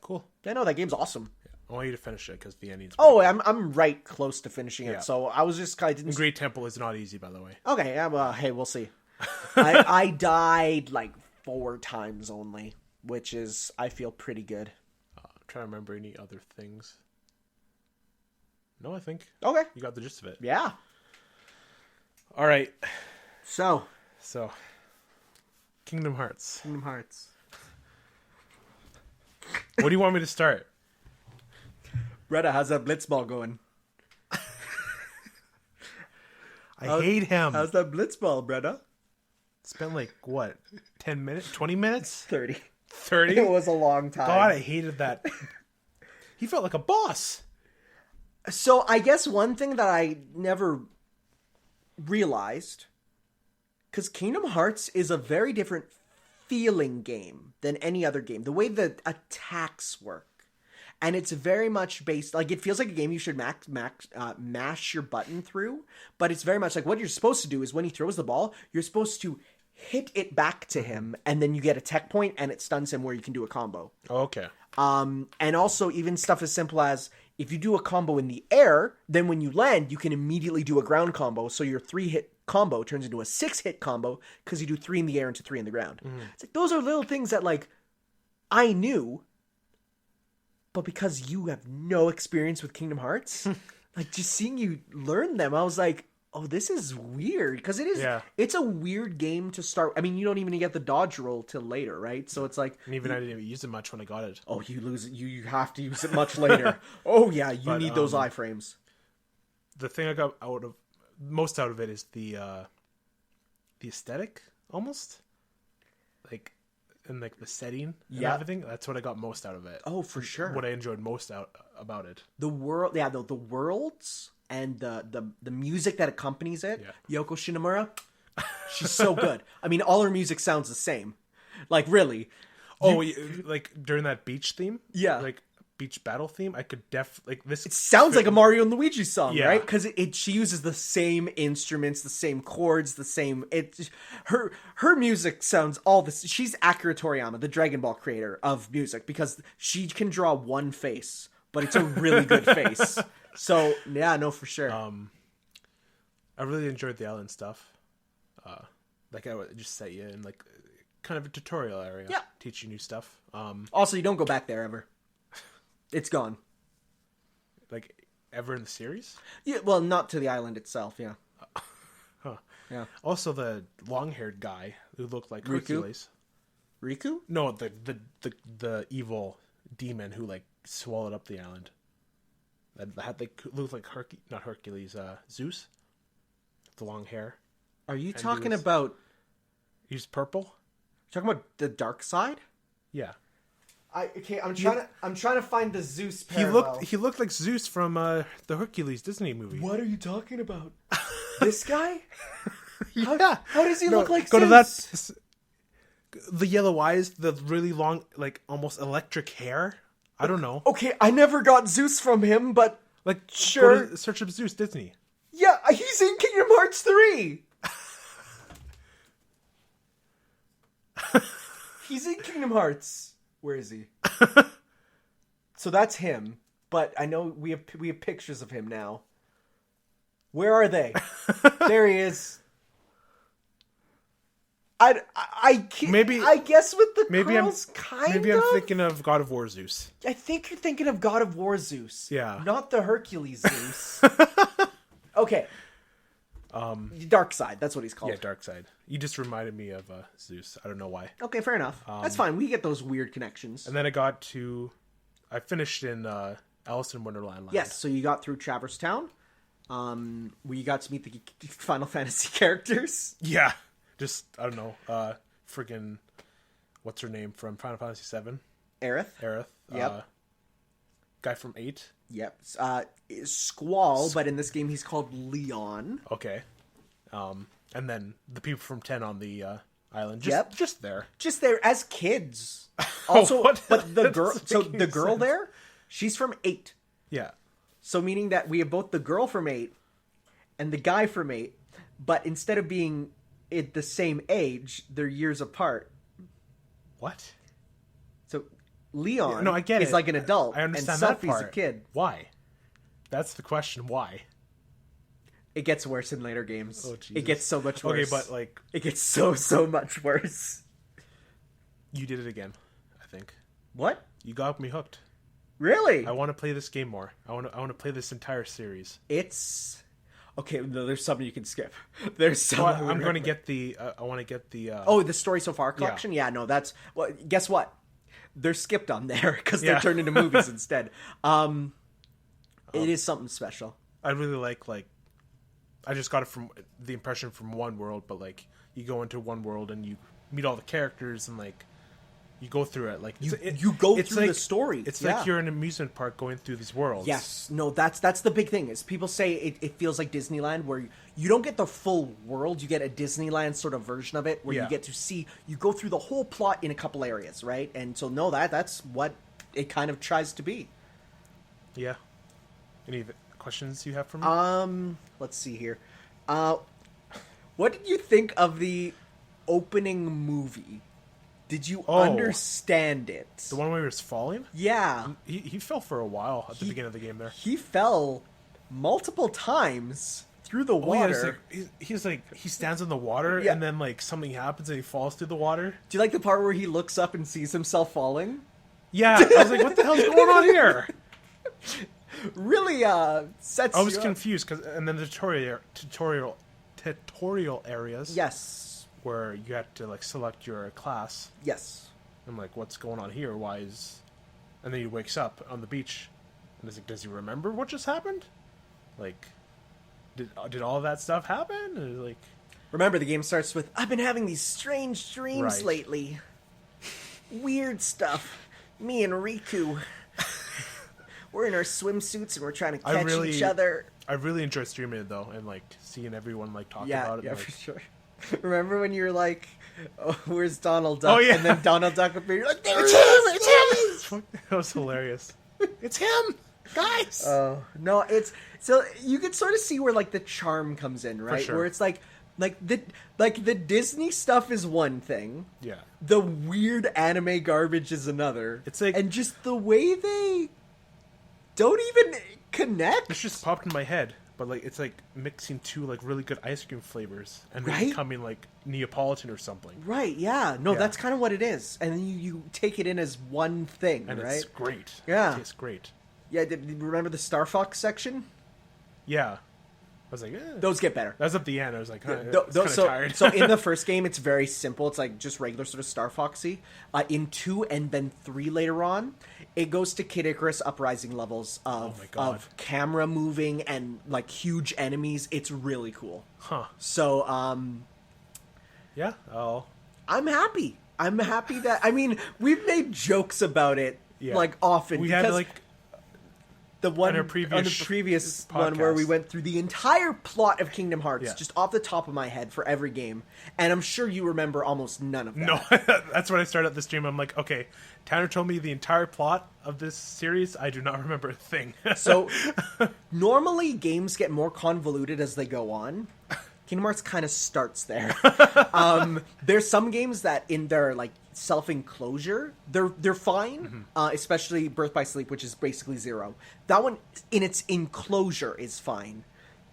Cool. Yeah, no, that game's awesome. Yeah. I want you to finish it because the ending's... Oh, I'm right close to finishing it. So I was just... I didn't... Great Temple is not easy, by the way. Okay, yeah, well, hey, we'll see. I died like 4 times only, which is... I feel pretty good. I'm trying to remember any other things. No, I think... Okay. You got the gist of it. Yeah. All right. So... Kingdom Hearts. Kingdom Hearts. What do you want me to start? Bretta, how's that blitzball going? I hate him. How's that blitzball, Bretta? Spent like, what, 10 minutes? 20 minutes? 30. 30? It was a long time. God, I hated that. He felt like a boss. So I guess one thing that I never realized, because Kingdom Hearts is a very different feeling game than any other game. The way the attacks work. And it's very much based... Like, it feels like a game you should mash your button through. But it's very much like what you're supposed to do is when he throws the ball, you're supposed to hit it back to him. And then you get a tech point and it stuns him where you can do a combo. Oh, okay. And also even stuff as simple as... If you do a combo in the air, then when you land, you can immediately do a ground combo. So your 3-hit combo turns into a 6-hit combo because you do 3 in the air into 3 in the ground. It's like those are little things that like I knew, but because you have no experience with Kingdom Hearts, like just seeing you learn them, I was like, oh, this is weird. Because it is, it's a weird game to start. I mean, you don't even get the dodge roll till later, right? So it's like... And even I didn't even use it much when I got it. Oh, you lose it. You have to use it much later. Oh, yeah, you need those iframes. The thing I got most out of it is the aesthetic, almost. Like... And like the setting and everything, that's what I got most out of it. Oh, for sure. What I enjoyed most about it. The world, the worlds and the music that accompanies it. Yeah. Yoko Shinomura, she's so good. I mean, all her music sounds the same. Like, really. Oh, like during that beach theme? Yeah. Like beach battle theme, I could like this. It sounds like a Mario and Luigi song, right? Because she uses the same instruments, the same chords, the same. Her music sounds all this. She's Akira Toriyama, the Dragon Ball creator of music, because she can draw one face, but it's a really good face. So yeah, no, for sure. I really enjoyed the island stuff. Like I would just set you in like kind of a tutorial area, teach you new stuff. Also, you don't go back there ever. It's gone. Like, ever in the series? Yeah, well, not to the island itself, yeah. Huh. Yeah. Also, the long-haired guy who looked like Hercules. Riku? No, the evil demon who, like, swallowed up the island. That had, like, looked like not Hercules, Zeus. The long hair. Are you talking about... He's purple? Talking about the dark side? Yeah. I'm trying to find the Zeus parallel. He looked like Zeus from the Hercules Disney movie. What are you talking about? This guy? Yeah. How does he look like go Zeus? To that. The yellow eyes, the really long, like almost electric hair. I don't know. Okay, I never got Zeus from him, but like sure. Go to search up Zeus Disney. Yeah, he's in Kingdom Hearts 3. He's in Kingdom Hearts. Where is he? So that's him, but I know we have pictures of him now. Where are they? There he is. I can't, maybe I guess with the curls, maybe I'm thinking of God of War Zeus. I think you're thinking of God of War Zeus. Yeah, not the Hercules Zeus. Okay. Dark Side, that's what he's called. Yeah, Dark Side. You just reminded me of Zeus. I don't know why. Okay, fair enough. That's fine. We get those weird connections. And then I finished in Alice in Wonderland Land. Yes, so you got through Traverse Town. We got to meet the Final Fantasy characters. Yeah. Just, I don't know, friggin', what's her name from Final Fantasy 7? Aerith. Yep. Guy from 8? Yep. Squall, but in this game he's called Leon. Okay. And then the people from 10 on the island. Just there. Just there as kids. Also, but the girl, the girl sense. there, she's from 8. Yeah. So meaning that we have both the girl from 8 and the guy from 8, but instead of being at the same age, they're years apart. What? So Leon I get is it. like an adult, I understand and that Sophie's part. a kid. Why? That's the question. Why? It gets worse in later games. Oh, Jesus. It gets so much worse. Okay, but like... It gets so much worse. You did it again, I think. What? You got me hooked. Really? I want to play this game more. I want to play this entire series. It's... Okay, no, there's some you can skip. There's some... Well, I'm going to get the... I want to get the... Oh, the Story So Far collection? Yeah, no, that's... Well, guess what? They're skipped on there because they're turned into movies instead. It is something special. I really like... I just got it from the impression from one world, but like you go into one world and you meet all the characters and like you go through it. Like you go through the story. It's like you're in an amusement park going through these worlds. Yes, no, that's the big thing. Is people say it feels like Disneyland, where you don't get the full world. You get a Disneyland sort of version of it, where you get to see. You go through the whole plot in a couple areas, right? And so no, that's what it kind of tries to be. Yeah. Any questions you have for me? Let's see here. What did you think of the opening movie? Did you understand it? The one where he was falling? Yeah. He fell for a while at the beginning of the game there. He fell multiple times through the water. Yeah, he stands in the water and then like something happens and he falls through the water. Do you like the part where he looks up and sees himself falling? Yeah, I was like, what the hell's going on here? Really sets. I was confused and then the tutorial areas. Yes. Where you had to like select your class. Yes. I'm like, what's going on here? Why is? And then he wakes up on the beach, and he's like, does he remember what just happened? Like, did all of that stuff happen? And like, remember the game starts with, I've been having these strange dreams Right. lately. Weird stuff. Me and Riku. We're in our swimsuits and we're trying to catch each other. I really enjoy streaming it though, and like seeing everyone like talk about it. Yeah, and, for like, sure. Remember when you were like, oh, where's Donald Duck? Oh, yeah. And then Donald Duck appeared. You're like, there it's him! That was hilarious. It's him, guys. Oh no, it's so you can sort of see where like the charm comes in, right? sure. Where it's like the Disney stuff is one thing. Yeah. The weird anime garbage is another. It's like, and just the way they don't even connect. It's just popped in my head, but like it's like mixing two like really good ice cream flavors and Right? becoming like Neapolitan or something. Right, yeah. No, Yeah. that's kind of what it is. And then you take it in as one thing, And right? it's great. Yeah. It tastes great. Yeah, did you remember the Star Fox section? Yeah. I was like, Those get better. that was at the end. I was like, Th- it's kind of so, tired. so in the first game, it's very simple. It's like just regular sort of Star Foxy. In 2 and then 3 later on, it goes to Kid Icarus Uprising levels Oh my God. of camera moving and like huge enemies. It's really cool. Huh. So Yeah. Oh. I'm happy. I'm happy that we've made jokes about it Yeah. like often. We because had like the one on our on previous the previous one where we podcast. went through the entire plot of Kingdom Hearts Yeah. just off the top of my head for every game, and I'm sure you remember almost none of that. No, that's when I started the stream. I'm like, okay, Tanner told me the entire plot of this series. I do not remember a thing. So normally games get more convoluted as they go on. Kingdom Hearts kind of starts there. There's some games that in their like self-enclosure, they're fine, especially Birth by Sleep, which is basically 0. That one in its enclosure is fine.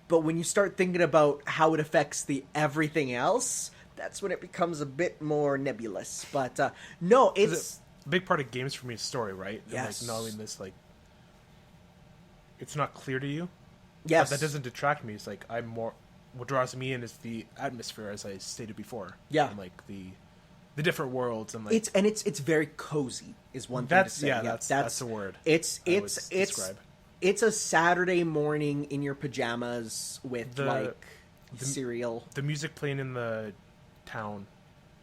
But when you start thinking about how it affects the everything else, that's when it becomes a bit more nebulous. But no, it's a big part of games for me is story, right? Yes. And like knowing this, like, it's not clear to you. yes, But that doesn't detract me. It's like I'm more. What draws me in is the atmosphere, as I stated before. Yeah. And like the different worlds and like it's very cozy is one thing to say. That's the word. It's I would describe. it's a Saturday morning in your pajamas with The cereal. The music playing in the town.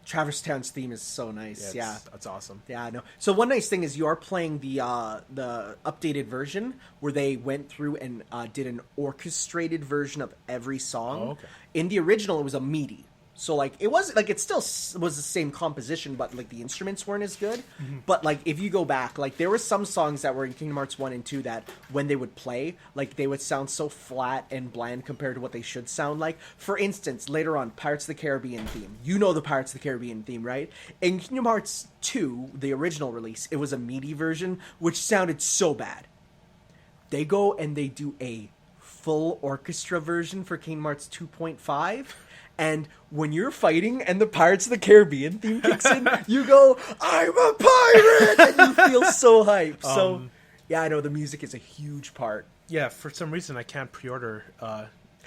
Traverse Town's theme is so nice. Yeah. That's awesome. Yeah, I know. So one nice thing is you are playing the updated version where they went through and did an orchestrated version of every song. Oh, okay. In the original, it was a MIDI. So, like, it wasn't, like, it still was the same composition, but, like, the instruments weren't as good. Mm-hmm. But, like, if you go back, like, there were some songs that were in Kingdom Hearts 1 and 2 that, when they would play, like, they would sound so flat and bland compared to what they should sound like. For instance, later on, Pirates of the Caribbean theme. You know the Pirates of the Caribbean theme, right? In Kingdom Hearts 2, the original release, it was a MIDI version, which sounded so bad. They go and they do a full orchestra version for Kingdom Hearts 2.5. And when you're fighting and the Pirates of the Caribbean theme kicks in, you go, I'm a pirate! And you feel so hyped. So, yeah, I know the music is a huge part. Yeah, for some reason I can't pre-order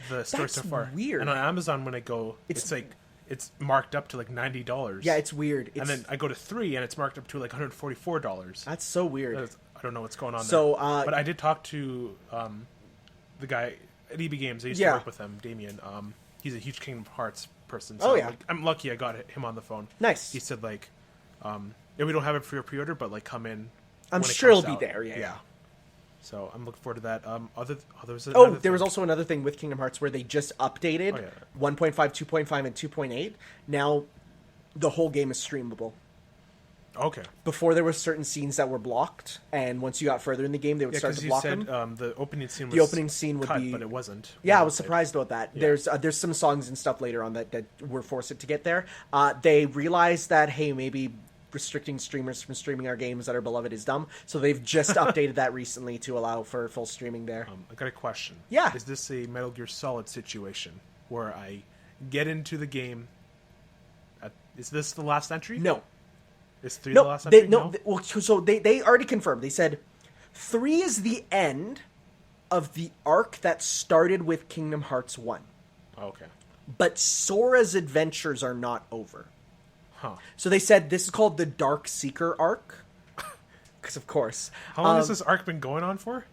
the store That's so far. weird. And on Amazon when I go, it's like it's marked up to like $90. Yeah, it's weird. And then I go to 3 and it's marked up to like $144. That's so weird. I don't know what's going on So, there. But I did talk to the guy at EB Games. I used to work with him, Damien. He's a huge Kingdom Hearts person. So I'm lucky I got him on the phone. Nice. He said like, yeah, we don't have it for your pre-order, but like come in. I'm when it sure comes it'll be out. there. Yeah. So I'm looking forward to that. There was also another thing with Kingdom Hearts where they just updated 1.5, 2.5, and 2.8. Now the whole game is streamable. Okay. Before there were certain scenes that were blocked, and once you got further in the game, they would start to block them. The opening scene was The opening scene would cut, be, but it wasn't. Yeah, I was surprised about that. Yeah. There's some songs and stuff later on that were forced to get there. They realized that, hey, maybe restricting streamers from streaming our games that are beloved is dumb, so they've just updated that recently to allow for full streaming there. I got a question. Yeah. Is this a Metal Gear Solid situation where I get into the game? Is this the last entry? No. Is 3 the last entry? Well, so they already confirmed. They said 3 is the end of the arc that started with Kingdom Hearts 1. Oh, okay. But Sora's adventures are not over. Huh. So they said this is called the Dark Seeker arc. Because, of course. How long has this arc been going on for?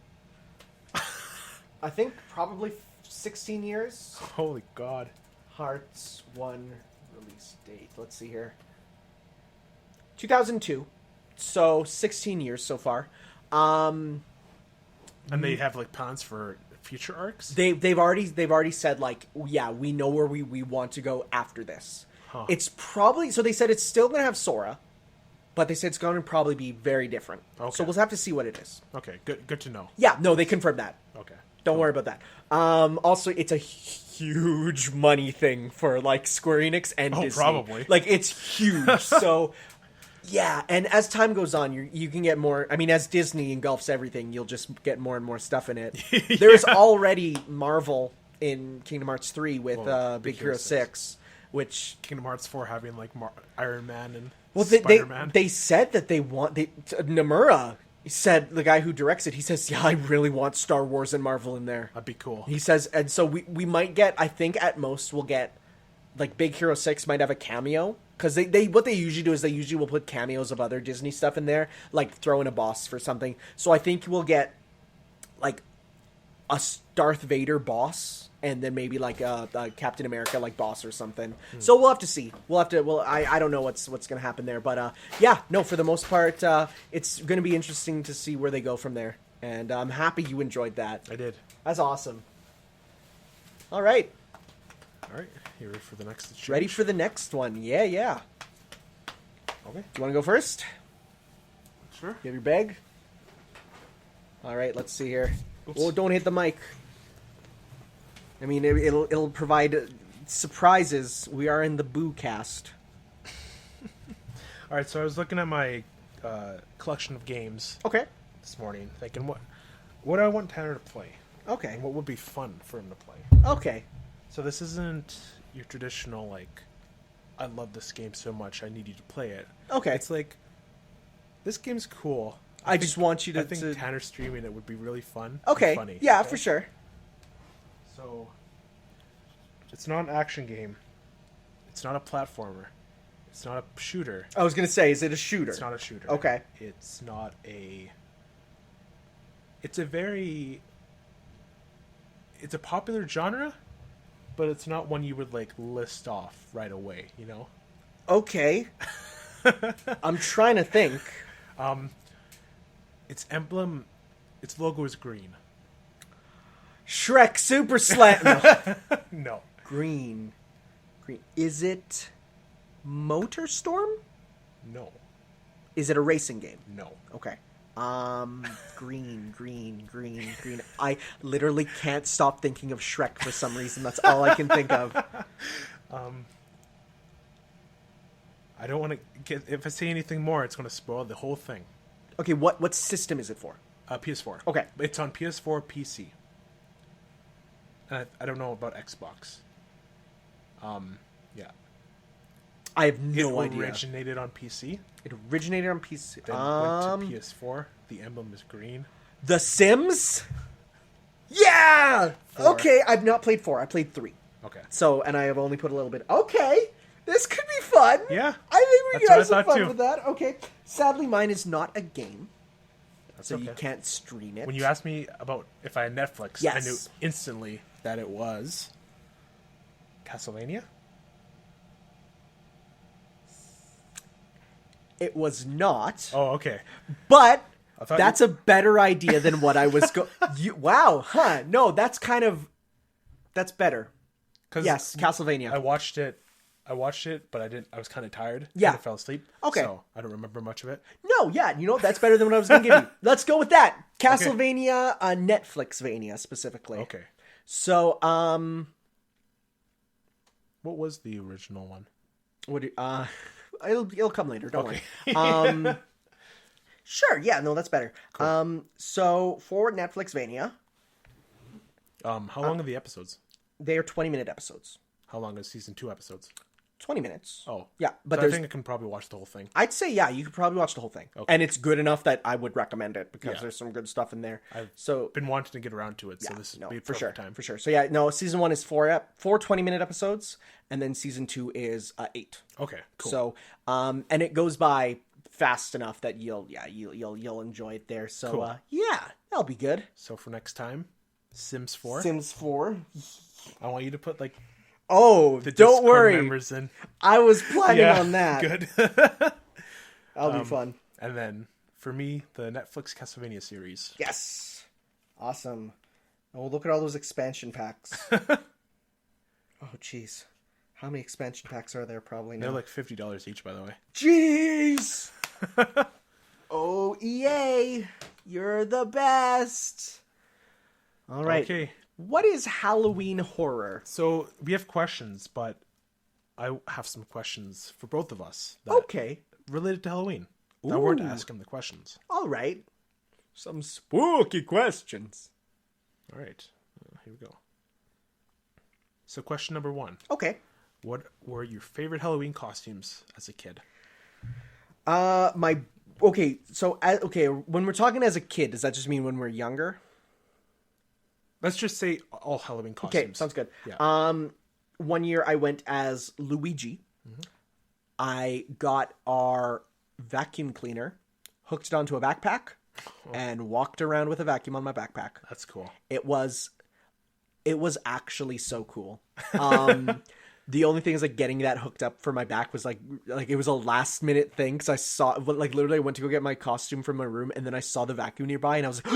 I think probably 16 years. Holy God. Hearts 1 release date. Let's see here. 2002. So 16 years so far. And they have like plans for future arcs? They've already said like, yeah, we know where we want to go after this. Huh. It's probably, so they said it's still going to have Sora, but they said it's going to probably be very different. Okay. So we'll have to see what it is. Okay, good to know. Yeah, no, they confirmed that. Okay. Don't worry about that. Also, it's a huge money thing for like Square Enix and Disney. Probably. Like, it's huge. So, yeah, and as time goes on, you can get more. I mean, as Disney engulfs everything, you'll just get more and more stuff in it. Yeah. There's already Marvel in Kingdom Hearts 3 with Big Hero 6, which Kingdom Hearts 4 having like Iron Man and Spider-Man. They said that Nomura said, the guy who directs it, he says, yeah, I really want Star Wars and Marvel in there. That'd be cool. He says, and so we might get, I think at most we'll get, like Big Hero 6 might have a cameo. Because they what they usually do is they usually will put cameos of other Disney stuff in there, like throw in a boss for something. So I think we'll get like a Darth Vader boss, and then maybe like a Captain America like boss or something. So we'll have to see. I don't know what's gonna happen there, but yeah, no, for the most part, it's gonna be interesting to see where they go from there. And I'm happy you enjoyed that. I did. That's awesome. All right. You ready for the next exchange? Ready for the next one. Yeah. Okay. Do you want to go first? Sure. You have your bag? All right, let's see here. Oops. Oh, don't hit the mic. I mean, it'll provide surprises. We are in the Boo cast. All right, so I was looking at my collection of games Okay. this morning, thinking what do I want Tanner to play? Okay. And what would be fun for him to play? Okay. So this isn't your traditional, like, I love this game so much, I need you to play it. Okay. It's like, this game's cool. I just want you to... I think Tanner streaming it would be really fun. Okay. And funny. Yeah, okay? for sure. So, it's not an action game. It's not a platformer. It's not a shooter. I was going to say, is it a shooter? It's not a shooter. Okay. It's not a... It's a very... It's a popular genre, but it's not one you would, like, list off right away, you know? Okay. I'm trying to think. Its emblem... Its logo is green. Shrek Super Slam. No. No. Green. Is it MotorStorm? No. Is it a racing game? No. Okay. Green. I literally can't stop thinking of Shrek for some reason. That's all I can think of. I don't want to get... If I say anything more, it's going to spoil the whole thing. Okay, what system is it for? PS4. Okay. It's on PS4, PC. And I don't know about Xbox. Yeah. I have no It idea. originated on PC. It originated on PC. Then went to PS4. The emblem is green. The Sims? Yeah! 4. Okay, I've not played 4. I played 3. Okay. So, and I have only put a little bit. Okay, this could be fun. Yeah. I think we That's could have what I some thought fun too. with that. Okay. Sadly, mine is not a game. That's So okay. you can't stream it. When you asked me about if I had Netflix, I Yes. knew instantly that it was Castlevania. It was not. Oh, okay. But I thought that's a better idea than what I was Wow, huh? No, that's better. 'Cause Yes, Castlevania. I watched it, but I didn't. I was kind of tired. Yeah. I fell asleep. Okay. So I don't remember much of it. No, yeah, you know, that's better than what I was going to give you. Let's go with that. Castlevania, Netflixvania specifically. Okay. So, What was the original one? it'll come later. Don't Okay. worry. Sure. Yeah. No, that's better. Cool. So for Netflixvania, How long are the episodes? they are 20-minute episodes. How long is season 2 episodes? 20 minutes. Oh. Yeah, but so I think I can probably watch the whole thing. I'd say, yeah, you could probably watch the whole thing. Okay. And it's good enough that I would recommend it because there's some good stuff in there. I've so been wanting to get around to it, so this would be a perfect time. For sure. So yeah, no, season 1 is 4 20-minute episodes, and then season 2 is 8. Okay, cool. So, and it goes by fast enough that you'll enjoy it there. So, cool. That'll be good. So for next time, Sims 4. Sims 4. I want you to put, like... Oh, the don't Discord worry. Members in. I was planning on that. Good. That'll be fun. And then, for me, the Netflix Castlevania series. Yes. Awesome. Oh, look at all those expansion packs. Oh, jeez. How many expansion packs are there probably now? They're like $50 each, by the way. Jeez! Oh, EA. You're the best. All right. Okay. What is Halloween horror? So, we have questions, but I have some questions for both of us. Okay. Related to Halloween. I weren't asking the questions. All right. Some spooky questions. All right. Here we go. So, question number 1. Okay. What were your favorite Halloween costumes as a kid? When we're talking as a kid, does that just mean when we're younger? Let's just say all Halloween costumes. Okay, sounds good. Yeah. One year I went as Luigi. Mm-hmm. I got our vacuum cleaner, hooked it onto a backpack, and walked around with a vacuum on my backpack. That's cool. It was actually so cool. The only thing is like getting that hooked up for my back was like it was a last minute thing because I saw like literally I went to go get my costume from my room and then I saw the vacuum nearby and I was like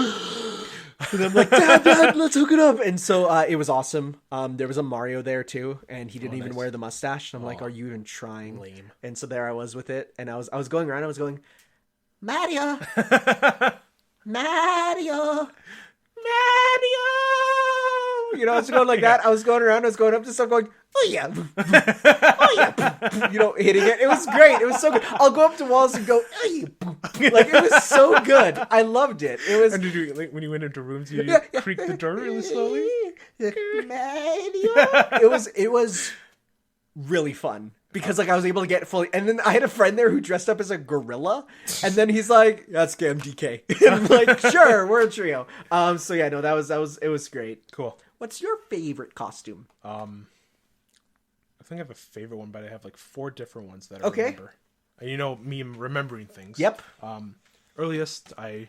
and I'm like Dad, let's hook it up. And so it was awesome. There was a Mario there too and he didn't even wear the mustache and I'm like, are you even trying? Lame. And so there I was with it and I was going around, I was going Mario Mario you know, I was going like that. I was going around. I was going up to stuff going, oh yeah. Oh yeah. You know, hitting it. It was great. It was so good. I'll go up to walls and go, oh yeah. Like, it was so good. I loved it. It was. And did you, like, when you went into rooms, you creak the door really slowly? It was really fun. Because like I was able to get fully, and then I had a friend there who dressed up as a gorilla, and then he's like, "That's Scam DK." And I'm like, "Sure, we're a trio." So yeah, no, it was great. Cool. What's your favorite costume? I think I have a favorite one, but I have like 4 different ones that I remember. And you know me remembering things. Yep. Earliest, I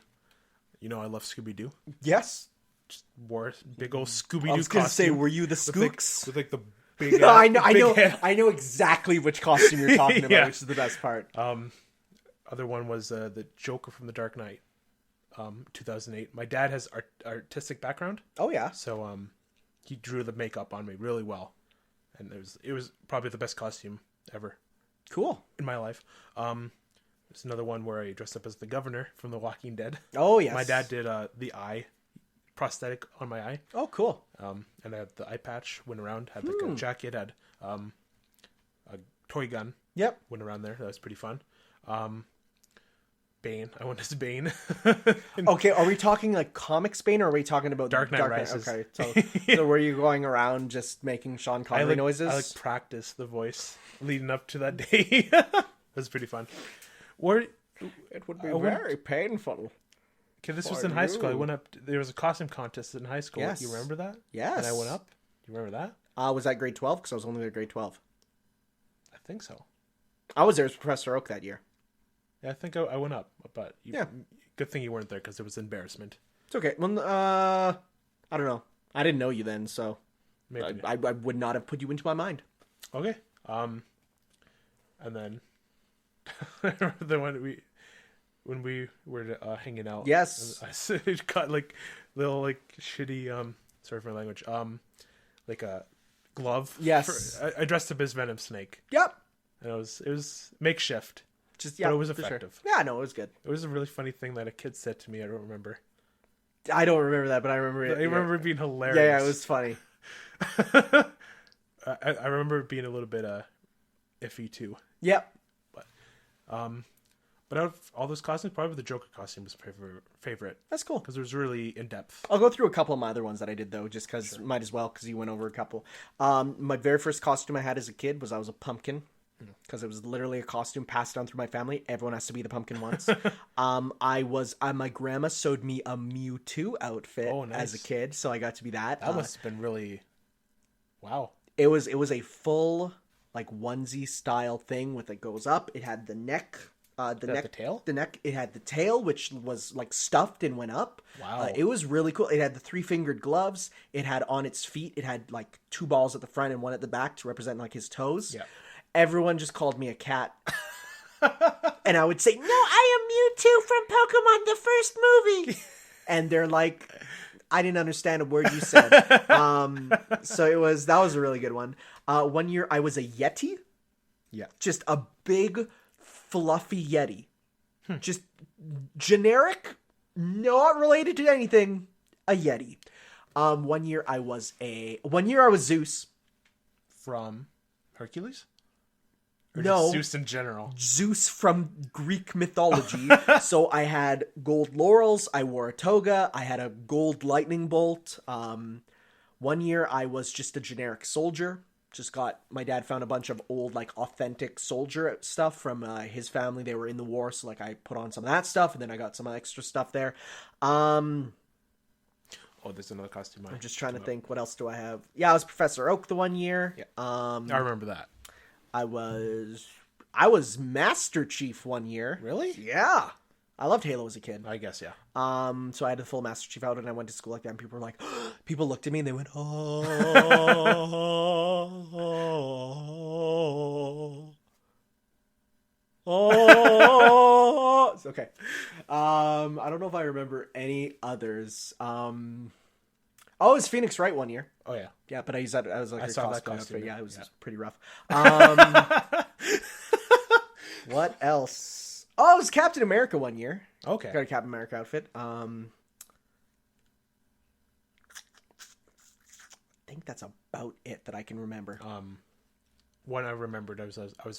love Scooby Doo. Yes. Just wore big old Scooby Doo costume. I was gonna say, were you the Skooks? With like the big I know exactly which costume you're talking about, which is the best part. Other one was the Joker from The Dark Knight, 2008. My dad has artistic background. Oh yeah. So he drew the makeup on me really well, and it was probably the best costume ever. Cool. In my life. There's another one where I dressed up as the governor from The Walking Dead. Oh yes. My dad did the eye prosthetic on my eye. Oh cool. And I had the eye patch, went around, had like a jacket, had a toy gun. Yep. Went around there. That was pretty fun. Bane. I went as Bane. Okay, are we talking like comics Bane or are we talking about Dark Knight Rises? Okay, so were you going around just making Sean Connery noises? I practiced the voice leading up to that day. It was pretty fun. It would be very painful. Okay, this was in high school. I went up. There was a costume contest in high school. Yes. You remember that? Yes. And I went up. You remember that? Was that grade 12? Because I was only there grade 12. I think so. I was there as Professor Oak that year. Yeah, I think I went up. But good thing you weren't there because it was embarrassment. It's okay. Well, I don't know. I didn't know you then, so maybe I would not have put you into my mind. Okay. And then the one when we were hanging out. Yes. I got like little like shitty sorry for my language. Like a glove. Yes. I dressed up as Venom Snake. Yep. And it was makeshift. But it was effective. Sure. Yeah, no, it was good. It was a really funny thing that a kid said to me. I don't remember. I don't remember that, but I remember it. I remember it being hilarious. Yeah, it was funny. I remember it being a little bit iffy too. Yep. But But out of all those costumes, probably the Joker costume was my favorite. That's cool. Because it was really in-depth. I'll go through a couple of my other ones that I did, though, just because might as well, because you went over a couple. My very first costume I had as a kid was I was a pumpkin. Because it was literally a costume passed down through my family. Everyone has to be the pumpkin once. My grandma sewed me a Mewtwo outfit as a kid, so I got to be that. That must have been really, wow. It was a full like onesie style thing with it goes up. It had the neck, the tail. The neck. It had the tail, which was like stuffed and went up. Wow. It was really cool. It had the 3-fingered gloves. It had on its feet. It had like 2 balls at the front and 1 at the back to represent like his toes. Yeah. Everyone just called me a cat. And I would say, no, I am Mewtwo from Pokemon, the first movie. And they're like, I didn't understand a word you said. So that was a really good one. One year I was a Yeti. Yeah. Just a big, fluffy Yeti. Just generic, not related to anything, a Yeti. One year I was Zeus. From Hercules? Or No. Zeus in general. Zeus from Greek mythology. So I had gold laurels. I wore a toga. I had a gold lightning bolt. One year I was just a generic soldier. My dad found a bunch of old, like, authentic soldier stuff from his family. They were in the war. So, like, I put on some of that stuff and then I got some extra stuff there. Oh, there's another costume. I'm just trying to think. What else do I have? Yeah, I was Professor Oak the one year. Yeah. I remember that. I was Master Chief one year. Really? Yeah. I loved Halo as a kid. I guess, yeah. So I had the full Master Chief outfit and I went to school like that and people were like, people looked at me and they went, oh. Oh. Okay. I don't know if I remember any others. It was Phoenix Wright one year. Oh, yeah. Yeah, but I used that as like I a saw that costume. costume. Yeah, it was pretty rough. What else? Oh, it was Captain America one year. Okay. Got a Captain America outfit. I think that's about it that I can remember. One I remembered, I was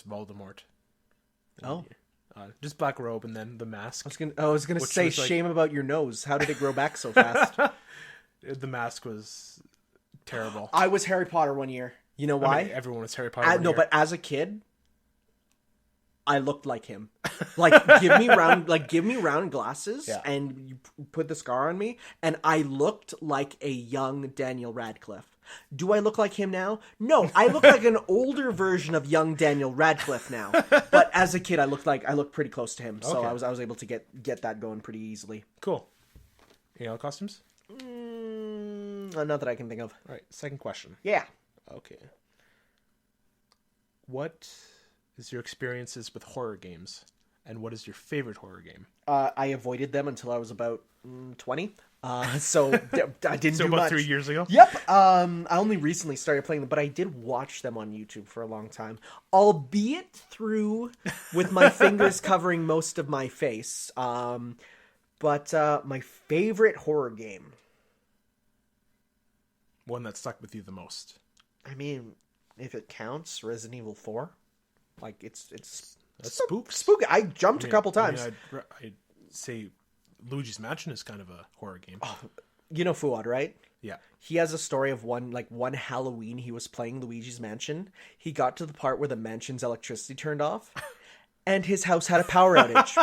Voldemort. Oh. Just black robe and then the mask. I was gonna say, shame about your nose. How did it grow back so fast? The mask was terrible. I was Harry Potter one year. You know why? I mean, everyone was Harry Potter. No, but as a kid, I looked like him. Like, give me round glasses, and you put the scar on me, and I looked like a young Daniel Radcliffe. Do I look like him now? No, I look like an older version of young Daniel Radcliffe now. But as a kid, I looked pretty close to him, so okay. I was able to get that going pretty easily. Cool. Any other costumes? Not that I can think of. All right, second question. Yeah. Okay. What is your experiences with horror games, and what is your favorite horror game? I avoided them until I was about 20. So I didn't do much. About 3 years ago? Yep. I only recently started playing them, but I did watch them on YouTube for a long time, albeit through with my fingers covering most of my face. But my favorite horror game. One that stuck with you the most. I mean, if it counts, Resident Evil 4. Like, it's spooks. Spooky. I jumped a couple times. I'd say Luigi's Mansion is kind of a horror game. Oh, you know Fuad, right? Yeah. He has a story of one Halloween he was playing Luigi's Mansion. He got to the part where the mansion's electricity turned off. And his house had a power outage.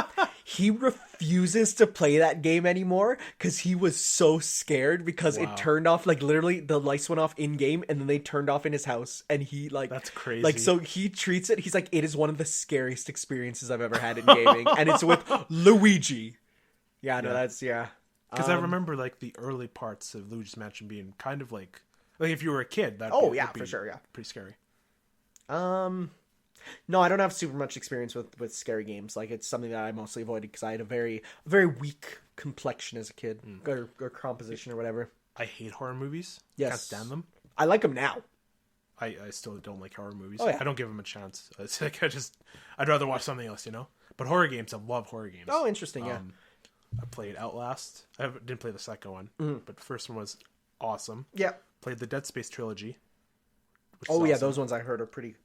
He refuses to play that game anymore because he was so scared because it turned off, like, literally the lights went off in game and then they turned off in his house. And he, like... That's crazy. Like, so he treats it... He's like, it is one of the scariest experiences I've ever had in gaming. And it's with Luigi. Yeah, no, that's... Yeah. Because I remember, like, the early parts of Luigi's Mansion being kind of like if you were a kid, that'd be for sure, yeah. Pretty scary. No, I don't have super much experience with scary games. Like, it's something that I mostly avoided because I had a very weak complexion as a kid, or composition or whatever. I hate horror movies. Yes. Can't stand them. I like them now. I still don't like horror movies. Oh, yeah. I don't give them a chance. It's like I'd rather watch something else, you know? But horror games, I love horror games. Oh, interesting, yeah. I played Outlast. I didn't play the second one, but the first one was awesome. Yeah. Played the Dead Space trilogy. Oh, yeah, those ones I heard are pretty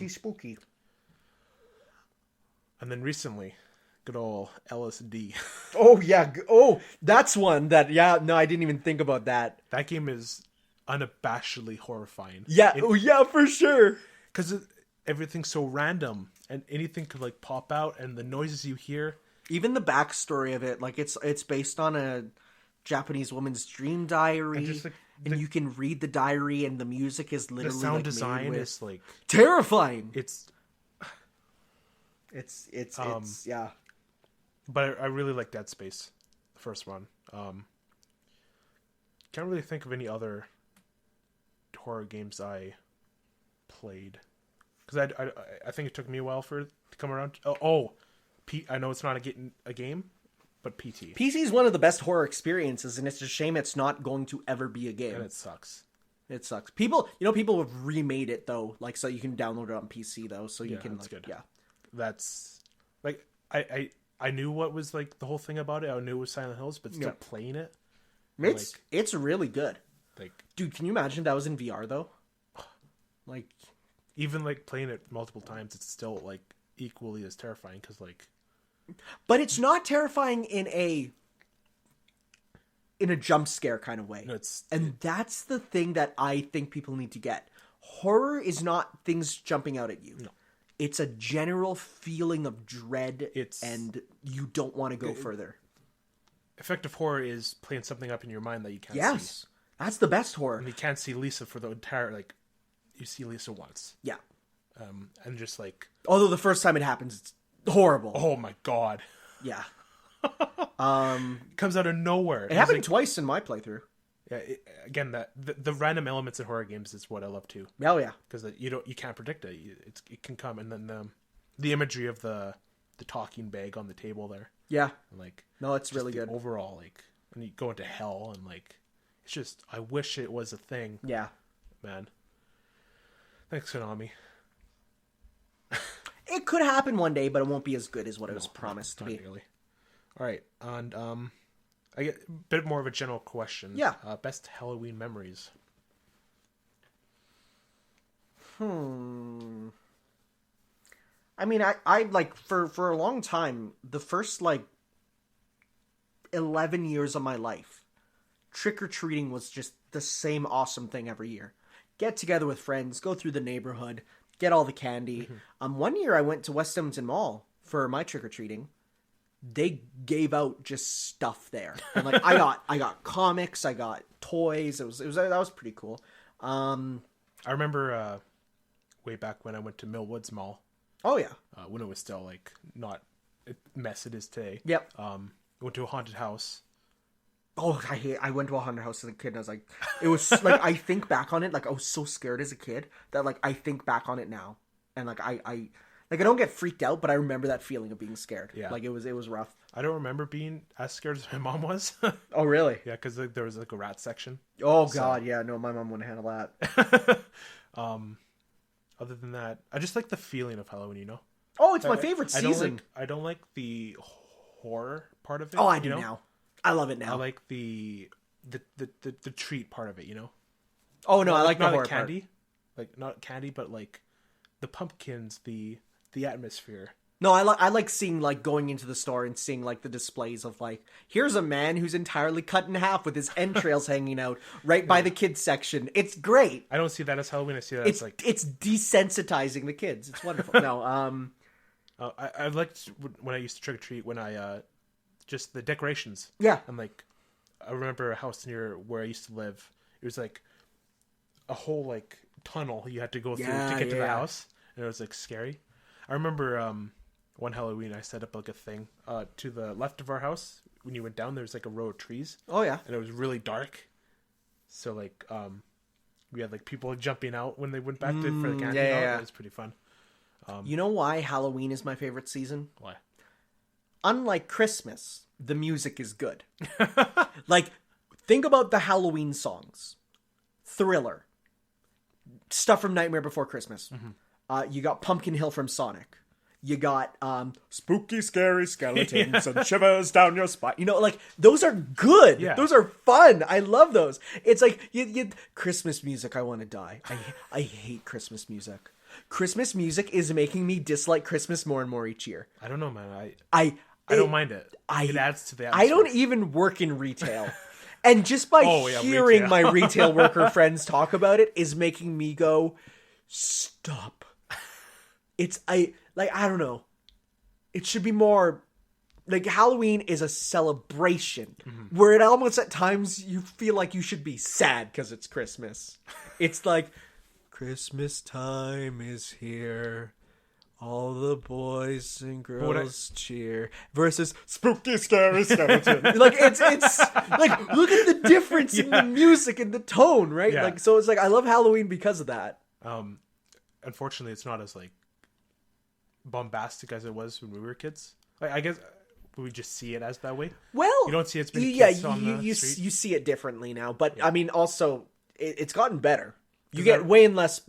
spooky. And then recently Good old LSD. Oh yeah. Oh, that's one that. Yeah. No, I didn't even think about that. That game is unabashedly horrifying. Yeah. Oh yeah, for sure. Because everything's so random, and anything could like pop out, and the noises you hear. Even the backstory of it, like it's based on a Japanese woman's dream diary, and, just, like, you can read the diary, and the music is literally the sound design is like terrifying. It's yeah. But I really like Dead Space, the first one. Can't really think of any other horror games I played, because I think it took me a while for it to come around. I know it's not a game, but PT. PC is one of the best horror experiences, and it's a shame it's not going to ever be a game. And it sucks. It sucks. People have remade it though, like so you can download it on PC though, so you can that's like good. Yeah. That's like I knew what was like the whole thing about it. I knew it was Silent Hills, but still playing it, it's really good. Like, dude, can you imagine if that was in VR though? Like, even like playing it multiple times, it's still like equally as terrifying because like. But it's not terrifying in a jump scare kind of way. No, that's the thing that I think people need to get. Horror is not things jumping out at you. No. It's a general feeling of dread, and you don't want to go further. Effective horror is playing something up in your mind that you can't see. Yes, that's the best horror. And you can't see Lisa for the entire, like, you see Lisa once. Yeah. And just like... Although the first time it happens, it's horrible. Oh my god. Yeah. It comes out of nowhere. It happened twice in my playthrough. Yeah, again, the random elements in horror games is what I love too. Oh yeah, because you can't predict it. It can come, and then the imagery of the talking bag on the table there. Yeah, and like no, it's really good overall. Like when you go into hell and like it's just I wish it was a thing. Yeah, man. Thanks, Konami. It could happen one day, but it won't be as good as what it was promised to be. Really. All right, and I get a bit more of a general question. Yeah. Best Halloween memories. I mean, I like for a long time, the first like 11 years of my life, trick-or-treating was just the same awesome thing every year. Get together with friends, go through the neighborhood, get all the candy. Mm-hmm. One year I went to West Edmonton Mall for my trick-or-treating. They gave out just stuff there. And like I got comics, I got toys. It was that was pretty cool. I remember way back when I went to Millwoods Mall. Oh yeah. When it was still like not a mess it is today. Yep. Went to a haunted house. Oh, I went to a haunted house as a kid and I was like, it was like I think back on it, like I was so scared as a kid that like I think back on it now. And like I don't get freaked out, but I remember that feeling of being scared. Yeah. Like it was rough. I don't remember being as scared as my mom was. Oh, really? Yeah, because like, there was like a rat section. Oh, God, yeah. No, my mom wouldn't handle that. Other than that, I just like the feeling of Halloween, you know? Oh, it's my favorite season. I don't like the horror part of it. Oh, I do now. I love it now. I like the treat part of it, you know? Oh, no, I like the not horror like candy. part. Like, not candy, but like the pumpkins, the atmosphere. No, I like seeing, like, going into the store and seeing, like, the displays of, like, here's a man who's entirely cut in half with his entrails hanging out right by the kids section. It's great. I don't see that as Halloween. I see that as, like... It's desensitizing the kids. It's wonderful. No, I liked when I used to trick-or-treat when I, just the decorations. Yeah. And, like, I remember a house near where I used to live. It was, like, a whole, like, tunnel you had to go through to get to the house. And it was, like, scary. I remember, one Halloween I set up like a thing to the left of our house. When you went down, there's like a row of trees. Oh yeah. And it was really dark. So like we had like people jumping out when they went back for the candy. Yeah. It was pretty fun. You know why Halloween is my favorite season? Why? Unlike Christmas, the music is good. Like, think about the Halloween songs. Thriller. Stuff from Nightmare Before Christmas. Mm-hmm. You got Pumpkin Hill from Sonic. You got spooky, scary skeletons and shivers down your spine. You know, like, those are good. Yeah. Those are fun. I love those. It's like, Christmas music, I want to die. I hate Christmas music. Christmas music is making me dislike Christmas more and more each year. I don't know, man. I don't mind it. It adds to the atmosphere. I don't even work in retail. And just by hearing my retail worker friends talk about it is making me go, stop. I don't know. It should be more like Halloween is a celebration where it almost at times you feel like you should be sad because it's Christmas. It's like Christmas time is here. All the boys and girls cheer versus spooky scary skeleton. Like it's like look at the difference in the music and the tone, right? Yeah. Like so it's like I love Halloween because of that. Unfortunately, it's not as like bombastic as it was when we were kids. Like, I guess we just see it as that way. Well, you don't see it's been kids on the street. You see it differently now, but I mean, also it's gotten better. You get way less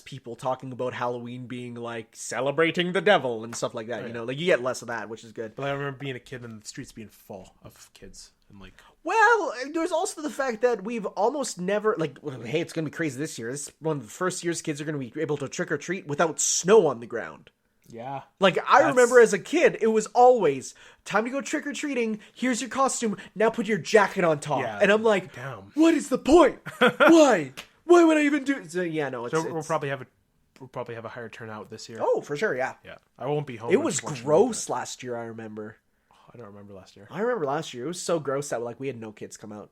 people talking about Halloween being like celebrating the devil and stuff like that. You know, like you get less of that, which is good. But I remember being a kid and the streets being full of kids and like. Well, there's also the fact that we've almost never like. Hey, it's gonna be crazy this year. This is one of the first years kids are gonna be able to trick or treat without snow on the ground. Yeah. Like, I remember as a kid, it was always, time to go trick-or-treating, here's your costume, now put your jacket on top. Yeah, and I'm like, damn. What is the point? Why? Why would I even do it? So, yeah, no, it's... So we'll probably have a higher turnout this year. Oh, for sure, yeah. Yeah. I won't be home. It was gross last year, I remember. Oh, I don't remember last year. I remember last year. It was so gross that, like, we had no kids come out.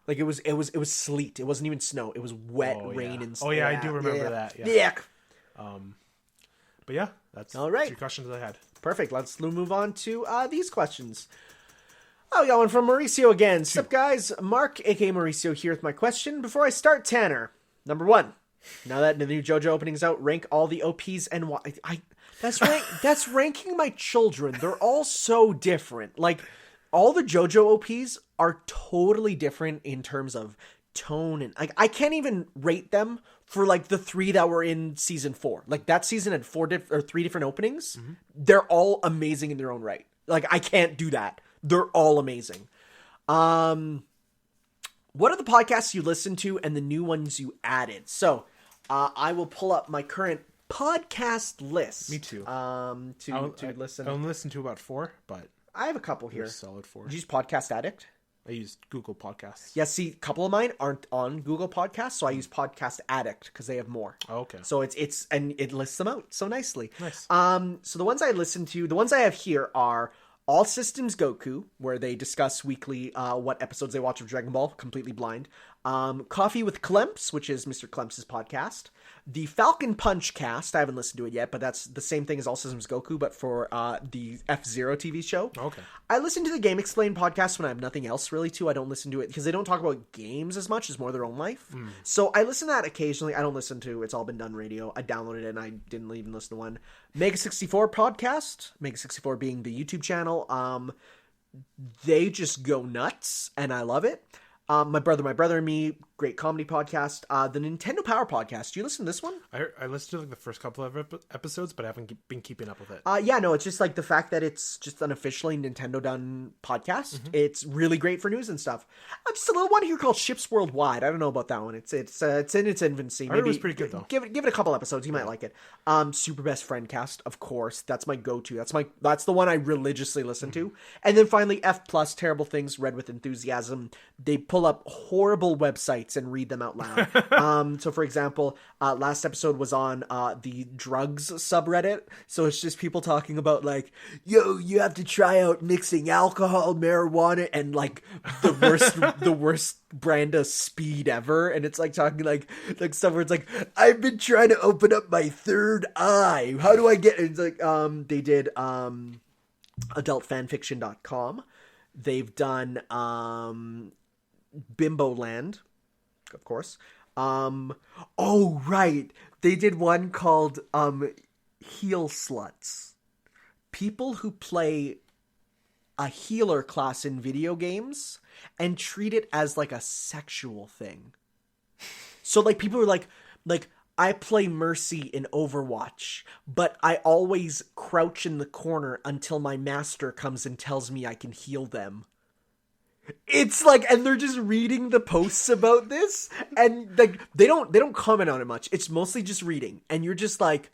Like, it was sleet. It wasn't even snow. It was wet rain and stuff. Oh, yeah, I do remember that. Yeah. But yeah, that's all right. 3 questions I had. Perfect. Let's move on to these questions. Oh, we got one from Mauricio again. Sup, guys? Mark, aka Mauricio, here with my question. Before I start, Tanner, number 1. Now that the new JoJo opening's out, rank all the OPs and why. That's ranking my children. They're all so different. Like, all the JoJo OPs are totally different in terms of tone and like I can't even rate them for like the 3 that were in season 4. Like that season had 3 different openings. They're all amazing in their own right. Like I can't do that. They're all amazing. What are the podcasts you listen to and the new ones you added? So I will pull up my current podcast list. Me too. To listen. I only listen to about 4, but I have a couple here. Solid 4. Did you use Podcast Addict? I use Google Podcasts. Yeah, see, a couple of mine aren't on Google Podcasts, so I use Podcast Addict because they have more. Oh, okay. So it's and it lists them out so nicely. Nice. So the ones I listen to, the ones I have here are All Systems Goku, where they discuss weekly what episodes they watch of Dragon Ball, completely blind. Coffee with Klemps, which is Mr. Klemps' podcast. The Falcon Punch cast, I haven't listened to it yet, but that's the same thing as All Systems Goku, but for the F-Zero TV show. Okay. I listen to the Game Explained podcast when I have nothing else really to. I don't listen to it because they don't talk about games as much, it's more their own life. So I listen to that occasionally. I don't listen to It's All Been Done Radio. I downloaded it and I didn't even listen to one. Mega 64 podcast, Mega 64 being the YouTube channel. They just go nuts and I love it. My brother and me, great comedy podcast. The Nintendo Power podcast. Do you listen to this one? I listened to like the first couple of episodes, but I haven't been keeping up with it. Yeah, no, it's just like the fact that it's just an officially Nintendo done podcast. It's really great for news and stuff. Just a little one here called Ships Worldwide. I don't know about that one. It's in its infancy. I heard it was pretty good though. Give it a couple episodes. You might like it. Super Best Friend Cast, of course. That's my go-to. That's the one I religiously listen to. And then finally F Plus, Terrible Things Read with Enthusiasm. They pull up horrible websites and read them out loud. So for example, last episode was on the drugs subreddit. So it's just people talking about like, yo, you have to try out mixing alcohol, marijuana, and like the worst brand of speed ever. And it's like talking like stuff where it's like, I've been trying to open up my third eye. How do I get it? It's like they did adultfanfiction.com. They've done Bimbo Land, of course. Oh, right. They did one called Heal Sluts. People who play a healer class in video games and treat it as like a sexual thing. So like people are like I play Mercy in Overwatch, but I always crouch in the corner until my master comes and tells me I can heal them. It's like, and they're just reading the posts about this, and like they don't comment on it much. It's mostly just reading, and you're just like,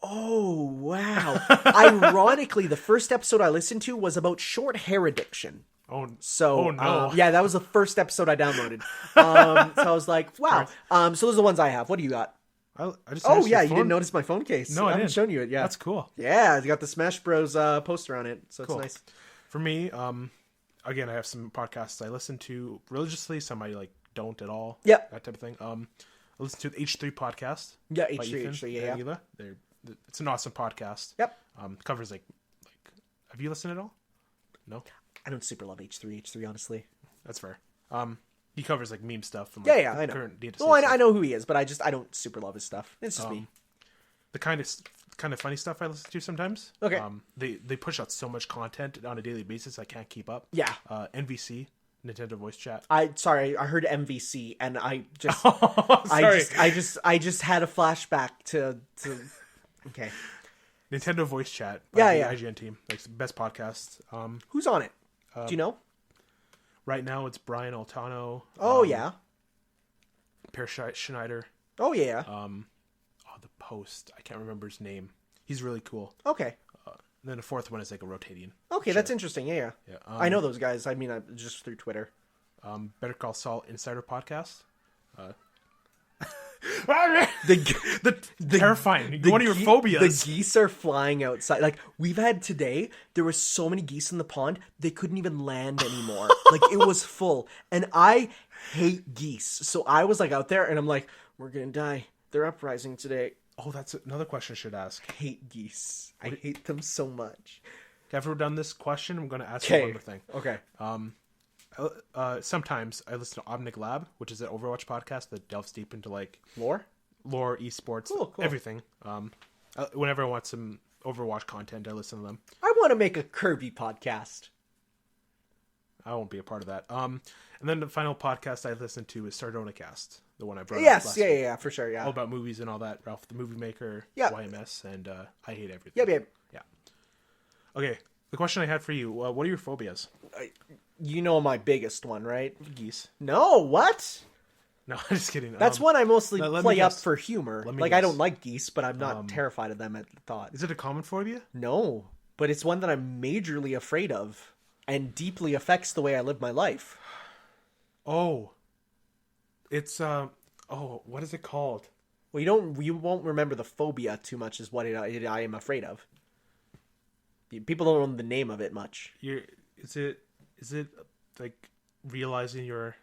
Oh, wow. Ironically, the first episode I listened to was about short hair addiction. Oh, So, no. yeah, that was the first episode I downloaded. So I was like, wow. So those are the ones I have. What do you got? I just Oh, yeah, you didn't notice my phone case. No, I haven't didn't. shown you it, yeah. That's cool. Yeah, it's got the Smash Bros. Poster on it, so Cool. it's nice. For me, again, I have some podcasts I listen to religiously, some I like don't at all. Yep. That type of thing. I listen to the H3 podcast. Yeah, by H3, Ethan H3, and Hila. It's an awesome podcast. Yep. Covers like, have you listened at all? No? I don't super love H3, honestly. That's fair. He covers like meme stuff from Yeah, I know. current data. Well, I know who he is, but I don't super love his stuff. It's just me. The kind of funny stuff I listen to sometimes. Okay. They push out so much content on a daily basis I can't keep up. Yeah. NVC, Nintendo Voice Chat. I heard MVC and I just Sorry. I just had a flashback to okay. Nintendo Voice Chat. Yeah, the yeah. IGN team, like the best podcast. Who's on it? Do you know? Right now it's Brian Altano. Oh yeah. Per Schneider. Oh yeah. The post. I can't remember his name. He's really cool. Okay. And then the fourth one is like a rotating. Okay, that's interesting. Yeah. I know those guys. I mean, just through Twitter. Better Call Saul Insider Podcast. The Terrifying. One of your phobias. The geese are flying outside. Like we've had today, there were so many geese in the pond they couldn't even land anymore. Like it was full, and I hate geese. So I was like out there, and I'm like, we're gonna die. They're uprising today. Oh, that's another question I should ask. I hate geese. I hate them so much. After we're done this question, I'm going to ask you one more thing. Okay. Sometimes I listen to Omnic Lab, which is an Overwatch podcast that delves deep into like Lore, esports, Cool. everything. Whenever I want some Overwatch content, I listen to them. I want to make a Kirby podcast. I won't be a part of that. And then the final podcast I listen to is Sardona Cast, the one I brought up Yes, last yeah, week. yeah, for sure, yeah. All about movies and all that. Ralph the Movie Maker, Yeah. YMS, and I Hate Everything. Yep. Yeah. Okay, the question I had for you, what are your phobias? You know my biggest one, right? Geese. No, what? No, I'm just kidding. That's one I mostly let me play up guess. for humor. Let me Like, I guess. don't like geese, but I'm not terrified of them at the thought. Is it a common phobia? No, but it's one that I'm majorly afraid of and deeply affects the way I live my life. Oh. It's, what is it called? Well, you won't remember the phobia too much is what I am afraid of. People don't know the name of it much. Is it like realizing you're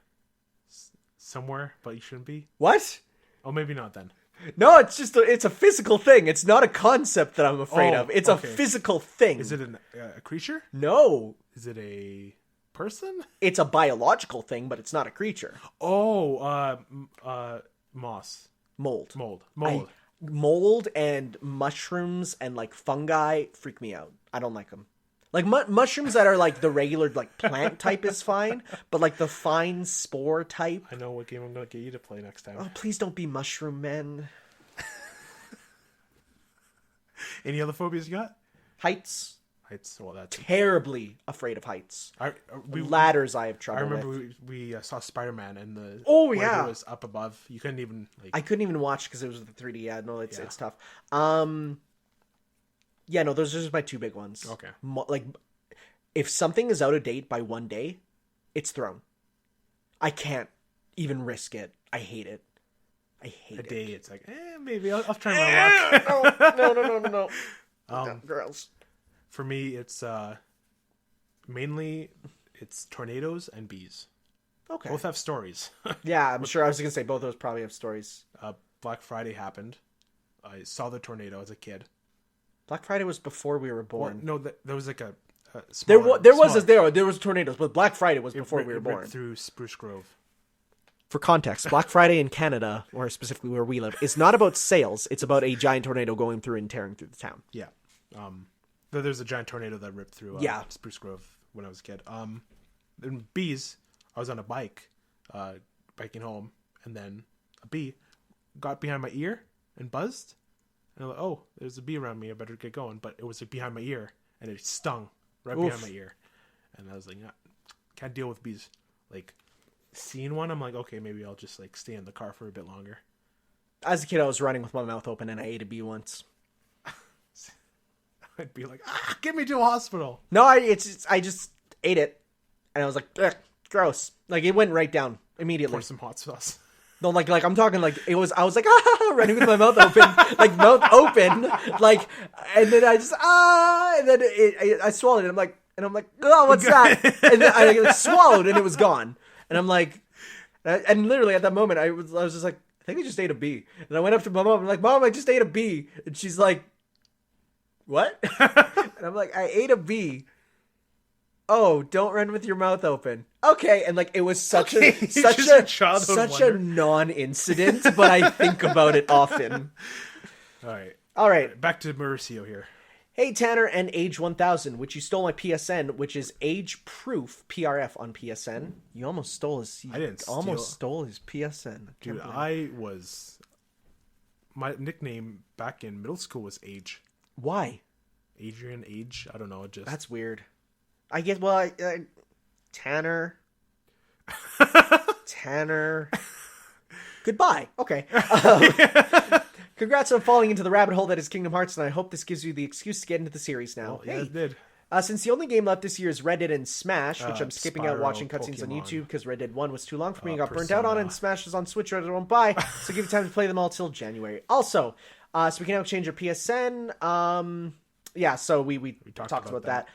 somewhere, but you shouldn't be? What? Oh, maybe not then. No, it's just it's a physical thing. It's not a concept that I'm afraid of. It's a physical thing. Is it a creature? No. Is it a person? It's a biological thing, but it's not a creature. Oh, moss. Mold. Mold. And mushrooms and like fungi freak me out. I don't like them. Like mushrooms that are like the regular like plant type is fine, but like the fine spore type. I know what game I'm gonna get you to play next time. Oh, please don't be mushroom men. Any other phobias you got? Heights. Well, that's Terribly afraid of heights. we Ladders I have trouble I remember with. we saw Spider-Man and the Oh, where yeah. he was up above. You couldn't even like. I couldn't even watch because it was with the 3D. Yeah, no, it's tough. Yeah, no, those are just my two big ones. Okay. Like, if something is out of date by one day, it's thrown. I can't even risk it. I hate it. I hate it. A day, it's like, maybe I'll try my luck. No. No, girls. For me, it's mainly it's tornadoes and bees. Okay. Both have stories. Yeah, I'm sure. I was gonna say both of those probably have stories. Black Friday happened. I saw the tornado as a kid. Black Friday was before we were born. No, there was like a There smaller, was tornadoes, but Black Friday was before we were it born. went through Spruce Grove. For context, Black Friday in Canada, or specifically where we live, is not about sales. It's about a giant tornado going through and tearing through the town. Yeah. There's a giant tornado that ripped through Spruce Grove when I was a kid. And bees, I was on a bike, biking home, and then a bee got behind my ear and buzzed. And I'm like, oh, there's a bee around me. I better get going. But it was like behind my ear, and it stung right behind my ear. And I was like, can't deal with bees. Like, seeing one, I'm like, okay, maybe I'll just like stay in the car for a bit longer. As a kid, I was running with my mouth open, and I ate a bee once. I'd be like, get me to a hospital. No, I just ate it, and I was like, ugh, gross. Like, it went right down immediately. Pour some hot sauce. No, like I'm talking like it was. I was like running with my mouth open, like mouth open, like, and then I just and then I swallowed it. I'm like, oh, what's that? And then I swallowed, and it was gone. And I'm like, and literally at that moment, I was just like, I think I just ate a bee. And I went up to my mom. I'm like, Mom, I just ate a bee, and she's like, what? And I'm like, I ate a bee. Oh, don't run with your mouth open. Okay, and like it was such a non-incident, but I think about it often. All right. Back to Mauricio here. Hey Tanner and Age 1000, which you stole my PSN, which is age proof PRF on PSN. You almost stole his. I didn't. Stole his PSN, dude. My nickname back in middle school was Age. Why? Adrian, Age. I don't know. That's weird. I guess, well, Tanner. Goodbye. Okay. Congrats on falling into the rabbit hole that is Kingdom Hearts, and I hope this gives you the excuse to get into the series now. Well, yeah, it did. Since the only game left this year is Red Dead and Smash, which I'm skipping out watching cutscenes on YouTube because Red Dead 1 was too long for me and got burnt out on it, and Smash is on Switch right I won't buy, so give you time to play them all till January. Also, so we can now exchange your PSN. Yeah, so we talked about that.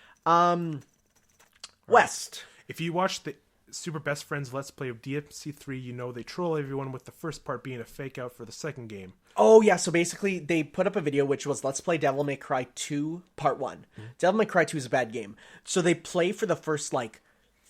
West. If you watch the Super Best Friends Let's Play of DMC3, you know they troll everyone with the first part being a fake out for the second game. Oh, yeah. So basically, they put up a video which was Let's Play Devil May Cry 2 Part 1. Mm-hmm. Devil May Cry 2 is a bad game. So they play for the first,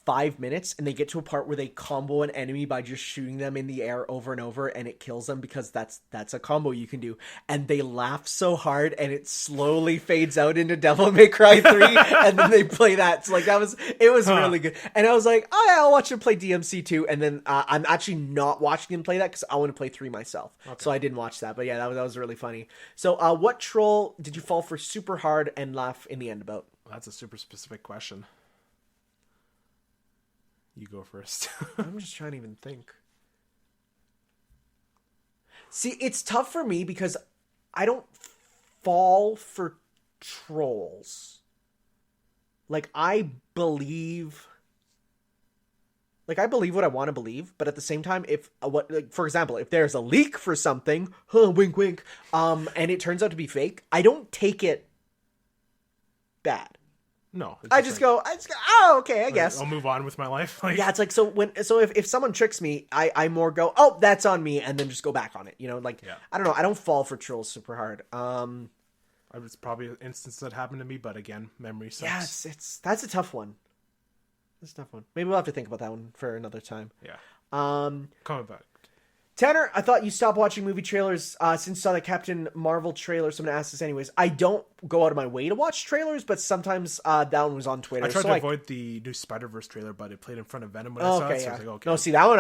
5 minutes, and they get to a part where they combo an enemy by just shooting them in the air over and over, and it kills them because that's a combo you can do. And they laugh so hard, and it slowly fades out into Devil May Cry 3, and then they play that. So it was really good. And I was like, oh yeah, I'll watch them play DMC 2, and then I'm actually not watching them play that because I want to play 3 myself. Okay. So I didn't watch that, but yeah, that was really funny. So what troll did you fall for super hard and laugh in the end about? Well, that's a super specific question. You go first. I'm just trying to even think. See, it's tough for me because I don't fall for trolls. I believe what I want to believe, but at the same time, for example, if there's a leak for something, wink wink, and it turns out to be fake, I don't take it bad. No, I just go, oh, okay, I guess. I'll move on with my life. Yeah, it's like, so if someone tricks me, I more go, oh, that's on me, and then just go back on it. Yeah. I don't know. I don't fall for trolls super hard. It's probably an instance that happened to me, but again, memory sucks. Yeah, that's a tough one. That's a tough one. Maybe we'll have to think about that one for another time. Yeah. Comment back. Tanner, I thought you stopped watching movie trailers since you saw the Captain Marvel trailer. So I'm going to ask this anyways. I don't go out of my way to watch trailers, but sometimes that one was on Twitter. I tried to avoid the new Spider-Verse trailer, but it played in front of Venom when I saw it. So I was like, okay. No, see, that one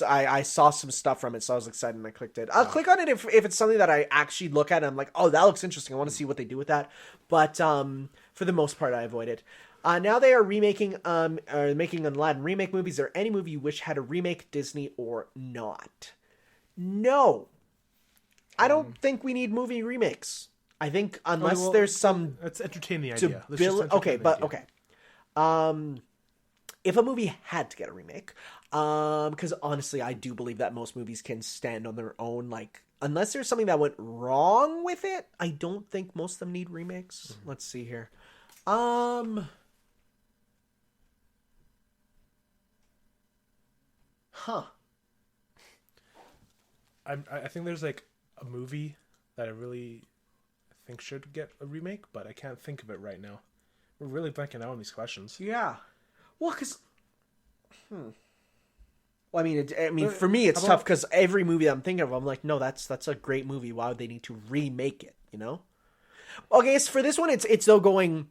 I saw some stuff from it, so I was excited and I clicked it. I'll click on it if it's something that I actually look at and I'm like, oh, that looks interesting. I want to see what they do with that. But for the most part, I avoid it. Now they are making Aladdin remake movies. Is there any movie you wish had a remake, Disney or not? No, I don't think we need movie remakes. I think unless there's some... Let's entertain the idea. Okay. If a movie had to get a remake, because honestly, I do believe that most movies can stand on their own. Unless there's something that went wrong with it, I don't think most of them need remakes. Mm-hmm. Let's see here. I think there's a movie that I really think should get a remake, but I can't think of it right now. We're really blanking out on these questions. Yeah. Well, because... Well, I mean, for me, it's tough because every movie that I'm thinking of, I'm like, no, that's a great movie. Why would they need to remake it, you know? Okay, so for this one, it's though going,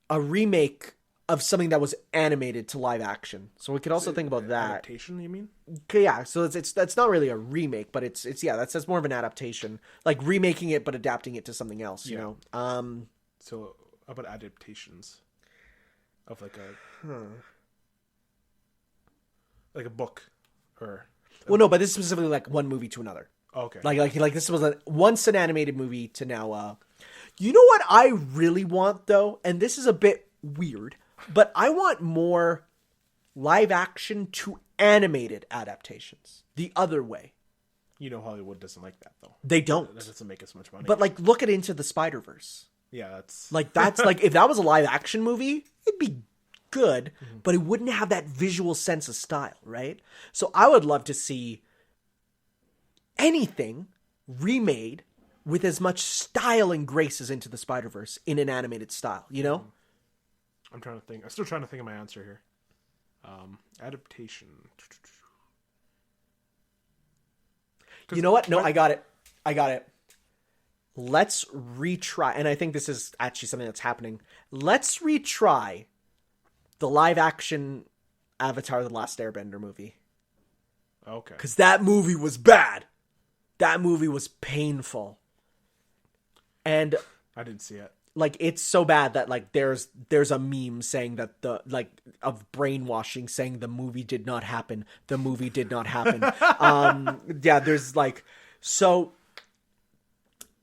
a remake of something that was animated to live action. So we could also think about that. Adaptation, you mean? Yeah, so that's not really a remake, but that's more of an adaptation. Remaking it but adapting it to something else, you know? So how about adaptations of a book or... Well, no, but this is specifically one movie to another. Oh, okay. Like this was once an animated movie to now... You know what I really want, though? And this is a bit weird, but I want more live action to animated adaptations. The other way. You know Hollywood doesn't like that, though. They don't. That doesn't make as much money. But, like, look at Into the Spider-Verse. Yeah, that's... Like, if that was a live action movie, it'd be good, but it wouldn't have that visual sense of style, right? So I would love to see anything remade with as much style and grace as Into the Spider-Verse in an animated style, you know? I'm trying to think. I'm still trying to think of my answer here. Adaptation. You know what? No, I got it. Let's retry, and I think this is actually something that's happening. Let's retry the live-action Avatar: The Last Airbender movie. Okay. Because that movie was bad. That movie was painful. And I didn't see it. Like, it's so bad that, like, there's a meme saying that of brainwashing, saying the movie did not happen. The movie did not happen. Yeah, there's, like, so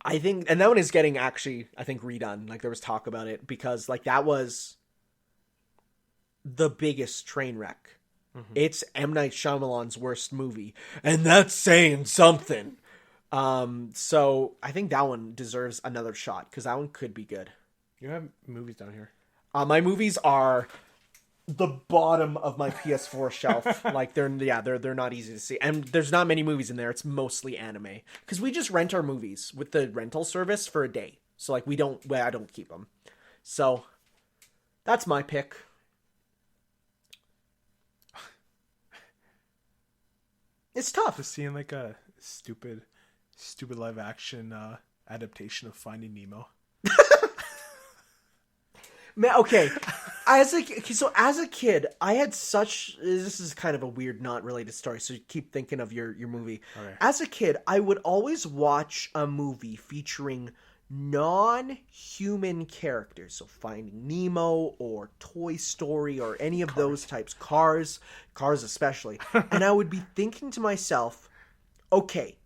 I think, and that one is getting actually, I think, redone. Like, there was talk about it because, like, that was the biggest train wreck. Mm-hmm. It's M. Night Shyamalan's worst movie. And that's saying something. So I think that one deserves another shot because that one could be good. You have movies down here. My movies are the bottom of my PS4 shelf. Like they're not easy to see, and there's not many movies in there. It's mostly anime because we just rent our movies with the rental service for a day. So like I don't keep them. So that's my pick. It's tough. Just seeing like a stupid live action adaptation of Finding Nemo. Man, okay. As a kid, I had such... This is kind of a weird, not related story, so keep thinking of your movie. Okay. As a kid, I would always watch a movie featuring non-human characters. So Finding Nemo or Toy Story or any of those types. Cars especially. And I would be thinking to myself, okay,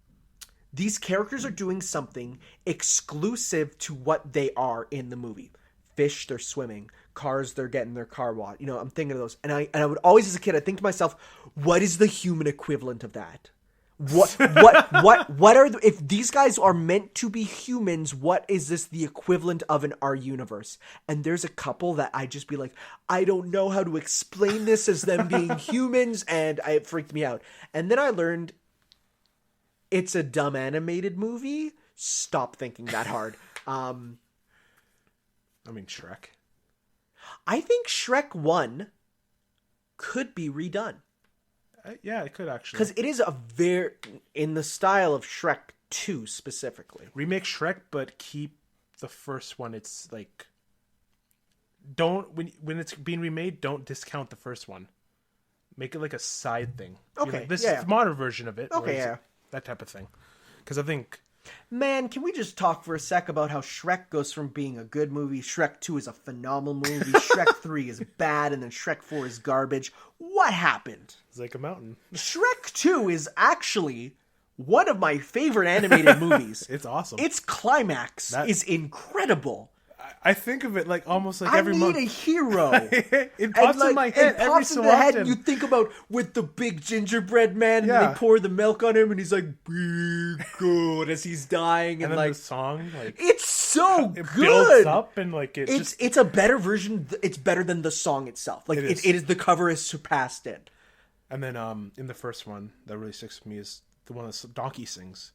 these characters are doing something exclusive to what they are in the movie. Fish, they're swimming. Cars, they're getting their car washed. You know, I'm thinking of those. And I would always, as a kid, I think to myself, what is the human equivalent of that? What are if these guys are meant to be humans, what is this the equivalent of in our universe? And there's a couple that I just be like, I don't know how to explain this as them being humans, and it freaked me out. And then I learned it's a dumb animated movie. Stop thinking that hard. I mean, Shrek. I think Shrek 1 could be redone. Yeah, it could actually. Because it is a very... in the style of Shrek 2 specifically. Remake Shrek, but keep the first one. It's like... Don't... When it's being remade, don't discount the first one. Make it like a side thing. Okay, Like, this is the modern version of it. Okay, yeah. That type of thing. Because I think... Man, can we just talk for a sec about how Shrek goes from being a good movie, Shrek 2 is a phenomenal movie, Shrek 3 is bad, and then Shrek 4 is garbage? What happened? It's like a mountain. Shrek 2 is actually one of my favorite animated movies. It's awesome. Its climax is incredible. I think of it like almost like every month. I need a hero. It pops in my head every so often. And you think about with the big gingerbread man, and they pour the milk on him, and he's like, "Be good," as he's dying, and then like the song, like it's so it good. Builds up and like it's a better version. It's better than the song itself. Like it is the cover has surpassed it. And then in the first one that really sticks with me is the one that Donkey sings.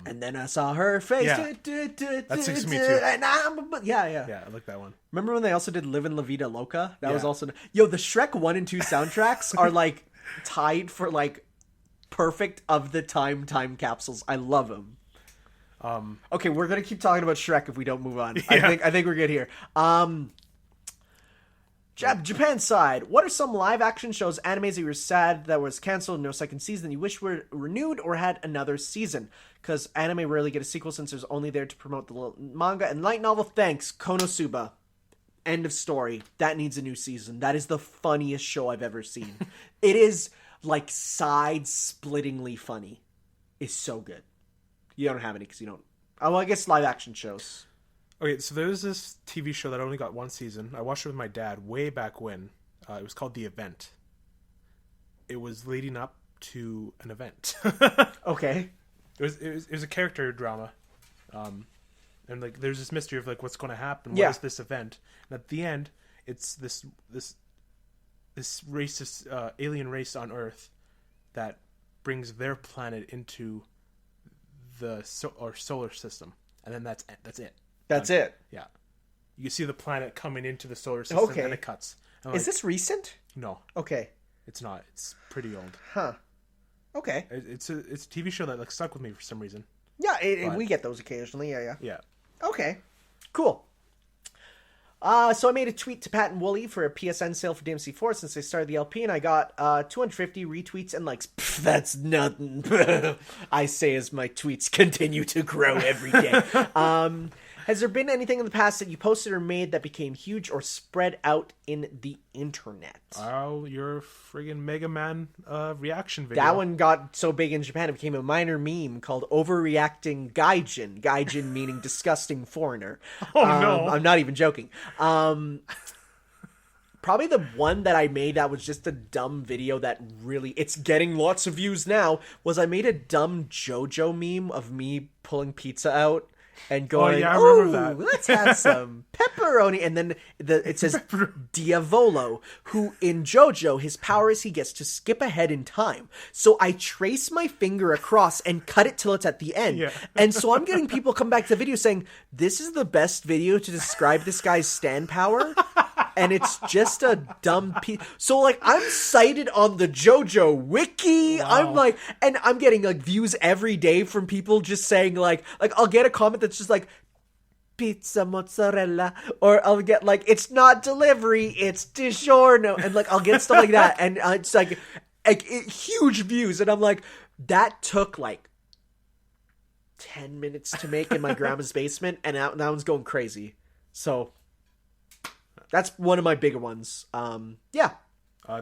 And then I saw her face. Yeah. That sings to me too. Yeah, I like that one. Remember when they also did Livin' La Vida Loca? That was also... Yo, the Shrek 1 and 2 soundtracks are like tied for like perfect of the time capsules. I love them. Okay, we're going to keep talking about Shrek if we don't move on. Yeah. I think we're good here. Japan side, what are some live action shows, animes that you were sad that was canceled, no second season, you wish were renewed or had another season? Because anime rarely get a sequel since there's only there to promote the manga and light novel. Thanks, Konosuba. End of story. That needs a new season. That is the funniest show I've ever seen. It is like side-splittingly funny. It's so good. You don't have any because you don't... Oh, well, I guess live action shows. Okay, so there was this TV show that only got one season. I watched it with my dad way back when. It was called The Event. It was leading up to an event. Okay. It was a character drama, and like there's this mystery of like what's going to happen. What Yeah. is this event? And at the end, it's this racist alien race on Earth that brings their planet into the solar system, and then that's it. That's it. Yeah, you see the planet coming into the solar system, Okay. and it cuts. And Is this recent? No, Okay. it's not. It's pretty old. Huh. Okay. It's a TV show that like stuck with me for some reason. Yeah, we get those occasionally. Yeah. Yeah. Okay. Cool. So I made a tweet to Pat and Wooly for a PSN sale for DMC4 since they started the LP, and I got 250 retweets and likes. Pff, that's nothing. I say as my tweets continue to grow every day. Has there been anything in the past that you posted or made that became huge or spread out in the internet? Oh, your friggin' Mega Man reaction video. That one got so big in Japan it became a minor meme called Overreacting Gaijin. Gaijin meaning disgusting foreigner. Oh, no. I'm not even joking. Probably the one that I made that was just a dumb video that really... It's getting lots of views now. Was I made a dumb JoJo meme of me pulling pizza out and going, I remember that. Let's have some pepperoni. And then it says Diavolo, who in JoJo, his power is he gets to skip ahead in time. So I trace my finger across and cut it till it's at the end. Yeah. And so I'm getting people come back to the video saying, this is the best video to describe this guy's stand power. And it's just a dumb piece. So, like, I'm cited on the JoJo wiki. Wow. I'm like, and I'm getting, like, views every day from people just saying, like, I'll get a comment that's just like, pizza mozzarella. Or I'll get, like, it's not delivery, it's DiGiorno. And, like, I'll get stuff like that. And it's, like huge views. And I'm like, that took, like, 10 minutes to make in my grandma's basement. And that one's going crazy. So... That's one of my bigger ones. Yeah.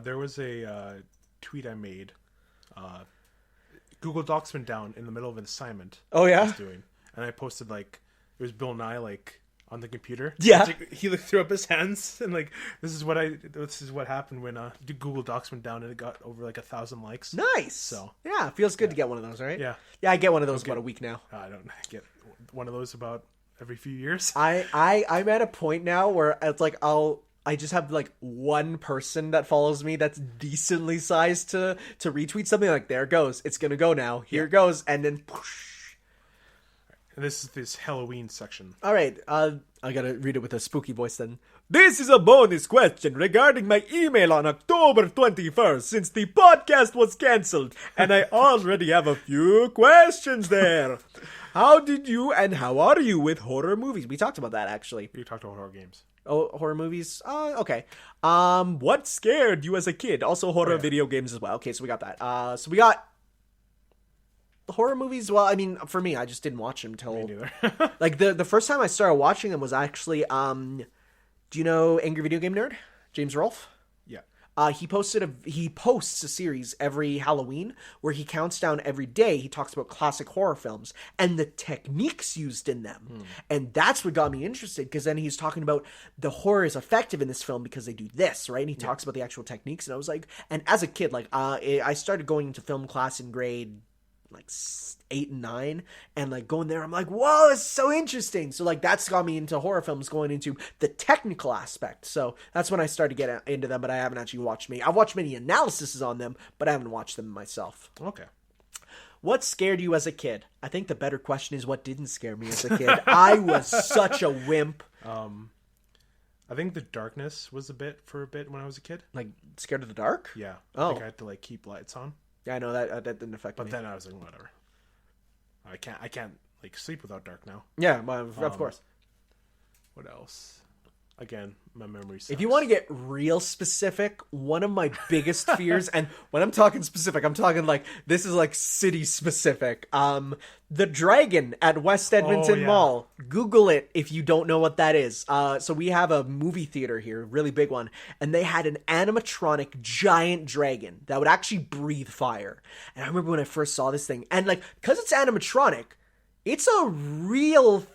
There was a tweet I made. Google Docs went down in the middle of an assignment. Oh, yeah? I was doing, and I posted like it was Bill Nye like on the computer. Yeah. Like, he like, threw up his hands and like this is what happened when Google Docs went down and it got over like 1,000 likes. Nice. So yeah, feels good to get one of those, right? Yeah. Yeah, I get one of those about a week now. I don't get one of those about every few years. I'm at a point now where it's like I just have like one person that follows me that's decently sized to retweet something. Like, there it goes, it's gonna go now, here it goes, and then whoosh. And this is this Halloween section. All right, I gotta read it with a spooky voice then. This is a bonus question regarding my email on October 21st, since the podcast was cancelled, and I already have a few questions there. How did you and how are you with horror movies? We talked about that, actually. We talked about horror games. Oh, horror movies? Okay. What scared you as a kid? Also horror video games as well. Okay, so we got that. So we got horror movies. Well, I mean, for me, I just didn't watch them till... Me neither. like, the first time I started watching them was actually, do you know Angry Video Game Nerd? James Rolfe? Yeah. He posts a series every Halloween where he counts down every day. He talks about classic horror films and the techniques used in them. And that's what got me interested, because then he's talking about the horror is effective in this film because they do this, right? And he talks about the actual techniques. And I was like, and as a kid, like, I started going into film class in grade like 8 and 9, and like going there, I'm like, whoa, it's so interesting. So like that's got me into horror films, going into the technical aspect. So that's when I started to get into them, but I haven't actually watched many. I've watched many analyses on them, but I haven't watched them myself. Okay. What scared you as a kid? I think the better question is what didn't scare me as a kid. I was such a wimp. I think the darkness was for a bit when I was a kid. Like, scared of the dark? Yeah. Oh. I think I had to like keep lights on. Yeah, I know that didn't affect me. But then I was like, whatever. I can't like sleep without dark now. Yeah, well, of course. What else? Again, my memory sucks. If you want to get real specific, one of my biggest fears, and when I'm talking specific, I'm talking like, this is like city specific. The Dragon at West Edmonton Mall. Google it if you don't know what that is. So we have a movie theater here, really big one, and they had an animatronic giant dragon that would actually breathe fire. And I remember when I first saw this thing, and like, because it's animatronic, it's a real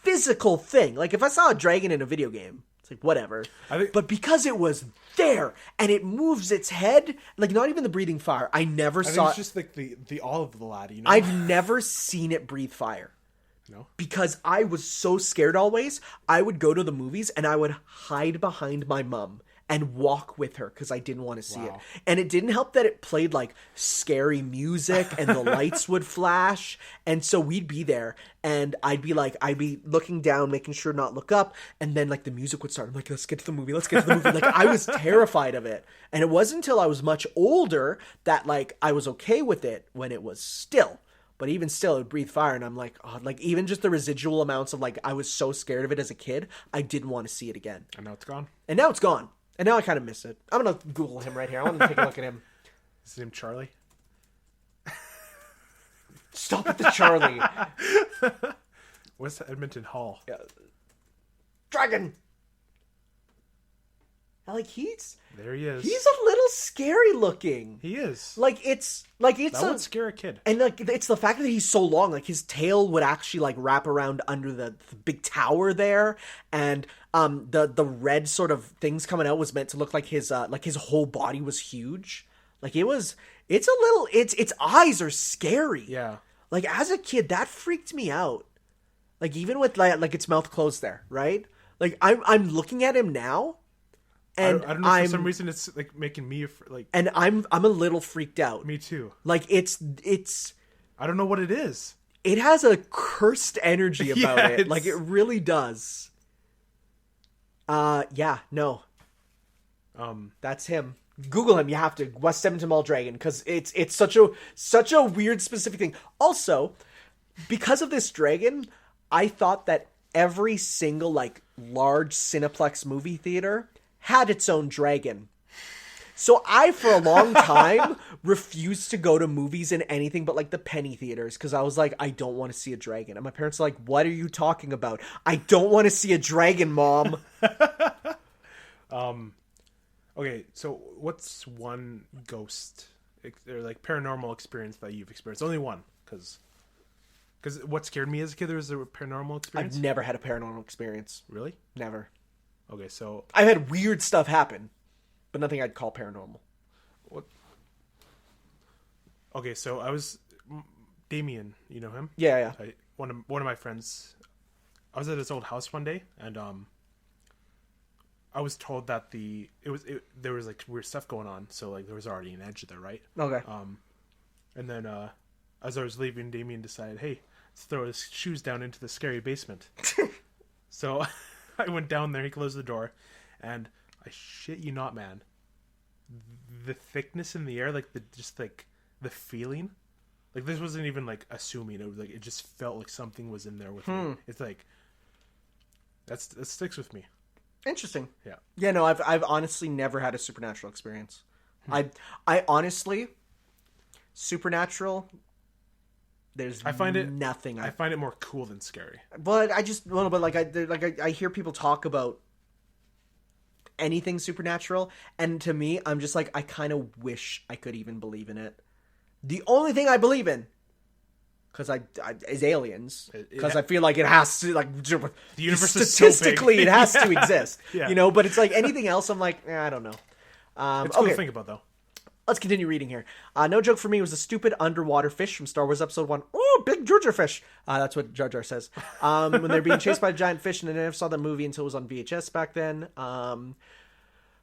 physical thing. Like, if I saw a dragon in a video game, it's like, whatever. But because it was there, and it moves its head, like, not even the breathing fire. I saw it's just like the olive lad, you know? I've never seen it breathe fire. No? Because I was so scared always, I would go to the movies, and I would hide behind my mom and walk with her because I didn't want to see it. And it didn't help that it played like scary music and the lights would flash. And so we'd be there and I'd be looking down, making sure not look up. And then like the music would start. I'm like, let's get to the movie. Like I was terrified of it. And it wasn't until I was much older that like I was okay with it when it was still. But even still, it would breathe fire. And I'm like, oh, like even just the residual amounts of like, I was so scared of it as a kid. I didn't want to see it again. And now it's gone. And now it's gone. And now I kind of miss it. I'm going to Google him right here. I want to take a look at him. Is his name Charlie? Stop at the Charlie. What's Edmonton Hall? Yeah. Dragon. Like there he is. He's a little scary looking. He is. That would scare a kid. And like it's the fact that he's so long. Like his tail would actually like wrap around under the big tower there, and the red sort of things coming out was meant to look like his whole body was huge. Like its eyes are scary. Yeah. Like as a kid, that freaked me out. Like even with like its mouth closed there, right? Like I'm looking at him now. And I don't know, for some reason it's like making me like. And I'm a little freaked out. Me too. Like it's. I don't know what it is. It has a cursed energy about it. Like it really does. Yeah, no. That's him. Google him. You have to West Edmonton Mall Dragon because it's such a weird specific thing. Also, because of this dragon, I thought that every single like large Cineplex movie theater had its own dragon. So I, for a long time, refused to go to movies in anything but like the penny theaters because I was like, I don't want to see a dragon. And my parents are like, what are you talking about? I don't want to see a dragon, Mom. Okay, so what's one ghost or like paranormal experience that you've experienced? Only one, because what scared me as a kid, there was a paranormal experience. I've never had a paranormal experience. Really? Never. Okay, so I've had weird stuff happen, but nothing I'd call paranormal. What? Okay, so I was Damien. You know him? Yeah. One of my friends. I was at his old house one day, and I was told that there was like weird stuff going on, so like there was already an edge there, right? Okay. And then as I was leaving, Damien decided, hey, let's throw his shoes down into the scary basement. So I went down there, he closed the door, and I shit you not, man, the thickness in the air, like the feeling, like this wasn't even like assuming, it was like it just felt like something was in there with me. It's like that sticks with me. Interesting. Yeah. Yeah, no, I've honestly never had a supernatural experience. I honestly, supernatural, I find it more cool than scary. But I hear people talk about anything supernatural, and to me, I'm just like, I kind of wish I could even believe in it. The only thing I believe in, because is aliens, because I feel like it has to, like, the universe statistically is so big. It has to exist. Yeah. You know, but it's like anything else, I'm like, I don't know. It's cool to think about, though. Let's continue reading here. No joke for me was the stupid underwater fish from Star Wars Episode 1. Oh, big Jar Jar fish. That's what Jar Jar says. When they're being chased by a giant fish, and I never saw that movie until it was on VHS back then.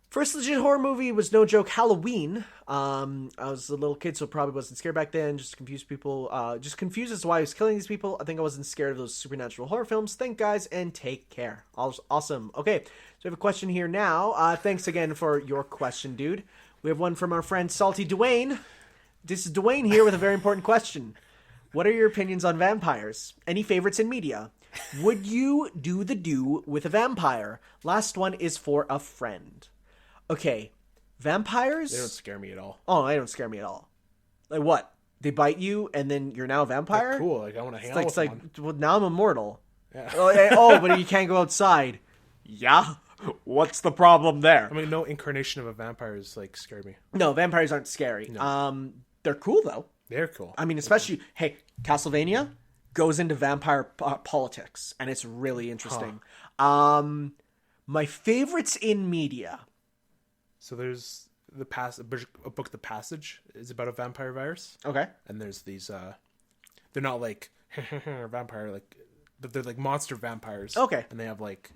First legit horror movie was, no joke, Halloween. I was a little kid, so probably wasn't scared back then. Just confused people. Just confused as to why he was killing these people. I think I wasn't scared of those supernatural horror films. Thank guys, and take care. Awesome. Okay, so we have a question here now. Thanks again for your question, dude. We have one from our friend Salty Dwayne. This is Dwayne here with a very important question. What are your opinions on vampires? Any favorites in media? Would you do with a vampire? Last one is for a friend. Okay, vampires... They don't scare me at all. Oh, they don't scare me at all. Like what? They bite you and then you're now a vampire? They're cool, like I want to hang out with one. Well, now I'm immortal. Yeah. But you can't go outside. Yeah? What's the problem there? I mean, no incarnation of a vampire is like scared me. No, vampires aren't scary. No. They're cool though. They're cool. I mean, especially hey, Castlevania, goes into vampire politics, and it's really interesting. My favorites in media. So there's a book, The Passage, is about a vampire virus. Okay. And there's these, they're not like vampire, like, but they're like monster vampires. Okay. And they have like,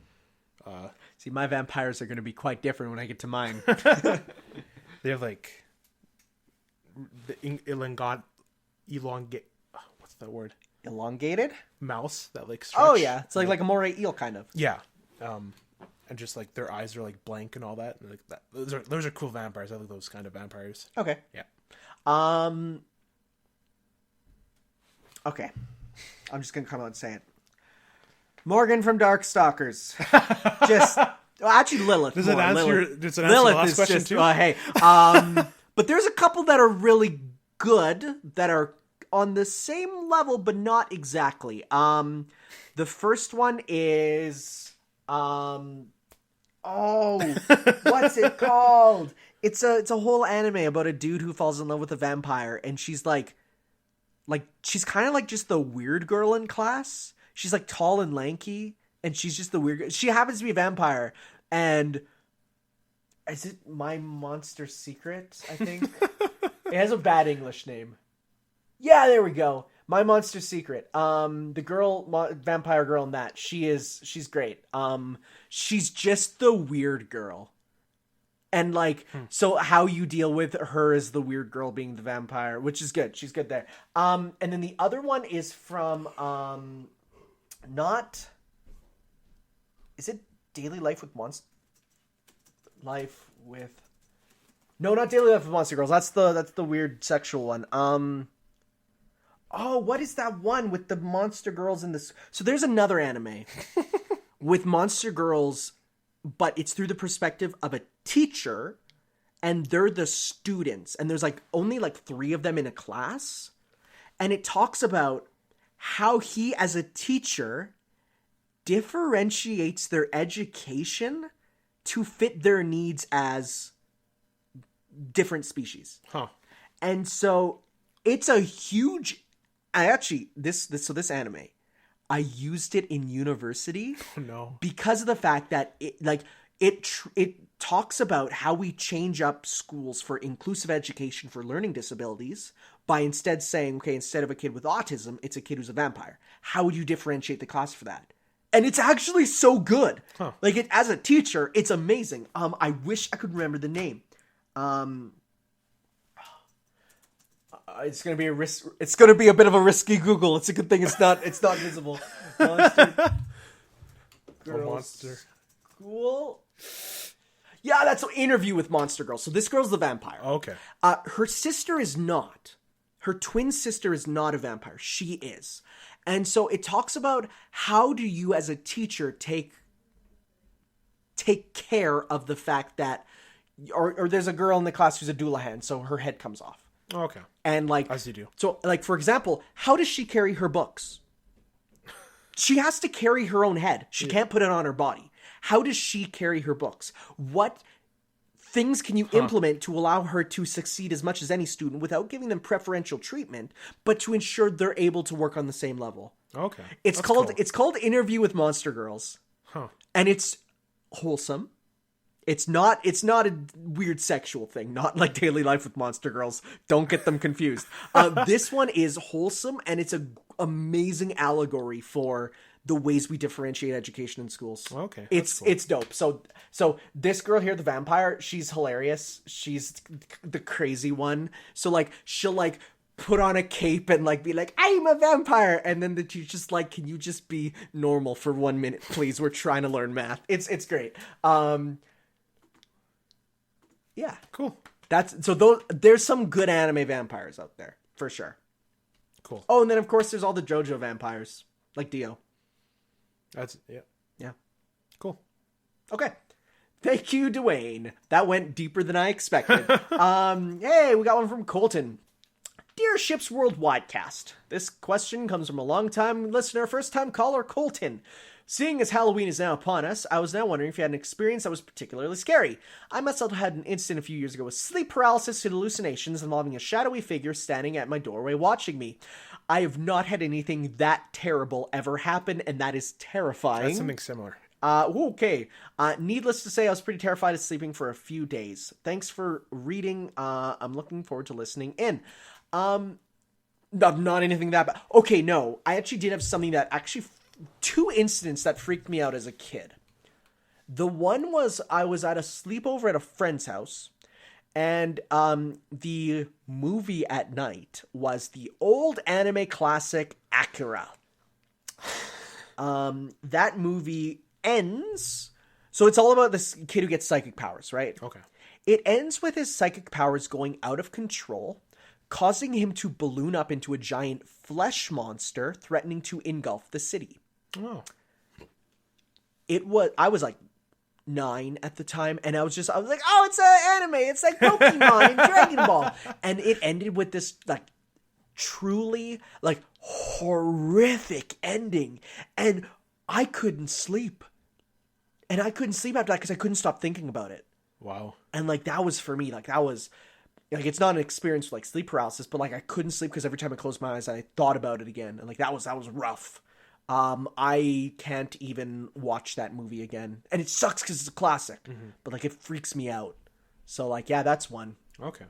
see, my vampires are going to be quite different when I get to mine. They have like the elongate. What's that word? Elongated mouse that like stretch. Oh yeah, it's like a moray eel kind of. Yeah, and just like their eyes are like blank and all that. And like that. Those are cool vampires. I like those kind of vampires. Okay. Yeah. Okay. I'm just gonna come out and say it. Morgan from Darkstalkers. Actually Lilith. Does it answer the last question too? Hey. But there's a couple that are really good that are on the same level, but not exactly. The first one is, what's it called? It's a whole anime about a dude who falls in love with a vampire, and she's like she's kind of like just the weird girl in class. She's like tall and lanky, and she's just the weird. She happens to be a vampire, and is it My Monster Secret? I think it has a bad English name. Yeah, there we go. My Monster Secret. The vampire girl in that, she's great. She's just the weird girl. And so how you deal with her as the weird girl being the vampire, which is good. She's good there. And then the other one is from, is it Daily Life with Monster? No, not Daily Life with Monster Girls. That's the weird sexual one. What is that one with the monster girls in this? So there's another anime with monster girls, but it's through the perspective of a teacher, and they're the students, and there's only 3 of them in a class, and it talks about how he, as a teacher, differentiates their education to fit their needs as different species. Huh. And so it's a huge... this anime, I used it in university. Oh, no. Because of the fact that it talks about how we change up schools for inclusive education for learning disabilities by instead saying, okay, instead of a kid with autism, it's a kid who's a vampire. How would you differentiate the cost for that? And it's actually so good. Huh. As a teacher, it's amazing. I wish I could remember the name. It's gonna be a risk. It's gonna be a bit of a risky Google. It's a good thing it's not visible. Monster School. Yeah, that's an Interview with Monster Girl. So this girl's the vampire. Okay. Her sister is not. Her twin sister is not a vampire. She is, and so it talks about how do you, as a teacher, take care of the fact that, or there's a girl in the class who's a Doulahan, so her head comes off. Okay. And as you do. So for example, how does she carry her books? She has to carry her own head. She can't put it on her body. How does she carry her books? What things can you implement to allow her to succeed as much as any student without giving them preferential treatment, but to ensure they're able to work on the same level? Okay. It's called Interview with Monster Girls. Huh. And it's wholesome. It's not a weird sexual thing, not like Daily Life with Monster Girls. Don't get them confused. This one is wholesome, and it's an amazing allegory for the ways we differentiate education in schools. Okay. It's dope. So this girl here, the vampire, she's hilarious. She's the crazy one. So she'll put on a cape and be like, I'm a vampire, and then the teacher's like, can you just be normal for 1 minute, please? We're trying to learn math. It's great. Yeah. Cool. There's some good anime vampires out there, for sure. Cool. Oh, and then of course there's all the JoJo vampires, like Dio. Yeah. Cool. Okay. Thank you, Dwayne. That went deeper than I expected. Hey, we got one from Colton. Dear Ships Worldwide Cast, this question comes from a long-time listener, first-time caller, Colton. Seeing as Halloween is now upon us, I was now wondering if you had an experience that was particularly scary. I myself had an incident a few years ago with sleep paralysis and hallucinations involving a shadowy figure standing at my doorway watching me. I have not had anything that terrible ever happen, and that is terrifying. That's something similar. Okay. Needless to say, I was pretty terrified of sleeping for a few days. Thanks for reading. I'm looking forward to listening in. Not anything that bad. Okay, no. I actually did have something that actually... 2 incidents that freaked me out as a kid. The one was I was at a sleepover at a friend's house, and the movie at night was the old anime classic Akira. That movie ends... So it's all about this kid who gets psychic powers, right? Okay. It ends with his psychic powers going out of control, causing him to balloon up into a giant flesh monster threatening to engulf the city. Oh. I was like 9 at the time, and I was like, oh, it's an anime. It's like Pokemon and Dragon Ball. And it ended with this like truly like horrific ending. And I couldn't sleep. And I couldn't sleep after that because I couldn't stop thinking about it. Wow. And like that was for me, like that was like, it's not an experience with like sleep paralysis, but like I couldn't sleep because every time I closed my eyes, I thought about it again. And like that was rough. I can't even watch that movie again. And it sucks because it's a classic, but like it freaks me out. So like, yeah, that's one. Okay.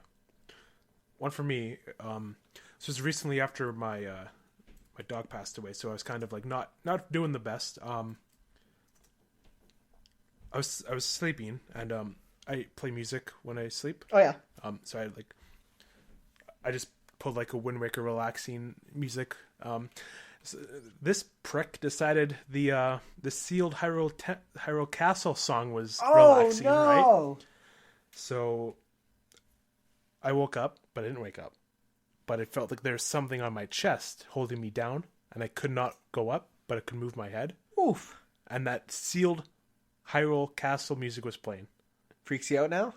One for me. This was recently after my my dog passed away, so I was kind of like not doing the best. I was sleeping, and I play music when I sleep. Oh yeah. So I just pulled like a Wind Waker relaxing music. So this prick decided the sealed Hyrule Castle song was relaxing, right? So I woke up, but I didn't wake up. But it felt like there's something on my chest holding me down, and I could not go up, but I could move my head. Oof. And that sealed Hyrule Castle music was playing. Freaks you out now?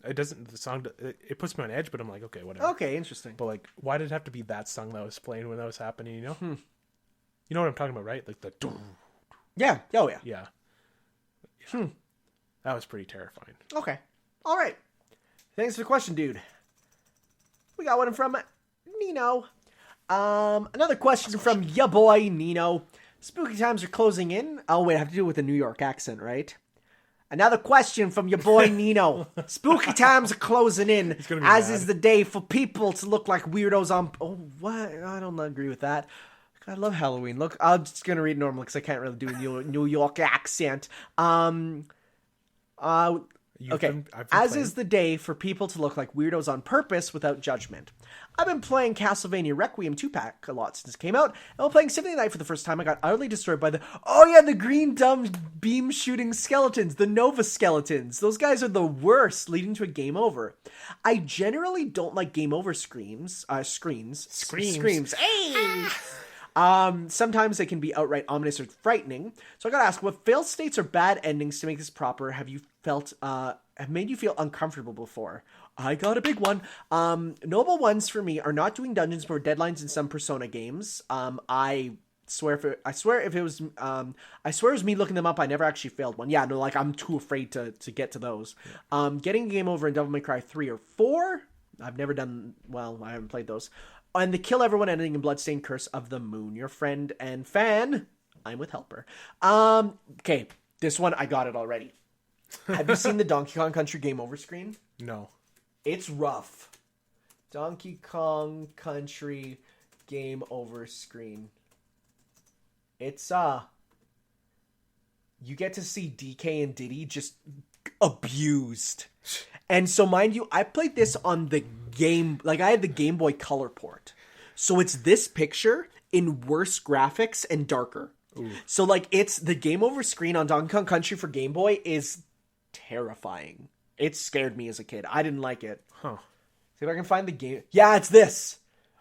It doesn't. The song. It puts me on edge, but I'm like, okay, whatever. Okay, interesting. But like, why did it have to be that song that was playing when that was happening? You know. You know what I'm talking about, right? Like the. Yeah. Oh yeah. Yeah. That was pretty terrifying. Okay. All right. Thanks for the question, dude. We got one from Nino. Another question from ya boy Nino. Spooky times are closing in. Oh wait, I have to do it with a New York accent, right? Another question from your boy Nino. Spooky times are closing in, as is the day for people to look like weirdos on... Oh, what? I don't agree with that. I love Halloween. Look, I'm just going to read normal because I can't really do a New York accent. Okay, as is the day for people to look like weirdos on purpose without judgment. I've been playing Castlevania Requiem 2-pack a lot since it came out, and while playing Symphony of the Night for the first time, I got utterly destroyed by the green dumb beam shooting skeletons, the Nova skeletons. Those guys are the worst, leading to a game over. I generally don't like game over screams. Hey! Sometimes they can be outright ominous or frightening. So I gotta ask, what failed states or bad endings to make this proper have you felt, have made you feel uncomfortable before? I got a big one. Notable ones for me are not doing dungeons for deadlines in some Persona games. I swear it was me looking them up. I never actually failed one. Yeah, no, like I'm too afraid to get to those. Yeah. Getting a game over in Devil May Cry 3 or 4. I've never done, well, I haven't played those. And the kill everyone ending in Bloodstained Curse of the Moon. Your friend and fan, I'm with Helper. Okay, this one, I got it already. Have you seen the Donkey Kong Country game over screen? No. It's rough. Donkey Kong Country game over screen. It's, you get to see DK and Diddy just abused. And so, mind you, I played this on the game, like I had the Game Boy Color port. So it's this picture in worse graphics and darker. Ooh. So like it's the game over screen on Donkey Kong Country for Game Boy is terrifying. It scared me as a kid. I didn't like it. Huh. See if I can find the game. Yeah, it's this.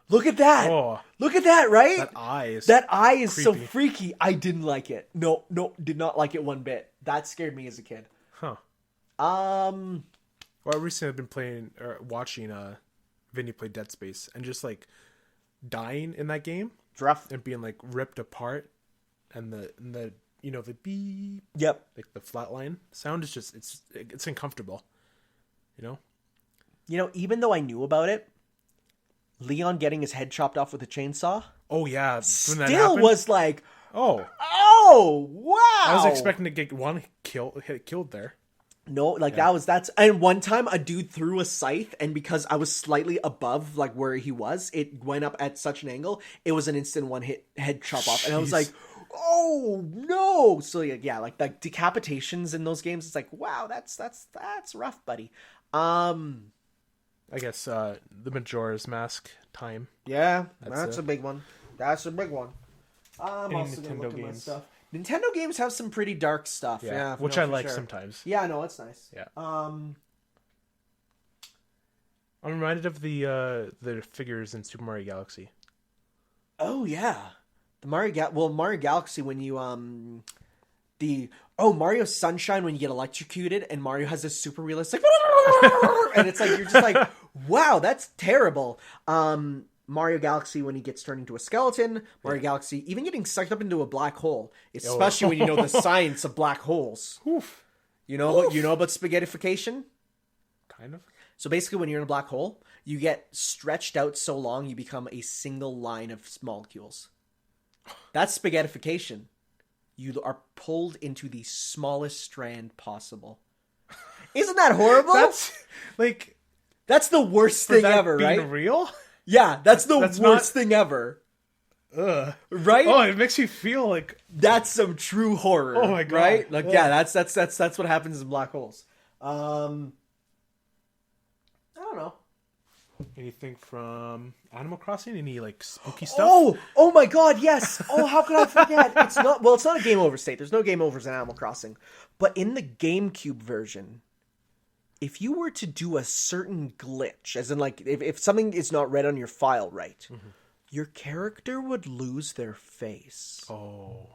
Look at that. Oh, look at that, right? That eye is creepy. So freaky. I didn't like it. No, did not like it one bit. That scared me as a kid. Huh. Well, recently I've been playing or watching Vinny play Dead Space and just like dying in that game. It's rough. And being like ripped apart and the you know the beep. Yep. Like the flatline sound is just it's uncomfortable. You know, even though I knew about it, Leon getting his head chopped off with a chainsaw. Oh yeah, Still was like, oh wow. I was expecting to get one killed there. No, like that's and one time a dude threw a scythe, and because I was slightly above like where he was, it went up at such an angle, it was an instant one hit head chop off, and I was like, oh no. So yeah, like the decapitations in those games, it's like, wow, that's rough, buddy. I guess the Majora's Mask time. Yeah, that's a big one. That's a big one. I'm also Nintendo gonna look at my games. stuff. Nintendo games have some pretty dark stuff. Yeah, which I like sometimes. Yeah, no, it's nice. Yeah. Um, I'm reminded of the figures in Super Mario Galaxy. Oh yeah, the Mario Galaxy when you Mario Sunshine when you get electrocuted and Mario has this super realistic and it's like you're just like, wow, that's terrible. Mario Galaxy when he gets turned into a skeleton. Mario Galaxy even getting sucked up into a black hole, especially when you know the science of black holes. Oof. You know about spaghettification? Kind of. So basically when you're in a black hole, you get stretched out so long you become a single line of molecules. That's spaghettification. You are pulled into the smallest strand possible. Isn't that horrible? That's the worst thing ever, right? Being real? Yeah, that's the worst thing ever. Ugh. Right? Oh, it makes you feel like that's some true horror. Oh my god! Right? Like, yeah, that's what happens in black holes. I don't know. Anything from Animal Crossing? Any like spooky stuff? Oh my god, yes. Oh, how could I forget? It's not a game over state. There's no game overs in Animal Crossing, but in the GameCube version, if you were to do a certain glitch, as in like if something is not read on your file right, your character would lose their face. Oh.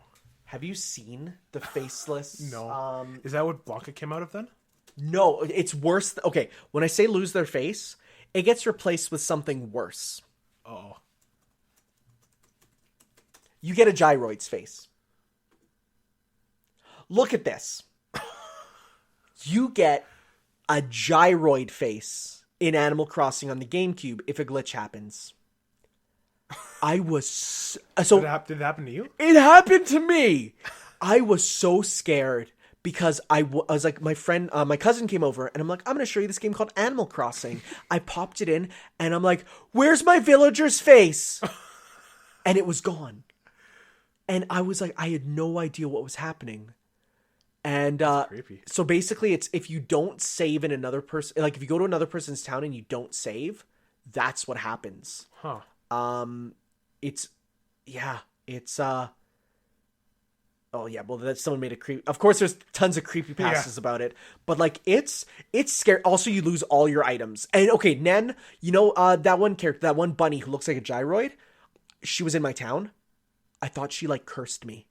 Have you seen the faceless? No. Is that what Blanca came out of then? No, it's worse. Okay, when I say lose their face, it gets replaced with something worse. Oh. You get a gyroid's face. Look at this. You get a gyroid face in Animal Crossing on the GameCube if a glitch happens. I was so... Did it happen to you? It happened to me! I was so scared because I was like, my cousin came over and I'm like, I'm going to show you this game called Animal Crossing. I popped it in and I'm like, where's my villager's face? And it was gone. And I was like, I had no idea what was happening. And so basically it's if you don't save in another person, like if you go to another person's town and you don't save, that's what happens. Huh. Oh yeah, well that someone made a creep. Of course there's tons of creepypastas about it, but like it's scary. Also you lose all your items. And okay, Nen, you know that one character, that one bunny who looks like a gyroid, she was in my town. I thought she like cursed me.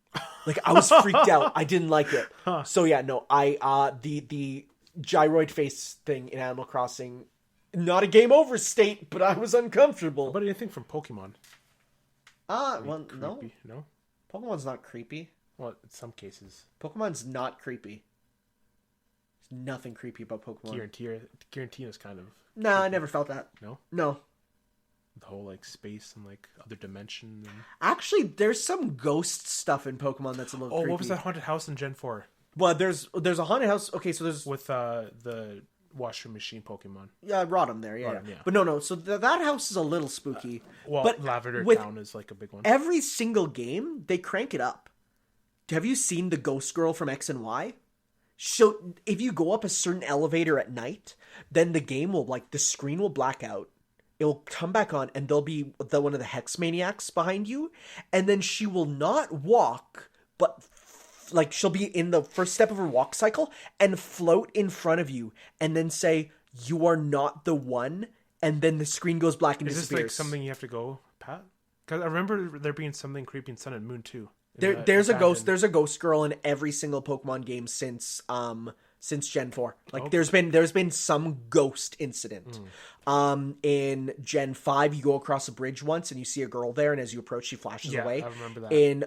Like I was freaked out. I didn't like it. Huh. So yeah, no, the gyroid face thing in Animal Crossing, not a game over state, but I was uncomfortable. What about anything from Pokemon? Well, creepy, no. Pokemon's not creepy. Well, in some cases. Pokemon's not creepy. There's nothing creepy about Pokemon. Giratina is kind of... Nah, creepy. I never felt that. No? No. The whole, like, space and, like, other dimension. And... Actually, there's some ghost stuff in Pokemon that's a little creepy. Oh, what was that haunted house in Gen 4? Well, there's a haunted house... Okay, so there's... With the washing machine Pokemon. Yeah, Rotom there, yeah. But no. So that house is a little spooky. But Lavender Town is, like, a big one. Every single game, they crank it up. Have you seen the ghost girl from X and Y? So if you go up a certain elevator at night, then the game will, like, the screen will black out. It will come back on, and there'll be one of the Hex Maniacs behind you, and then she will not walk, but like she'll be in the first step of her walk cycle and float in front of you, and then say, "You are not the one," and then the screen goes black and disappears. Is this like something you have to go, Pat? Because I remember there being something creepy in Sun and Moon too. There's a ghost. There's a ghost girl in every single Pokemon game since Gen 4. Like there's been some ghost incident. In Gen 5, you go across a bridge once and you see a girl there, and as you approach, she flashes away. I remember that. In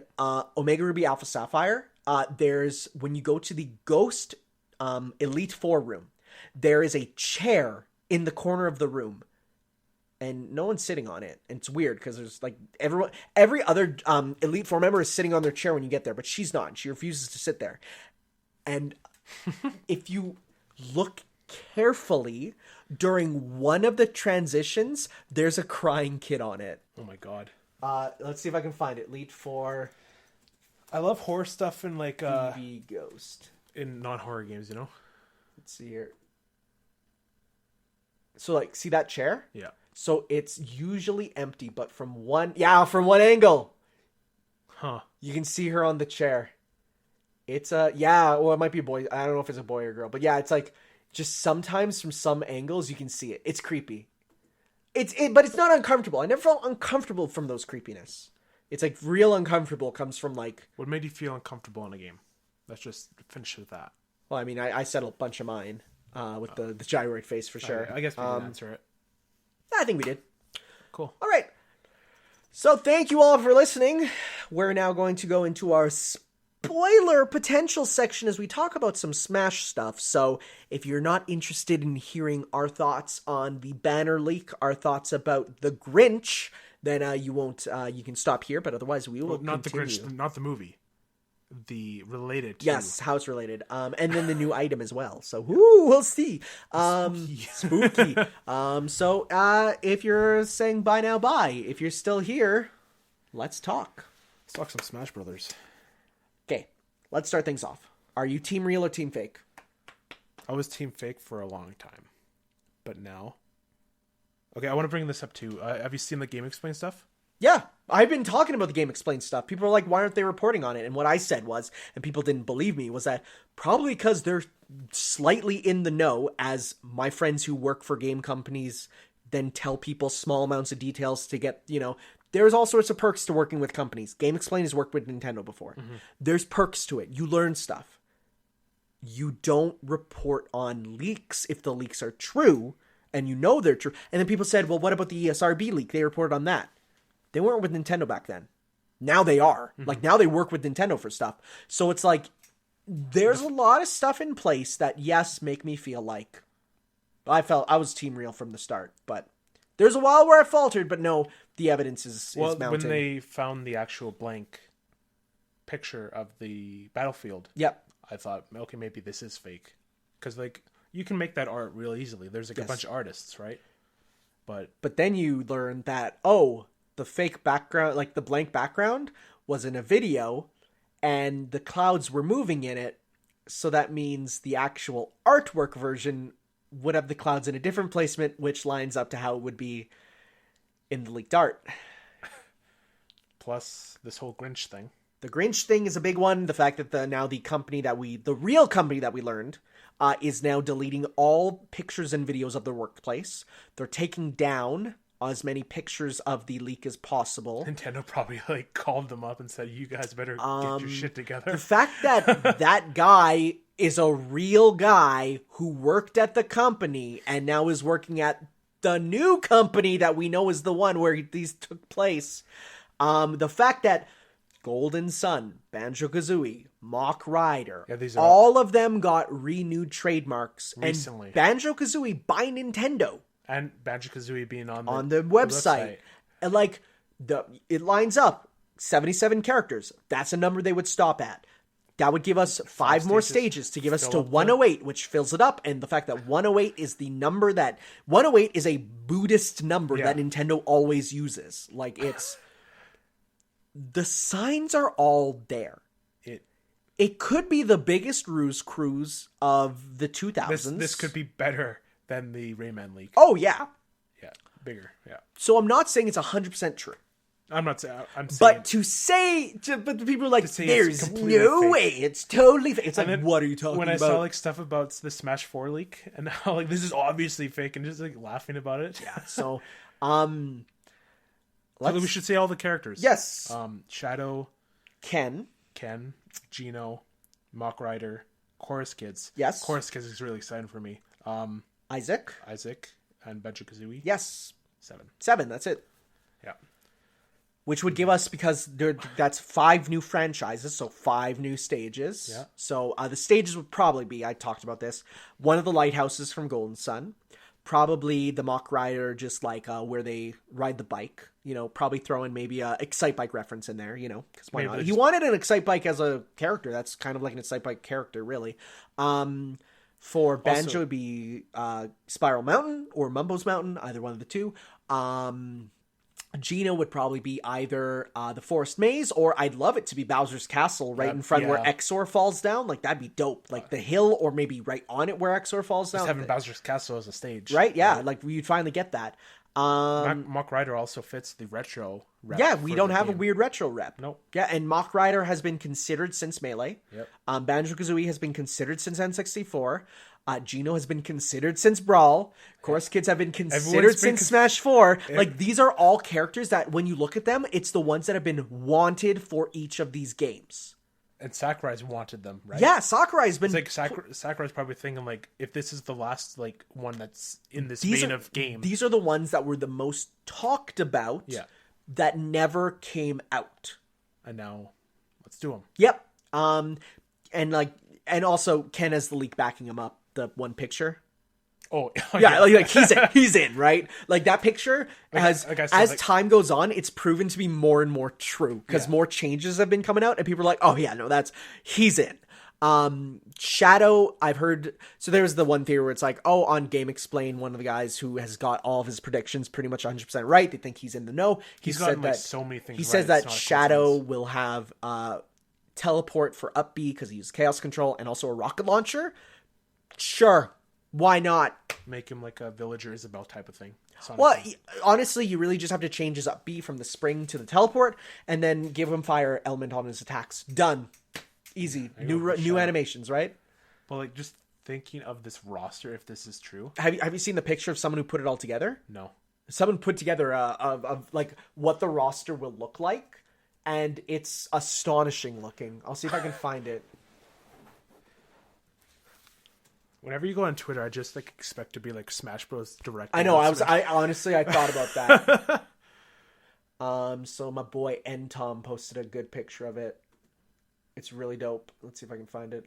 Omega Ruby Alpha Sapphire, there's when you go to the Ghost Elite Four room, there is a chair in the corner of the room. and no one's sitting on it. And it's weird because there's like every other Elite Four member is sitting on their chair when you get there, but she's not. She refuses to sit there. And if you look carefully during one of the transitions, there's a crying kid on it. Oh my god. Let's see if I can find it. Elite Four. I love horror stuff in like BB Ghost. In non-horror games, you know? Let's see here. So like, see that chair? Yeah. So it's usually empty, but from one angle. Huh. You can see her on the chair. It's it might be a boy. I don't know if it's a boy or girl, but yeah, it's like just sometimes from some angles you can see it. It's creepy. But it's not uncomfortable. I never felt uncomfortable from those creepiness. It's like real uncomfortable comes from like... What made you feel uncomfortable in a game? Let's just finish with that. Well, I mean, I said a bunch of mine with the gyroid face for sure. I guess we didn't answer it. I think we did. Cool. All right. So thank you all for listening. We're now going to go into our spoiler potential section as we talk about some Smash stuff. So if you're not interested in hearing our thoughts on the banner leak, our thoughts about the Grinch, then you won't. You can stop here. But otherwise, we will not continue. The Grinch, not the movie. The related to... Yes, how it's related. And then the new item as well. So we'll see. Spooky. So if you're saying bye now, bye. If you're still here, let's talk. Let's talk some Smash Brothers. Okay, let's start things off. Are you team real or team fake? I was team fake for a long time. But now... Okay, I want to bring this up too. Have you seen the Game Explain stuff? Yeah, I've been talking about the Game Explain stuff. People are like, why aren't they reporting on it? And what I said was, and people didn't believe me, was that probably because they're slightly in the know, as my friends who work for game companies then tell people small amounts of details to get, there's all sorts of perks to working with companies. Game Explain has worked with Nintendo before. Mm-hmm. There's perks to it. You learn stuff. You don't report on leaks if the leaks are true, and you know they're true. And then people said, well, what about the ESRB leak? They reported on that. They weren't with Nintendo back then. Now they are. Mm-hmm. Like, now they work with Nintendo for stuff. So it's like, there's a lot of stuff in place that, yes, make me feel like I was team real from the start. But there's a while where I faltered, but no, the evidence is mounting. When they found the actual blank picture of the battlefield, yep, I thought, okay, maybe this is fake. Because, like, you can make that art real easily. There's, like, a bunch of artists, right? But then you learn that, the fake background, like the blank background, was in a video, and the clouds were moving in it, so that means the actual artwork version would have the clouds in a different placement, which lines up to how it would be in the leaked art. Plus, this whole Grinch thing. The Grinch thing is a big one. The fact that the real company that we learned, is now deleting all pictures and videos of their workplace. They're taking down as many pictures of the leak as possible. Nintendo probably called them up and said, you guys better get your shit together. The fact that that guy is a real guy who worked at the company and now is working at the new company that we know is the one where these took place. The fact that Golden Sun, Banjo-Kazooie, Mock Rider, all of them got renewed trademarks recently. And Banjo-Kazooie by Nintendo. And Banjo-Kazooie being on the website. And it lines up. 77 characters. That's a number they would stop at. That would give us 5 more stages to give us to 108, which fills it up. And the fact that 108 is the number that... 108 is a Buddhist number that Nintendo always uses. It's... The signs are all there. It could be the biggest ruse cruise of the 2000s. This could be better than the Rayman leak. Oh, yeah. Yeah, bigger, yeah. So I'm not saying it's 100% true. I'm not saying... But but the people are like, there's no way, it's totally fake. It's like, what are you talking about? When I saw stuff about the Smash 4 leak, and how this is obviously fake, and just laughing about it. Yeah, so... So we should say all the characters. Yes. Shadow. Ken. Gino. Mock Rider. Chorus Kids. Yes. Chorus Kids is really exciting for me. Isaac. And Banjo-Kazooie. Yes. 7. That's it. Yeah. Which would give us, because that's 5 new franchises, so 5 new stages. Yeah. So the stages would probably be, I talked about this, one of the lighthouses from Golden Sun, Probably the Mach Rider, just like where they ride the bike. Probably throw in maybe a Excite Bike reference in there. Because why not? He wanted an Excite Bike as a character. That's kind of like an Excite Bike character, really. For Banjo, it'd be Spiral Mountain or Mumbo's Mountain, either one of the two. Gino would probably be either the Forest Maze, or I'd love it to be Bowser's Castle right in front where Exor falls down. Like, that'd be dope. Like, the hill, or maybe right on it where Exor falls down. Just having Bowser's Castle as a stage. Right? Yeah. Like, you'd finally get that. Mach Rider also fits the retro rep. Yeah, we don't have a weird retro rep. Nope. Yeah, and Mach Rider has been considered since Melee. Yep. Banjo-Kazooie has been considered since N64. Gino has been considered since Brawl. Chorus Kids have been considered since Smash 4. Like, these are all characters that, when you look at them, it's the ones that have been wanted for each of these games. And Sakurai's wanted them, right? Yeah, Sakurai's been... It's like Sakurai's probably thinking, like, if this is the last, like, one that's in this vein of game. These are the ones that were the most talked about that never came out. And now, let's do them. Yep. And also, Ken has the leak backing him up. The one picture. Oh, yeah, like he's in, right? Like, that picture as time goes on, it's proven to be more and more true, because more changes have been coming out, and people are like, oh yeah, no, he's in. Shadow, I've heard, so there's the one theory where it's like, oh, on Game Explain, one of the guys who has got all of his predictions pretty much 100% right, they think he's in the know. He's gotten like so many things. He says that Shadow will have teleport for up B because he uses Chaos Control, and also a rocket launcher. Sure, why not? Make him like a Villager Isabelle type of thing. Well, honestly, you really just have to change his up B from the spring to the teleport, and then give him fire element on his attacks. Done. Easy. New animations, right? Well, like, just thinking of this roster, if this is true. Have you seen the picture of someone who put it all together? No. Someone put together of like what the roster will look like, and it's astonishing looking. I'll see if I can find it. Whenever you go on Twitter, I just like expect to be like Smash Bros. Direct. I know. I honestly thought about that. So my boy N Tom posted a good picture of it. It's really dope. Let's see if I can find it.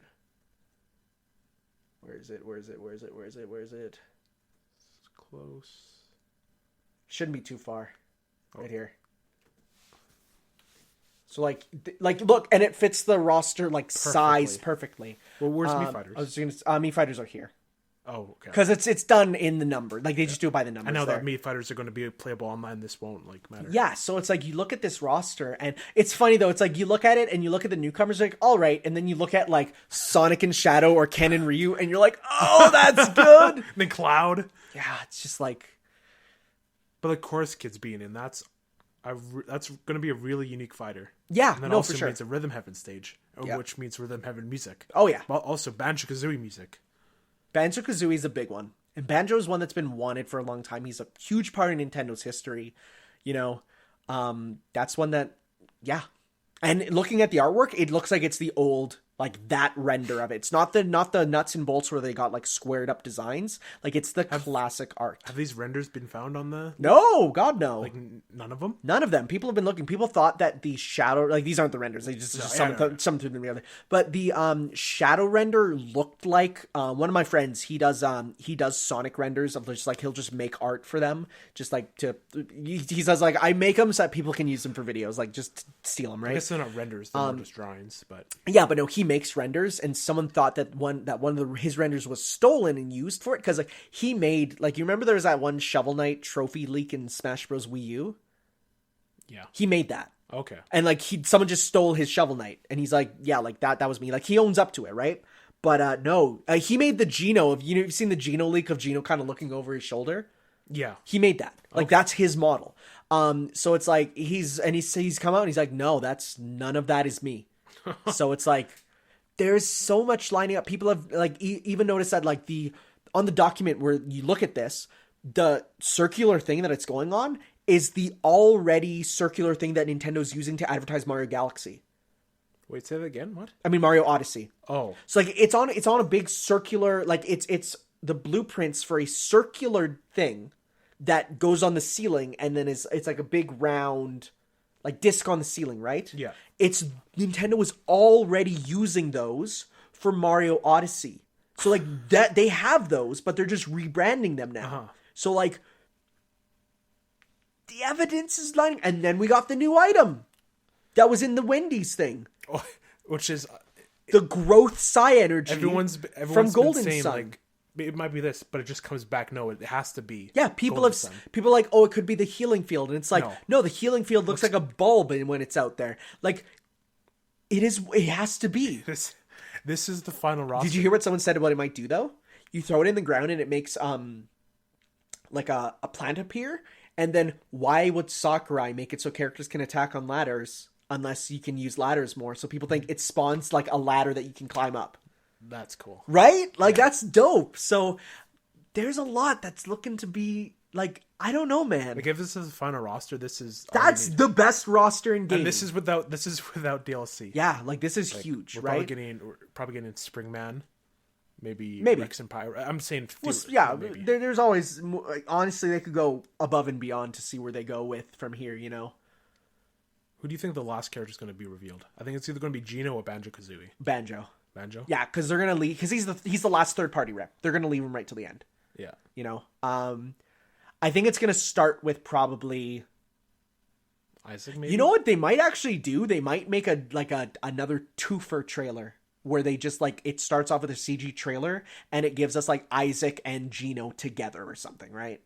Where is it? It's close. Shouldn't be too far. Right here. So like look, and it fits the roster like size perfectly. Well, where's Mii Fighters? I was just gonna, Mii Fighters are here. Oh, okay. Because it's done in the number. Like, they just do it by the numbers. I know that Mii Fighters are going to be playable online. This won't like matter. Yeah, so it's like you look at this roster, and it's funny though. It's like you look at it and you look at the newcomers, like, all right, and then you look at like Sonic and Shadow or Ken and Ryu, and you're like, oh, that's good. Then Cloud. Yeah, it's just like. But the Chorus Kids being in, that's going to be a really unique fighter. Yeah, and then no, also for sure. means a Rhythm Heaven stage, which means Rhythm Heaven music. Oh yeah. Well, also Banjo-Kazooie music. Banjo-Kazooie is a big one. And Banjo is one that's been wanted for a long time. He's a huge part of Nintendo's history. You know, that's one that, yeah. And looking at the artwork, it looks like it's the old, like, that render of it. It's not the nuts and bolts where they got, like, squared up designs. Like, it's the classic art. Have these renders been found on the... No, God, no. Like, none of them? None of them. People have been looking. People thought that the shadow... Like, these aren't the renders. They just some through the other. But the shadow render looked like... one of my friends, he does Sonic renders of just, like, he'll just make art for them. Just, like, to... He says, like, I make them so that people can use them for videos. Like, just steal them, right? I guess they're not renders. They're just drawings, but... Yeah, but no, he makes renders, and someone thought that one of his renders was stolen and used for it, because like he made, like, you remember there was that one Shovel Knight trophy leak in Smash Bros. Wii U? Yeah. He made that. Okay. And like someone just stole his Shovel Knight, and he's like, yeah, like that was me. Like, he owns up to it, right? But no, he made the Geno of, you've seen the Geno leak of Geno kind of looking over his shoulder? Yeah. He made that. Like, that's his model. So it's like he's come out and he's like, no, none of that is me. So it's like, there's so much lining up. People have like even noticed that, like, on the document where you look at this, the circular thing that it's going on is the already circular thing that Nintendo's using to advertise Mario Galaxy. Wait, say that again? What? I mean, Mario Odyssey. Oh. So like it's on a big circular, like it's the blueprints for a circular thing that goes on the ceiling, and then it's like a big round, like, disc on the ceiling, right? Yeah. Nintendo was already using those for Mario Odyssey. So like that they have those, but they're just rebranding them now. So like the evidence is lining, and then we got the new item that was in the Wendy's thing, which is the growth psi energy. Everyone's from Golden been saying, Sun. like, it might be this, but it just comes back. No, it has to be. Yeah, people are like, oh, it could be the healing field, and it's like, no, the healing field looks like a bulb when it's out there. Like, it has to be. This is the final roster. Did you hear what someone said about it might do though? You throw it in the ground and it makes like a plant appear, and then why would Sakurai make it so characters can attack on ladders unless you can use ladders more? So people think it spawns like a ladder that you can climb up. That's cool. Right? Like, that's dope. So there's a lot that's looking to be like, I don't know, man. Like, if this is the final roster, that's the best roster in games. And this is without DLC. Yeah, like this is huge, right? We're probably getting Springman. Maybe Rex and Pyro. I'm saying maybe. There's always, honestly, they could go above and beyond to see where they go with from here, you know. Who do you think the last character is going to be revealed? I think it's either going to be Gino or Banjo-Kazooie. Banjo. Yeah, because they're gonna leave, because he's the last third party rep. They're gonna leave him right till the end. Yeah, you know. I think it's gonna start with probably Isaac. Maybe. You know what they might actually do? They might make another twofer trailer where they just like it starts off with a CG trailer and it gives us like Isaac and Gino together or something, right?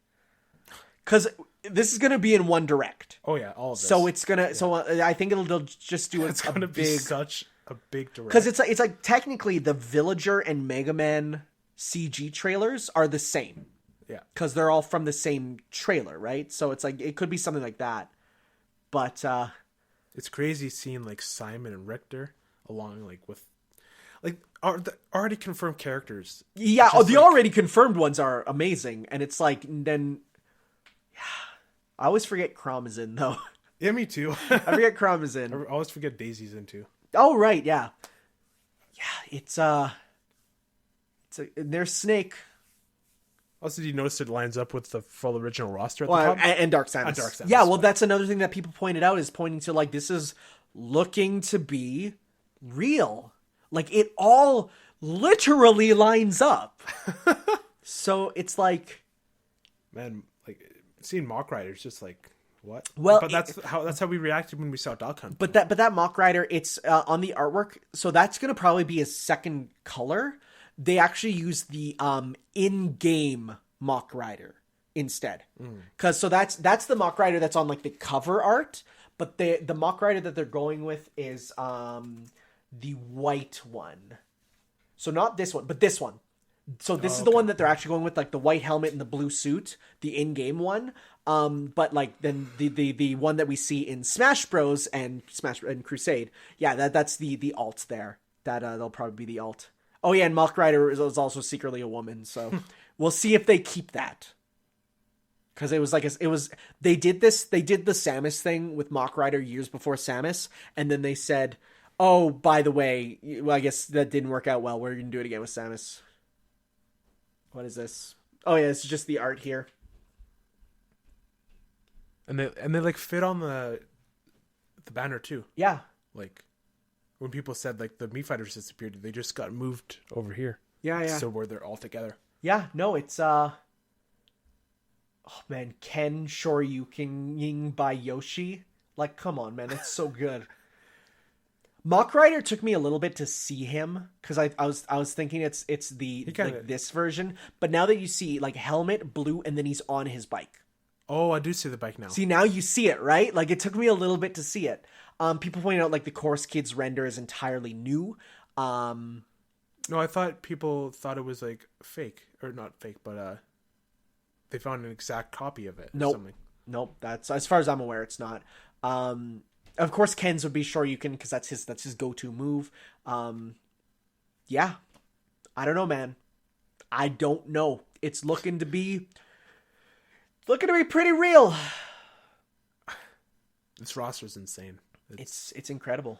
Because this is gonna be in one direct. Oh yeah, all of this. So it's gonna. Yeah. So I think they'll just do it's gonna be such a big direct. Because it's like technically the Villager and Mega Man CG trailers are the same. Yeah. Because they're all from the same trailer, right? So it's like it could be something like that. But it's crazy seeing like Simon and Richter along like with like the already confirmed characters. Yeah, the already confirmed ones are amazing, and it's like then I always forget Crom is in though. Yeah, me too. I forget Crom is in. I always forget Daisy's in too. Oh right, yeah. It's there's Snake. Also, did you notice it lines up with the full original roster at the top? And Dark Samus. Yeah, well, that's another thing that people pointed out is pointing to like this is looking to be real. Like it all literally lines up. So it's like, man, like seeing Mock Rider's just like. What? Well, but that's how we reacted when we saw Duck Hunt. But that Mock Rider, it's on the artwork, so that's gonna probably be a second color. They actually use the in-game Mock Rider instead, because so that's the Mock Rider that's on like the cover art. But the Mock Rider that they're going with is the white one. So not this one, but this one. So this is the one that they're actually going with, like the white helmet and the blue suit, the in-game one. But like then the one that we see in Smash Bros and Crusade, yeah, that's the alt there. That'll probably be the alt. Oh yeah, and Mock Rider is also secretly a woman, so we'll see if they keep that. Because they did the Samus thing with Mock Rider years before Samus, and then they said, oh, by the way, well, I guess that didn't work out well. We're gonna do it again with Samus. What is this? Oh yeah, it's just the art here. And they like fit on the banner too. Yeah. Like when people said like the Mii Fighters disappeared, they just got moved over here. Yeah. So where they're all together. Yeah, no, it's oh man, Ken Shoryuken by Yoshi. Like, come on, man, it's so good. Mock Rider took me a little bit to see him because I was thinking it's this version, but now that you see like helmet, blue, and then he's on his bike. Oh, I do see the bike now. See, now you see it, right? Like, it took me a little bit to see it. People pointed out, like, the Course Kids render is entirely new. No, I thought people thought it was, like, fake. Or not fake, but they found an exact copy of it. Nope. That's, as far as I'm aware, it's not. Of course, Ken's would be Shoryuken because that's his go-to move. Yeah. I don't know, man. I don't know. It's looking to be pretty real. This roster's insane. It's incredible.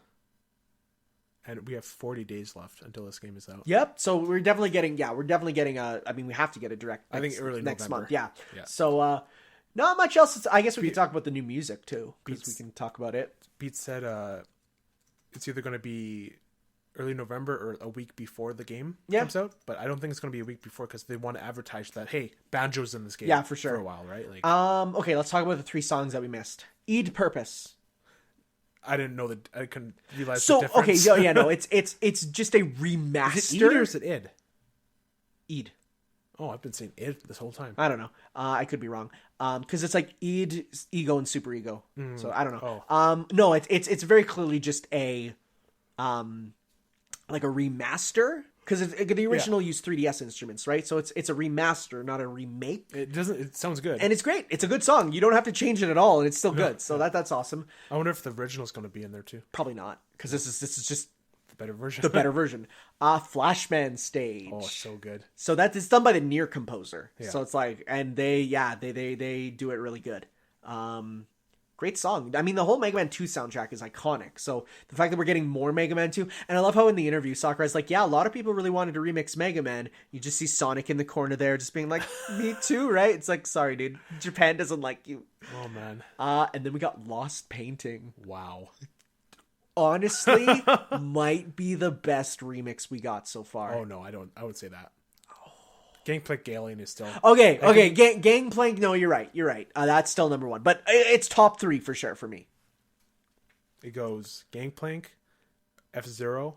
And we have 40 days left until this game is out. Yep. So we're definitely getting we have to get a direct. I think early next November. month. Yeah. So not much else. I guess we can talk about the new music too, because we can talk about it. Pete said it's either going to be early November or a week before the game comes out, but I don't think it's going to be a week before because they want to advertise that, hey, Banjo's in this game. Yeah, for sure. For a while, right? Like, okay, let's talk about the 3 songs that we missed. Eid Purpose. I didn't know that. I couldn't realize so, the difference. Okay, no, it's just a remaster. Is it Eid or is it Id? Eid. Oh, I've been saying Id this whole time. I don't know. I could be wrong. Because it's like Id, Ego, and Super Ego. So I don't know. Oh. No, it's very clearly just a like a remaster. Because the original used 3DS instruments, right? So it's a remaster, not a remake. It sounds good, and it's great. It's a good song. You don't have to change it at all, and it's still good. So that's awesome. I wonder if the original's going to be in there too. Probably not, because this is just the better version. The better version. Flashman Stage. Oh, so good. So it's done by the Nier composer. Yeah. So it's like, and they do it really good. Great song. I mean, the whole Mega Man 2 soundtrack is iconic. So the fact that we're getting more Mega Man 2, and I love how in the interview, Sakurai's like, yeah, a lot of people really wanted to remix Mega Man. You just see Sonic in the corner there just being like, me too, right? It's like, sorry, dude. Japan doesn't like you. Oh, man. And then we got Lost Painting. Wow. Honestly, might be the best remix we got so far. Oh, no, I would say that. Gangplank Galen is still... Okay. Gangplank, no, you're right. That's still number 1. But it's top 3 for sure for me. It goes Gangplank, F-Zero,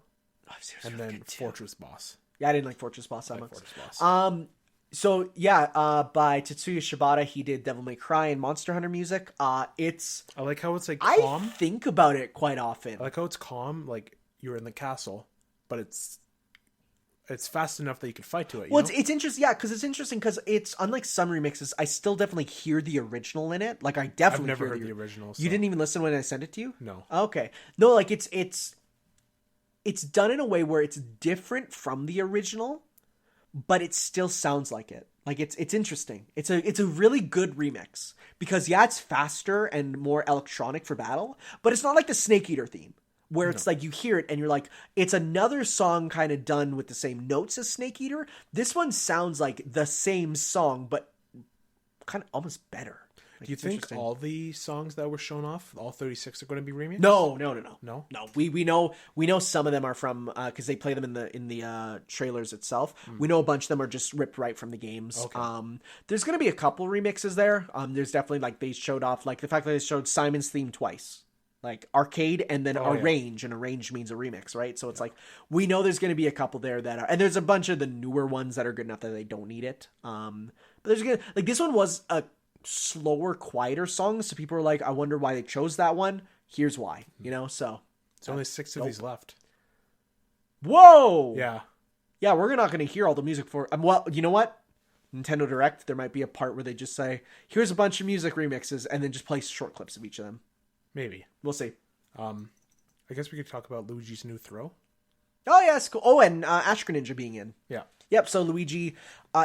and then Fortress Boss. Yeah, I didn't like Fortress Boss that much. Fortress Boss. So, yeah, by Tetsuya Shibata, he did Devil May Cry and Monster Hunter music. I like how it's like calm. I think about it quite often. I like how it's calm, like you're in the castle, but it's fast enough that you can fight to it. Well, it's interesting, yeah, because it's interesting because it's unlike some remixes. I still definitely hear the original in it. Like I definitely I've never heard the original. So. You didn't even listen when I sent it to you? No. Okay. No, like it's done in a way where it's different from the original, but it still sounds like it. Like it's interesting. It's a really good remix because it's faster and more electronic for battle, but it's not like the Snake Eater theme. Where it's like you hear it and you're like, it's another song kind of done with the same notes as Snake Eater. This one sounds like the same song, but kind of almost better. Like, do you think all the songs that were shown off, all 36, are going to be remixed? No. No. We know some of them are from because they play them in the trailers itself. We know a bunch of them are just ripped right from the games. Okay. There's going to be a couple remixes there. There's definitely like they showed off like the fact that they showed Simon's theme twice. Like arcade and then arrange, and arrange means a remix, right? So it's like we know there's going to be a couple there that are, and there's a bunch of the newer ones that are good enough that they don't need it. But there's gonna like this one was a slower, quieter song, so people were like, I wonder why they chose that one. Here's why, So there's only 6 of these left. Whoa! Yeah, we're not going to hear all the music for. Well, you know what? Nintendo Direct, there might be a part where they just say, "Here's a bunch of music remixes," and then just play short clips of each of them. Maybe. We'll see. I guess we could talk about Luigi's new throw. Oh, yeah, it's cool. Oh, and Ash Greninja being in. Yeah. Yep, so Luigi,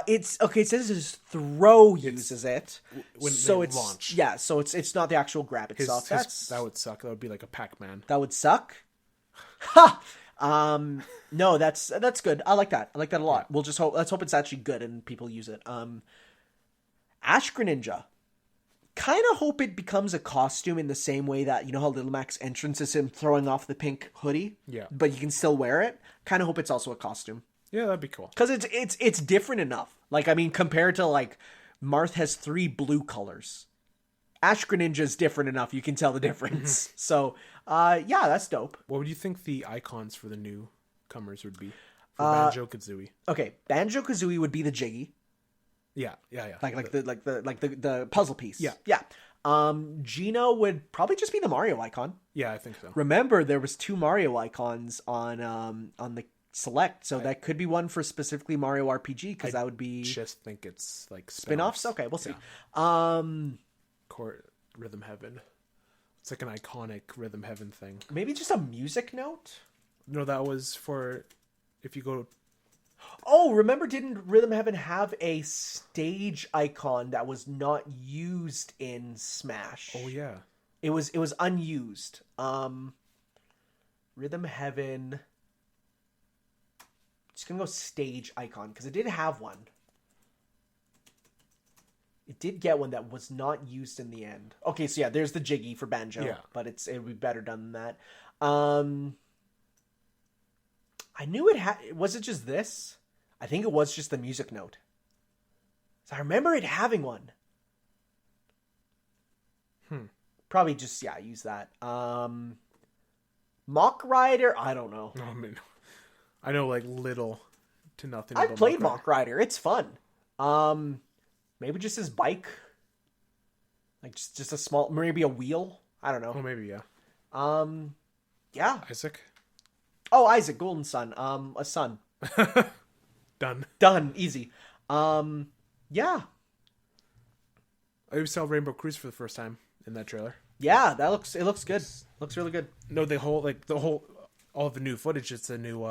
it says his throw uses it. When so they it's launch. Yeah, so it's not the actual grab itself. That would suck. That would be like a Pac-Man. That would suck? Ha! No, that's good. I like that. I like that a lot. Yeah. Let's hope it's actually good and people use it. Ash Greninja. Kind of hope it becomes a costume in the same way that, you know how Little Mac's entrance is him throwing off the pink hoodie? Yeah. But you can still wear it. Kind of hope it's also a costume. Yeah, that'd be cool. Because it's different enough. Like, I mean, compared to, like, Marth has 3 blue colors. Ash Greninja is different enough. You can tell the difference. So, yeah, that's dope. What would you think the icons for the newcomers would be? For Banjo-Kazooie. Okay, Banjo-Kazooie would be the Jiggy. Yeah. Like the puzzle piece. Yeah. Gino would probably just be the Mario icon. Yeah, I think so. Remember, there was 2 Mario icons on the Select, so that could be one for specifically Mario RPG because that would be. Just think it's like spin-offs. Okay, we'll see. Rhythm Heaven. It's like an iconic Rhythm Heaven thing. Maybe just a music note. No, that was for if you go. Oh, remember, didn't Rhythm Heaven have a stage icon that was not used in Smash? Oh yeah, it was unused. Rhythm Heaven. Just gonna go stage icon because it did have one. It did get one that was not used in the end. Okay, so yeah, there's the Jiggy for Banjo. Yeah. But it would be better done than that. I knew it was it just this? I think it was just the music note. So I remember it having one. Probably just, use that. Mock Rider? I don't know. I mean, I know like little to nothing. I played Mock Rider. It's fun. Maybe just his bike. Like just a small, maybe a wheel. I don't know. Oh, maybe, yeah. Yeah. Isaac? Oh, Isaac, Golden Sun. A son. Done. Easy. Yeah. I saw Rainbow Cruise for the first time in that trailer. Yeah, it looks good. Looks really good. No, all the new footage, it's a new,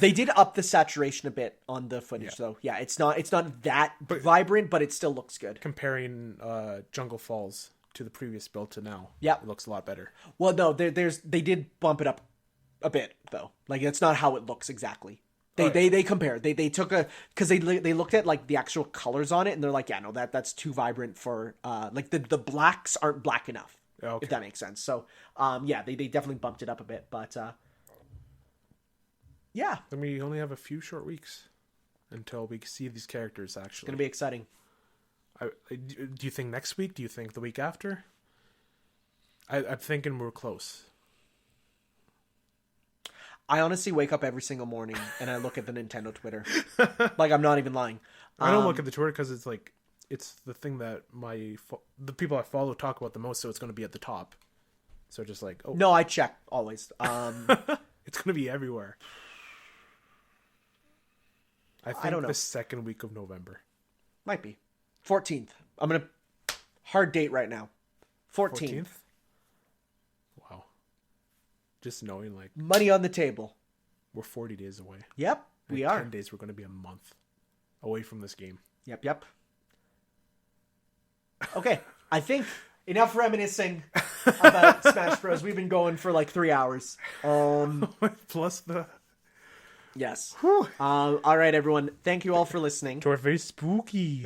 They did up the saturation a bit on the footage, though. Yeah, it's not that vibrant, but it still looks good. Comparing Jungle Falls to the previous build to now, it looks a lot better. Well, no, they did bump it up a bit, though. Like, that's not how it looks exactly. They compared. They took because they looked at like the actual colors on it, and they're like, yeah, no, that's too vibrant for like the blacks aren't black enough. Okay. If that makes sense. So they definitely bumped it up a bit, but yeah. Then we only have a few short weeks until we see these characters. Actually, it's gonna be exciting. Do you think next week? Do you think the week after? I'm thinking we're close. I honestly wake up every single morning and I look at the Nintendo Twitter. Like, I'm not even lying. I don't look at the Twitter because it's like, it's the thing that the people I follow talk about the most, so it's going to be at the top. So just like, oh. No, I check always. It's going to be everywhere. I don't know. The second week of November. Might be. 14th. I'm going to... Hard date right now. 14th. Wow. Just knowing, like... Money on the table. We're 40 days away. Yep, we are. 10 days, we're going to be a month away from this game. Yep. Okay, I think enough reminiscing about Smash Bros. We've been going for like 3 hours. Plus the... Yes. All right, everyone. Thank you all for listening. To our very spooky.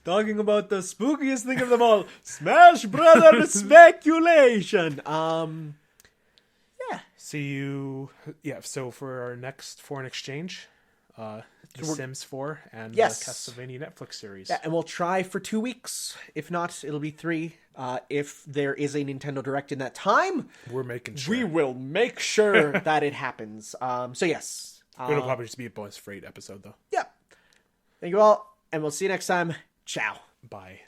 Talking about the spookiest thing of them all, Smash Brothers speculation. Yeah. See you. Yeah. So for our next foreign exchange, The Sims 4 and the Castlevania Netflix series. Yeah, and we'll try for 2 weeks. If not, it'll be 3. If there is a Nintendo Direct in that time, we're making sure. We will make sure that it happens. So yes. It'll probably just be a bonus freight episode, though. Yep. Thank you all, and we'll see you next time. Ciao. Bye.